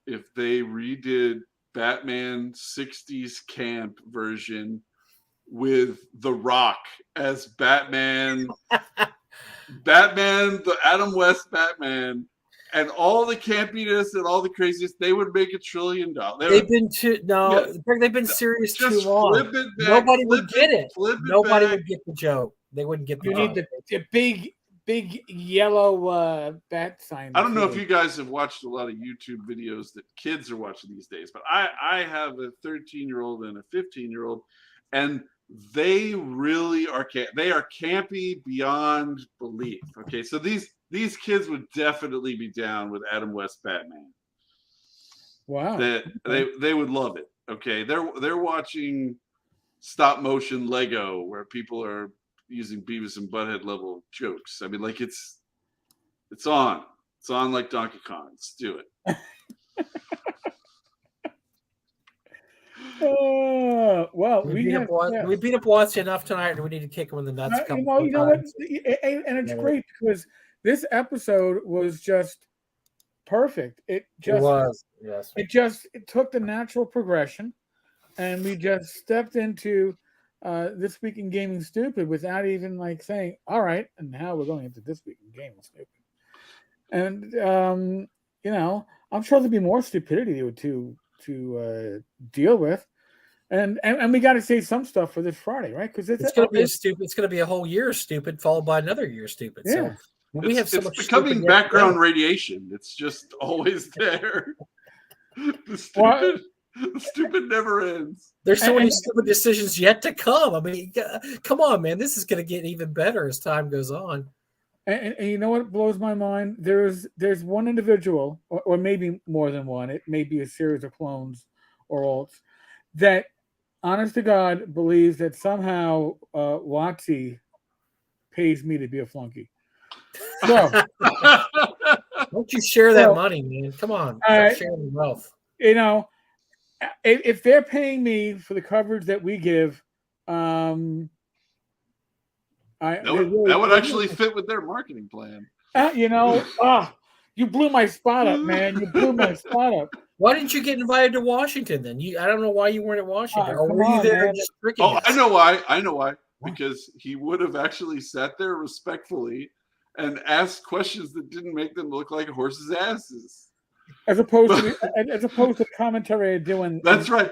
if they redid Batman 60s camp version with The Rock as Batman, the Adam West Batman, and all the campiness and all the craziness. They would make $1 trillion. They've been they've been serious too long. Nobody would get it. Nobody would get the joke. They wouldn't get the joke. You need the big yellow bat sign. I don't know if you guys have watched a lot of YouTube videos that kids are watching these days, but I have a 13-year-old and a 15-year-old, and they really are they are campy beyond belief. Okay, so these kids would definitely be down with Adam West Batman. Wow, they would love it. Okay, they're watching stop motion Lego where people are using Beavis and Butthead level jokes. I mean, like it's on like Donkey Kong. Let's do it. Well, we beat up Watts enough tonight, and we need to kick him in the nuts. You know what? And it's great because this episode was just perfect. It was. Yes. It took the natural progression, and we just stepped into This Week in Gaming Stupid without even like saying, "All right," and now we're going into This Week in Gaming Stupid. And you know, I'm sure there'll be more stupidity to deal with, and we got to say some stuff for this Friday, right? Because it's going to be It's going to be a whole year of stupid, followed by another year of stupid. Yeah. So we have so much becoming background radiation. It's just always there. The stupid never ends. There's so many stupid decisions yet to come. I mean, come on, man. This is going to get even better as time goes on. And you know what blows my mind? There's one individual, or maybe more than one. It may be a series of clones or alts that, honest to God, believes that somehow WotC pays me to be a flunky. So, don't you share that money, man? Come on, share the wealth. You know, if they're paying me for the coverage that we give, that would actually fit with their marketing plan. You blew my spot up, man. You blew my spot up. Why didn't you get invited to Washington then? I don't know why you weren't at Washington. Or were you there just freaking us? I know why. Because he would have actually sat there respectfully and asked questions that didn't make them look like horses' asses. As opposed to commentary doing. That's right.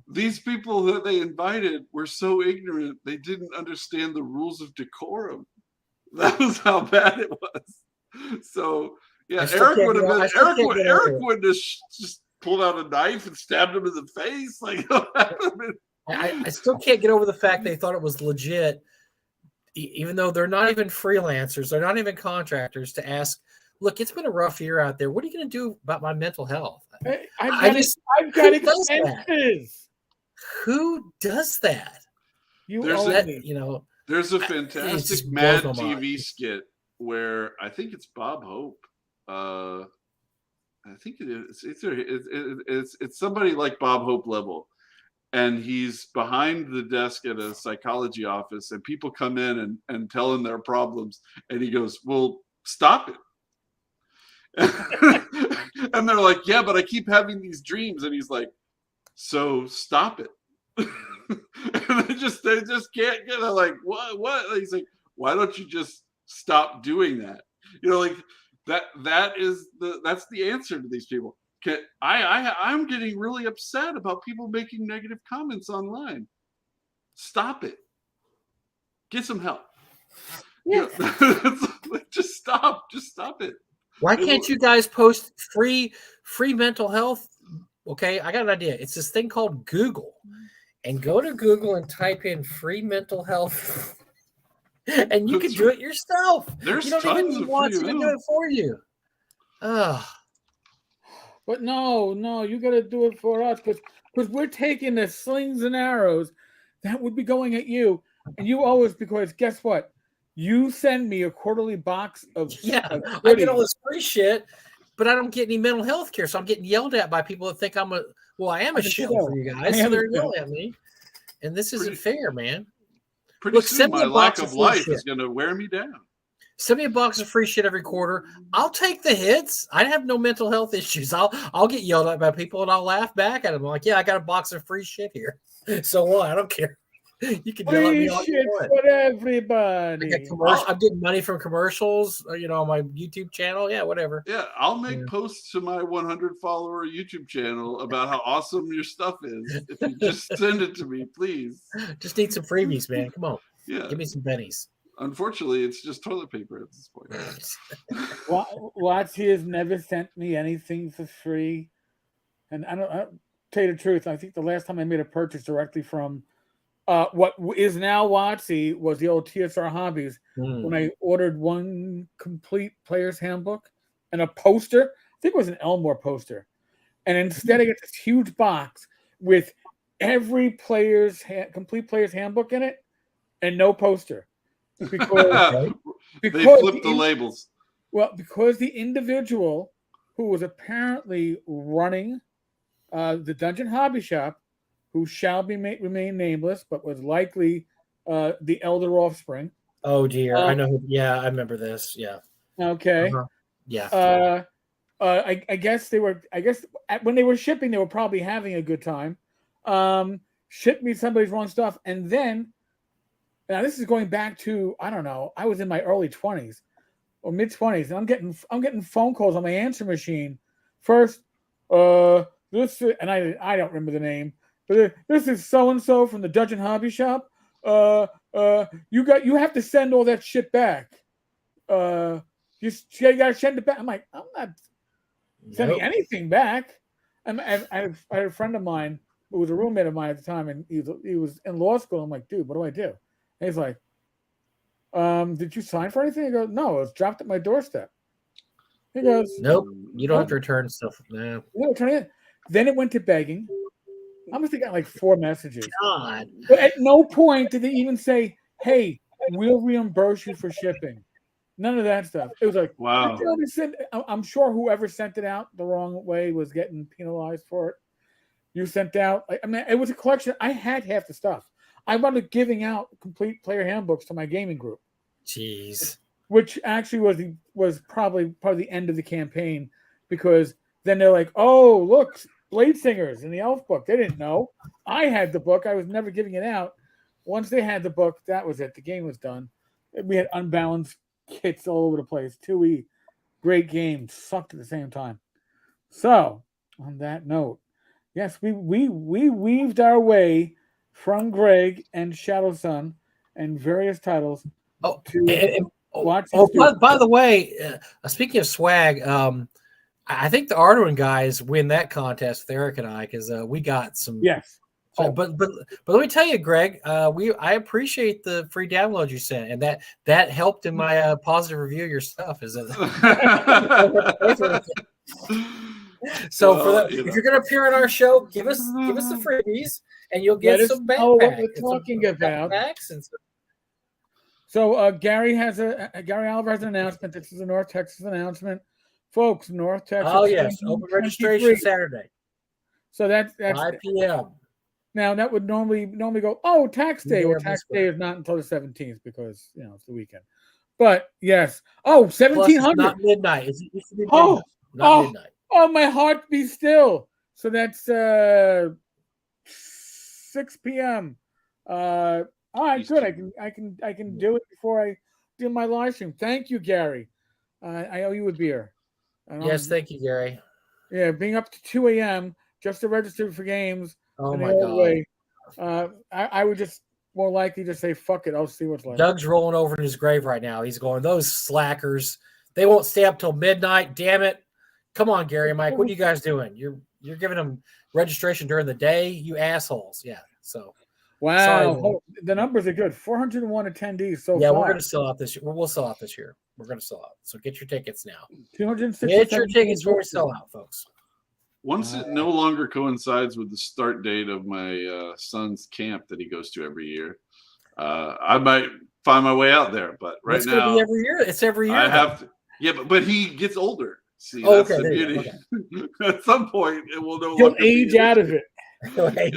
These people that they invited were so ignorant they didn't understand the rules of decorum. That was how bad it was. So yeah, Eric wouldn't have just pulled out a knife and stabbed him in the face. Like I still can't get over the fact they thought it was legit, even though they're not even freelancers, they're not even contractors, to ask, look, it's been a rough year out there. What are you going to do about my mental health? I've got expenses. Who does that? You know, There's a It fantastic just Mad blows my mind. TV skit where I think it's Bob Hope. I think it is. It's somebody like Bob Hope level, and he's behind the desk at a psychology office, and people come in and tell him their problems, and he goes, "Well, stop it." And they're like, "Yeah, but I keep having these dreams," and he's like, "So stop it." And they just can't get it. Like, what? And he's like, "Why don't you just stop doing that?" Like that's the answer to these people. I'm getting really upset about people making negative comments online. Stop it. Get some help. Yeah. Just stop it. Why can't you guys post free mental health? Okay, I got an idea. It's this thing called Google. And go to Google and type in free mental health. And you can do it yourself. There's you don't tons even of want free to do it for you. But no, you got to do it for us because we're taking the slings and arrows that would be going at you, and you owe us because guess what? You send me a quarterly box of I get all this free shit, but I don't get any mental health care, so I'm getting yelled at by people that think I am a shill for you guys, so they're yelling at me, and this isn't fair, man. Pretty soon, my lack of life is going to wear me down. Send me a box of free shit every quarter. I'll take the hits. I have no mental health issues. I'll get yelled at by people and I'll laugh back at them. I'm like, yeah, I got a box of free shit here. So what? I don't care. You can yell at me all you want. For everybody. I'm getting money from commercials, on my YouTube channel. Yeah, whatever. Yeah, I'll make posts to my 100 follower YouTube channel about how awesome your stuff is. If you just send it to me, please. Just need some freebies, man. Come on. Yeah. Give me some bennies. Unfortunately, it's just toilet paper at this point. Watsy has never sent me anything for free. And I don't tell you the truth. I think the last time I made a purchase directly from what is now Watsy was the old TSR Hobbies when I ordered one complete player's handbook and a poster. I think it was an Elmore poster. And instead I get this huge box with every complete player's handbook in it and no poster. Because they flipped the labels. Well, because the individual who was apparently running the Dungeon Hobby Shop, who shall remain nameless, but was likely the elder offspring. Oh dear, I know. Yeah, I remember this. Yeah. Okay. Yeah. I guess when they were shipping, they were probably having a good time. Shipped me somebody's wrong stuff, and then. Now this is going back to I don't know. I was in my early 20s or mid 20s, and I'm getting phone calls on my answer machine. First, this and I don't remember the name, but this is so and so from the Dungeon Hobby Shop. You have to send all that shit back. You got to send it back. I'm like, I'm not sending anything back. I had a friend of mine who was a roommate of mine at the time, and he was in law school. I'm like, dude, what do I do? And he's like, did you sign for anything? I go, no, it was dropped at my doorstep. He goes, nope, you don't have to return stuff. No. Then it went to begging. I must have got like 4 messages. God. But at no point did they even say, hey, we'll reimburse you for shipping. None of that stuff. It was like, wow. I'm sure whoever sent it out the wrong way was getting penalized for it. You sent out, it was a collection. I had half the stuff. I wound up giving out complete player handbooks to my gaming group. Jeez. Which actually was probably the end of the campaign, because then they're like, oh, look, Blade Singers in the Elf book. They didn't know. I had the book. I was never giving it out. Once they had the book, that was it. The game was done. We had unbalanced kits all over the place. 2E, great game, sucked at the same time. So, on that note, yes, we weaved our way from Greg and ShadowSun and various titles. By the way, speaking of swag, I think the Arduin guys win that contest with Eric and I, because we got some. Yes. Oh, but let me tell you, Greg, I appreciate the free download you sent, and that helped in my positive review of your stuff. Is it? So if you're going to appear on our show, give us the freebies, and you'll get some backpacks. What we're talking about. So Gary Oliver has an announcement. This is a North Texas announcement, folks. North Texas. Oh yes, open registration Saturday. So that's 5 p.m. Now that would normally go. Oh, tax day. Well, tax day Square. is not until the 17th because it's the weekend. But yes. Oh, 1700. Not midnight. It used to be midnight. Not midnight. Oh, my heart be still. So that's 6 p.m. All right, good. I can do it before I do my live stream. Thank you, Gary. I owe you a beer. Yes, thank you, Gary. Yeah, being up to 2 a.m. just to register for games. Oh my God. I would just more likely just say fuck it. I'll see what's left. Doug's rolling over in his grave right now. He's going, those slackers. They won't stay up till midnight. Damn it. Come on, Gary, Mike. What are you guys doing? You're giving them registration during the day, you assholes. Yeah. So wow. Sorry, the numbers are good. 401 attendees so far. We're gonna sell out this year. We'll sell out this year. We're gonna sell out. So get your tickets now. 260. Get your tickets before we sell out, folks. Once it no longer coincides with the start date of my son's camp that he goes to every year, I might find my way out there. But right now, gonna be every year. It's every year. I have to. Yeah, but he gets older. See, that's the beauty. Okay. At some point, it will no longer. He'll age out of it. He'll be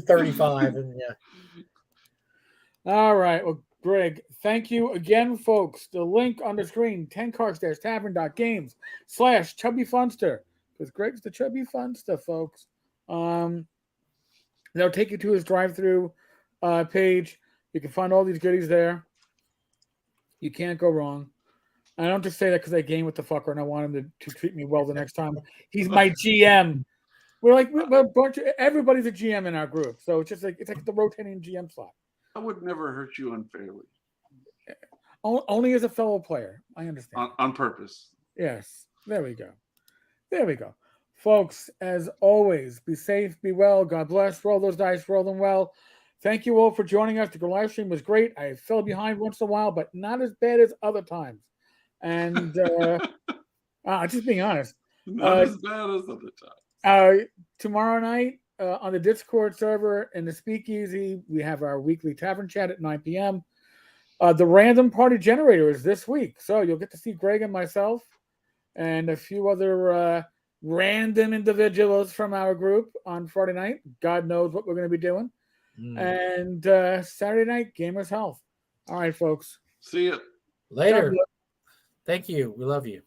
35, and yeah. All right. Well, Greg, thank you again, folks. The link on the screen: Tavern.games/chubbyfunster. Because Greg's the chubby funster, folks. They'll take you to his drive-through page. You can find all these goodies there. You can't go wrong. I don't just say that because I game with the fucker and I want him to treat me well the next time. He's my GM. We're a bunch of everybody's a GM in our group, so it's like the rotating GM slot. I would never hurt you unfairly. Only as a fellow player, I understand. On purpose. Yes. There we go. There we go. Folks, as always, be safe, be well. God bless. Roll those dice, roll them well. Thank you all for joining us. The live stream was great. I fell behind once in a while, but not as bad as other times. And just being honest. Not as bad as other times. Tomorrow night on the Discord server in the Speakeasy, we have our weekly Tavern chat at 9 p.m. The random party generator is this week. So you'll get to see Greg and myself and a few other random individuals from our group on Friday night. God knows what we're going to be doing. And Saturday night, Gamers Health. All right, folks. See you later. Thank you. We love you.